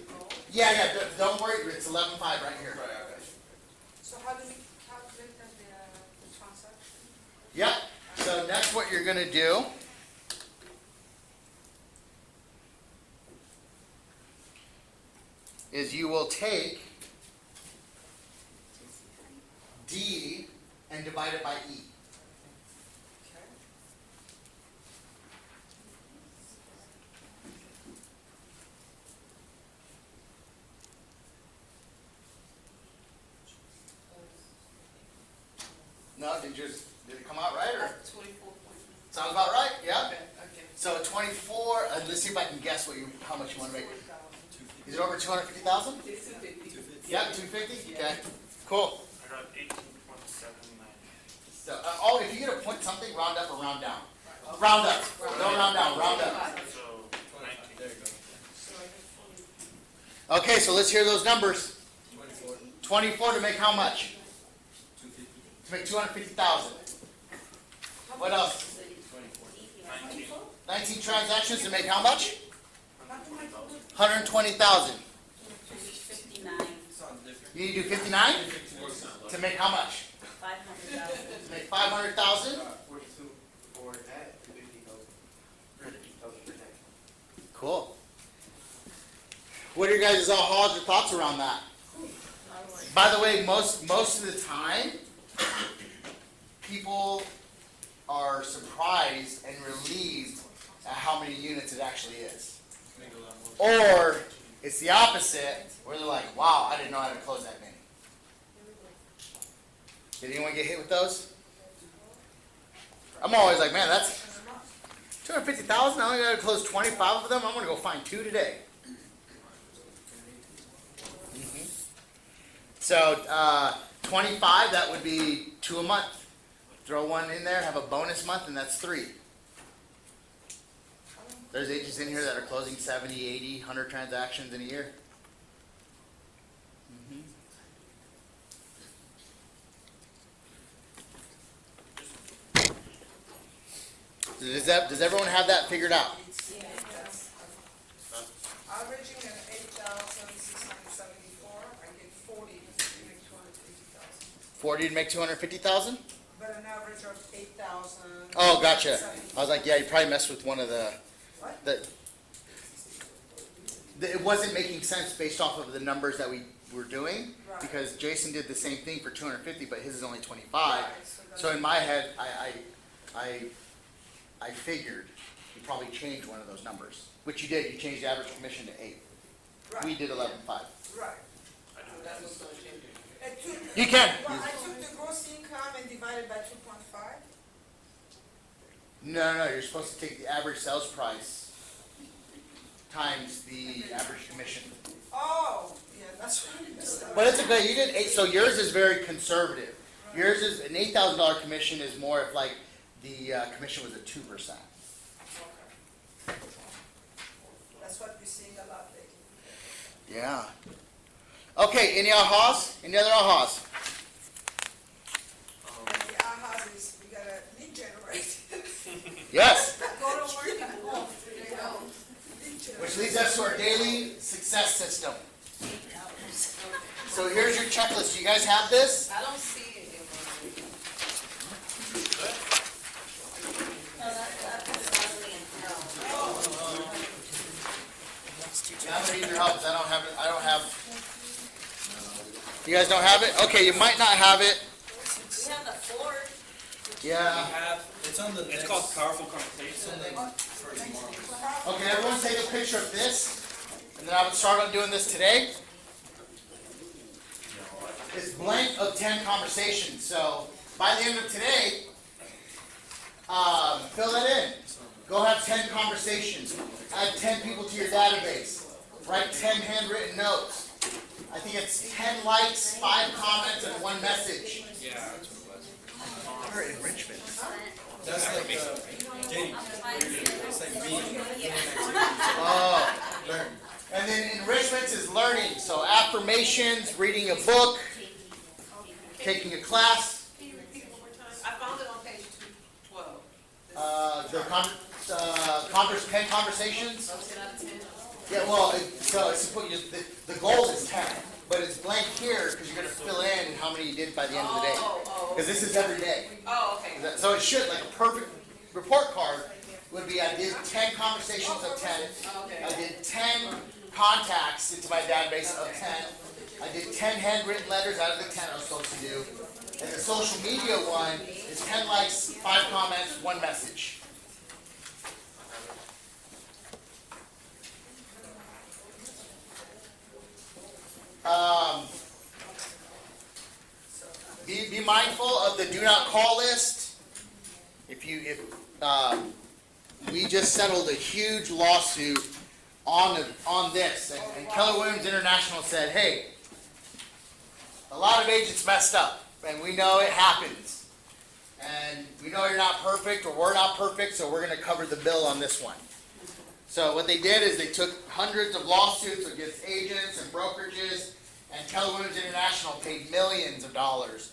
Yeah. Don't worry. It's 11.5 right here. Right, I got you. So how do we calculate the transaction? Yep. So next what you're going to do is you will take D and divide it by E. No, did it come out right, or? 24. Sounds about right, yeah? Okay. So 24, let's see if I can guess how much you want to make. Is it over 250,000? It's 250. Yeah, 250? Okay, cool. I got 18.79. So, if you get a point something, round up or round down. Round up. Don't round down, round up. So 19. There you go. Okay, so let's hear those numbers. 24. 24 to make how much? 250. To make 250,000. What else? 19. 19 transactions to make how much? 120,000. 59, Sounds different. You need to do 59? To make how much? 500,000. To make 500,000? 42 for that, 50,000 per day. Cool. What are your guys' all thoughts around that? By the way, most of the time, people are surprised and relieved at how many units it actually is. Or it's the opposite, where they're like, wow, I didn't know how to close that many. Did anyone get hit with those? I'm always like, man, that's 250,000. I only got to close 25 of them. I'm going to go find 2 today. So 25, that would be 2 a month. Throw one in there, have a bonus month, and that's 3. There's agents in here that are closing 70, 80, 100 transactions in a year. Does everyone have that figured out? Averaging at 8,674, I get 40 to make 250,000. 40 to make 250,000? But an average of 8,000. Oh, gotcha. I was like, yeah, you probably messed with one of the. What? It wasn't making sense based off of the numbers that we we're doing, Right. because Jason did the same thing for 250, but his is only 25. Right, that's- So in my head, I figured you probably changed one of those numbers, which you did. You changed the average commission to 8. Right. We did 11.5. Right. That's what's gonna change it. I took- You can. Well, I took the gross income and divided by 2.5. No, you're supposed to take the average sales price times the average commission. Oh, yeah, that's right. But it's okay, you did 8, so yours is very conservative. Yours is, an $8,000 commission is more if like the commission was at 2%. That's what we're seeing a lot lately. Yeah. Okay, any ahas? Any other ahas? And the ahas is, we gotta lead generate. Yes. Go to work and go. There you go. Lead generate. Which leads us to our daily success system. So here's your checklist. Do you guys have this? I don't see it in my. No, that's ugly and hell. Yeah, I'm gonna need your help, 'cause I don't have it, You guys don't have it? Okay, you might not have it. We have the Ford. Yeah. It's on the It's called Powerful Conversation. Okay, everyone take a picture of this, and then I would start on doing this today. It's blank of 10 conversations, so by the end of today, fill that in. Go have 10 conversations. Add 10 people to your database. Write 10 handwritten notes. I think it's 10 likes, 5 comments, and 1 message. Yeah, that's what it was. Or enrichment. That's like, Jamie, it's like reading. Oh, learn. And then enrichment is learning. So affirmations, reading a book, taking a class. Can you repeat it one more time? I found it on page 212. The 10 conversations. So 10 out of 10. Yeah, well, the goal is 10, but it's blank here because you're going to fill in how many you did by the end of the day. Oh, Because this is every day. oh, okay. So it should, like a perfect report card would be, I did 10 conversations of 10. Okay. I did 10 contacts into my database of 10. I did 10 handwritten letters out of the 10 I was supposed to do. And the social media one is 10 likes, 5 comments, 1 message. Be mindful of the do not call list. We just settled a huge lawsuit on this, and Keller Williams International said, hey, a lot of agents messed up, and we know it happens. And we know you're not perfect, or we're not perfect, so we're going to cover the bill on this one. So what they did is they took hundreds of lawsuits against agents and brokerages, and Keller Williams International paid millions of dollars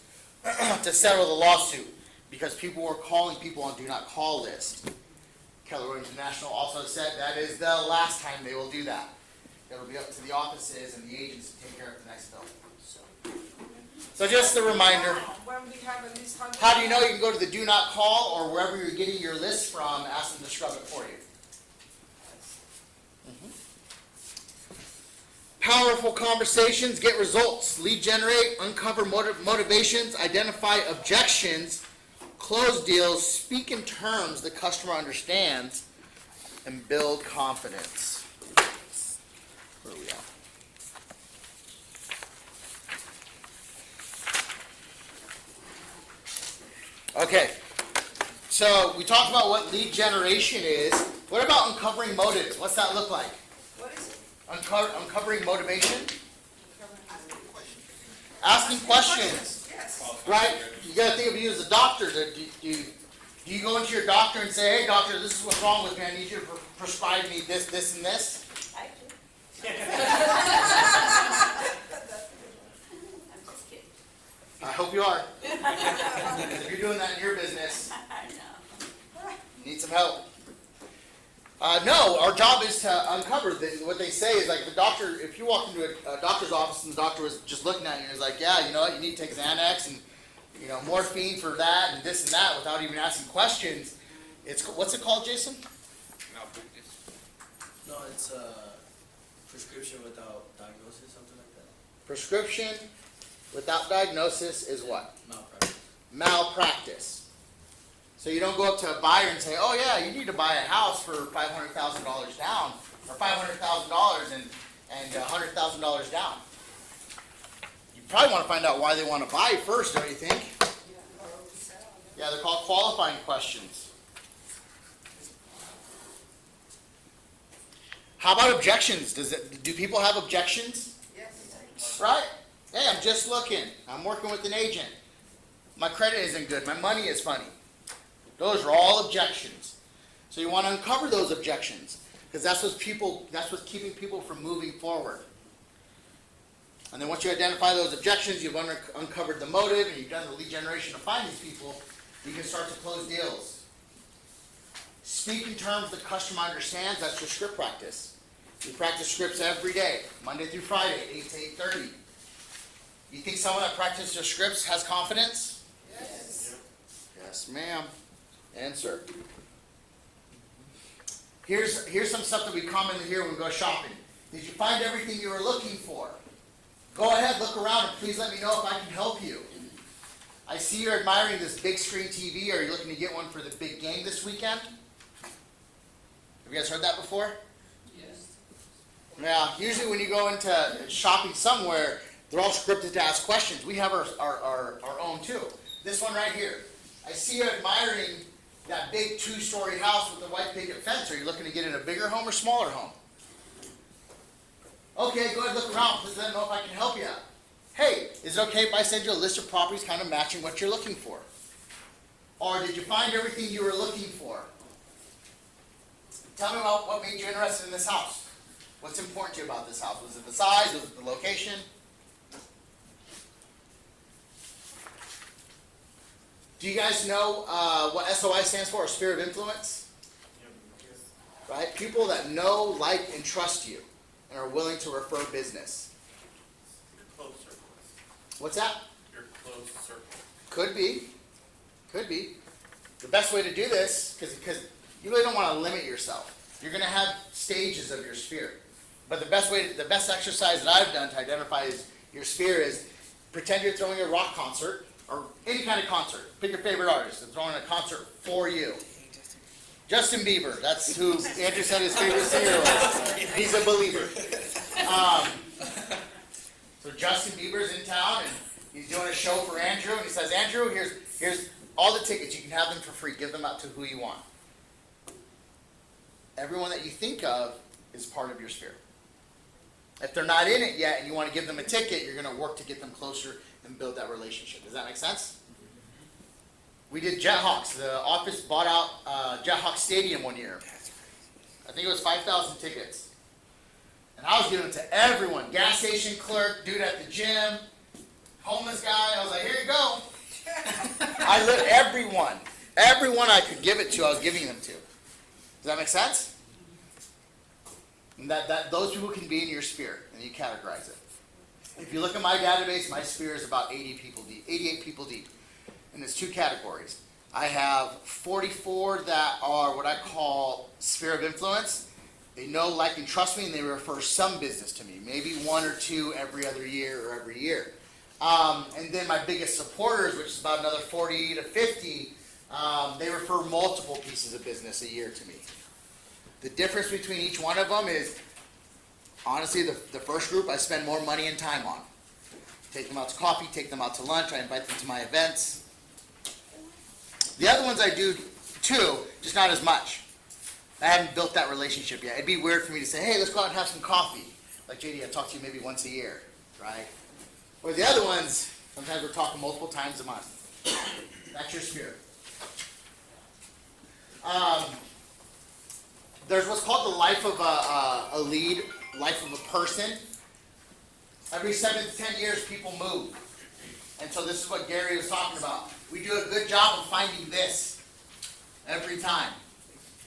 to settle the lawsuit because people were calling people on do not call list. Keller Williams International also said that is the last time they will do that. It'll be up to the offices and the agents to take care of the next bill. So just a reminder. When we have at least 100. How do you know? You can go to the do not call or wherever you're getting your list from, ask them to scrub it for you. Powerful conversations get results. Lead generate, uncover motivations, identify objections, close deals, speak in terms the customer understands, and build confidence. Where are we at? Okay, so we talked about what lead generation is. What about uncovering motives? What's that look like? What is it? Uncovering motivation? Asking questions, Yes. right? You gotta think of you as a doctor. Do you go into your doctor and say, hey doctor, this is what's wrong with me, I need you to prescribe me this, this, and this? I do. I'm just kidding. I hope you are. If you're doing that in your business, I know. you need some help. No, our job is to uncover. What they say is like the doctor, if you walk into a doctor's office and the doctor was just looking at you and is like, yeah, you know what, you need to take Xanax and, you know, morphine for that and this and that without even asking questions. What's it called, Jason? No, it's a prescription without diagnosis, something like that. Prescription without diagnosis is what? Malpractice. Malpractice. So you don't go up to a buyer and say, oh yeah, you need to buy a house for $500,000 down, or $500,000 and $100,000 down. You probably want to find out why they want to buy first, don't you think? Yeah, they're called qualifying questions. How about objections? Do people have objections? Yes. Right? Hey, I'm just looking. I'm working with an agent. My credit isn't good. My money is funny. Those are all objections. So you want to uncover those objections, because that's what's keeping people from moving forward. And then once you identify those objections, you've uncovered the motive, and you've done the lead generation to find these people, you can start to close deals. Speak in terms the customer understands. That's your script practice. You practice scripts every day, Monday through Friday, 8 to 8:30. You think someone that practices their scripts has confidence? Yes. Yes, ma'am. Answer. Here's some stuff that we commonly hear when we go shopping. Did you find everything you were looking for? Go ahead, look around, and please let me know if I can help you. I see you're admiring this big screen TV. Are you looking to get one for the big game this weekend? Have you guys heard that before? Yes. Yeah, usually when you go into shopping somewhere, they're all scripted to ask questions. We have our own too. This one right here. I see you admiring that big 2-story house with the white picket fence. Are you looking to get in a bigger home or smaller home? Okay, go ahead, look around. Please let me know if I can help you. Hey, is it okay if I send you a list of properties kind of matching what you're looking for? Or did you find everything you were looking for? Tell me about what made you interested in this house. What's important to you about this house? Was it the size? Was it the location? Do you guys know what SOI stands for, or sphere of influence? Right? People that know, like, and trust you and are willing to refer business. Your close circle. What's that? Your close circle. Could be. Could be. The best way to do this, because you really don't want to limit yourself. You're going to have stages of your sphere. But the best exercise that I've done to identify your sphere is pretend you're throwing a rock concert, or any kind of concert. Pick your favorite artist and throwing a concert for you. Justin Bieber, that's who Andrew said his favorite singer was. He's a believer. So Justin Bieber's in town, and he's doing a show for Andrew, and he says, Andrew, here's all the tickets. You can have them for free. Give them out to who you want. Everyone that you think of is part of your sphere. If they're not in it yet and you want to give them a ticket, you're going to work to get them closer and build that relationship. Does that make sense? We did Jethawks. The office bought out Jethawks Stadium one year. I think it was 5,000 tickets. And I was giving them to everyone. Gas station clerk, dude at the gym, homeless guy. I was like, here you go. I lit everyone. Everyone I could give it to, I was giving them to. Does that make sense? And that those people can be in your sphere, and you categorize it. If you look at my database, my sphere is about 88 people deep. And there's 2 categories. I have 44 that are what I call sphere of influence. They know, like, and trust me, and they refer some business to me. Maybe 1 or 2 every other year or every year. And then my biggest supporters, which is about another 40 to 50, they refer multiple pieces of business a year to me. The difference between each one of them is, honestly, the first group I spend more money and time on. Take them out to coffee, take them out to lunch, I invite them to my events. The other ones I do too, just not as much. I haven't built that relationship yet. It'd be weird for me to say, hey, let's go out and have some coffee. Like, JD, I talk to you maybe once a year, right? Or the other ones, sometimes we're talking multiple times a month. That's your sphere. There's what's called the life of a lead, life of a person. Every 7 to 10 years, people move. And so this is what Gary was talking about. We do a good job of finding this every time.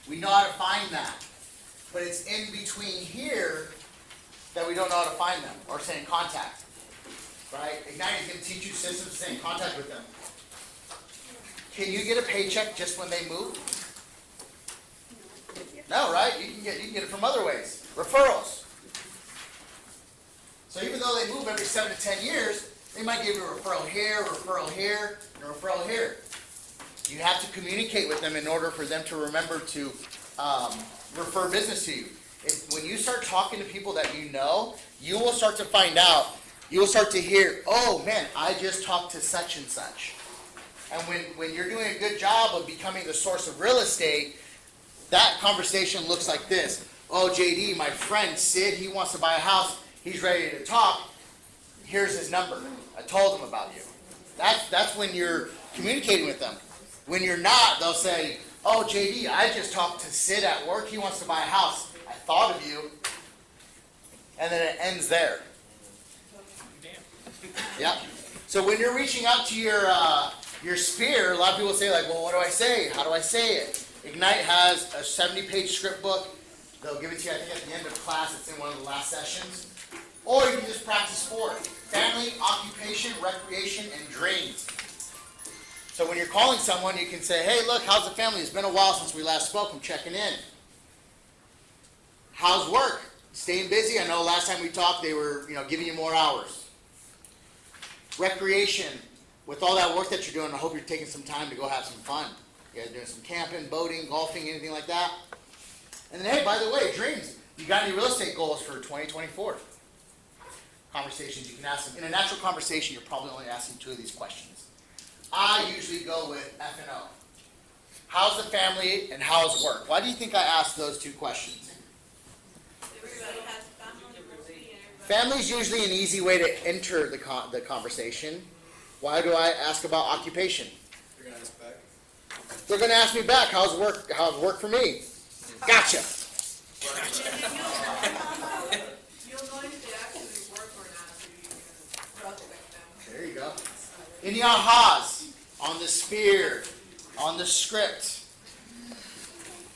We know how to find that. But it's in between here that we don't know how to find them or stay in contact. Right? Ignite is going to teach you systems to stay in contact with them. Can you get a paycheck just when they move? No, right? You can get it from other ways. Referrals. So even though they move every 7 to 10 years, they might give you a referral here, and a referral here. You have to communicate with them in order for them to remember to refer business to you. When you start talking to people that you know, you will start to find out, you will start to hear, oh man, I just talked to such and such. And when you're doing a good job of becoming the source of real estate, that conversation looks like this. Oh, JD, my friend Sid, he wants to buy a house. He's ready to talk. Here's his number. I told him about you. That's when you're communicating with them. When you're not, they'll say, oh, JD, I just talked to Sid at work. He wants to buy a house. I thought of you. And then it ends there. Yep. So when you're reaching out to your sphere, a lot of people say, like, well, what do I say? How do I say it? Ignite has a 70-page script book. They'll give it to you, I think, at the end of class. It's in one of the last sessions. Or you can just practice 4. Family, occupation, recreation, and dreams. So when you're calling someone, you can say, hey, look, how's the family? It's been a while since we last spoke. I'm checking in. How's work? Staying busy? I know last time we talked, they were, giving you more hours. Recreation. With all that work that you're doing, I hope you're taking some time to go have some fun. You guys doing some camping, boating, golfing, anything like that? And then, hey, by the way, dreams. You got any real estate goals for 2024? Conversations you can ask them. In a natural conversation, you're probably only asking 2 of these questions. I usually go with F and O. How's the family and how's work? Why do you think I asked those 2 questions? Everybody has family. Family's usually an easy way to enter the conversation. Why do I ask about occupation? You're gonna ask back? They're going to ask me back, how's work for me? Gotcha. You'll know if they actually work or not, so you can prospect them. There you go. Any ahas on the sphere, on the script?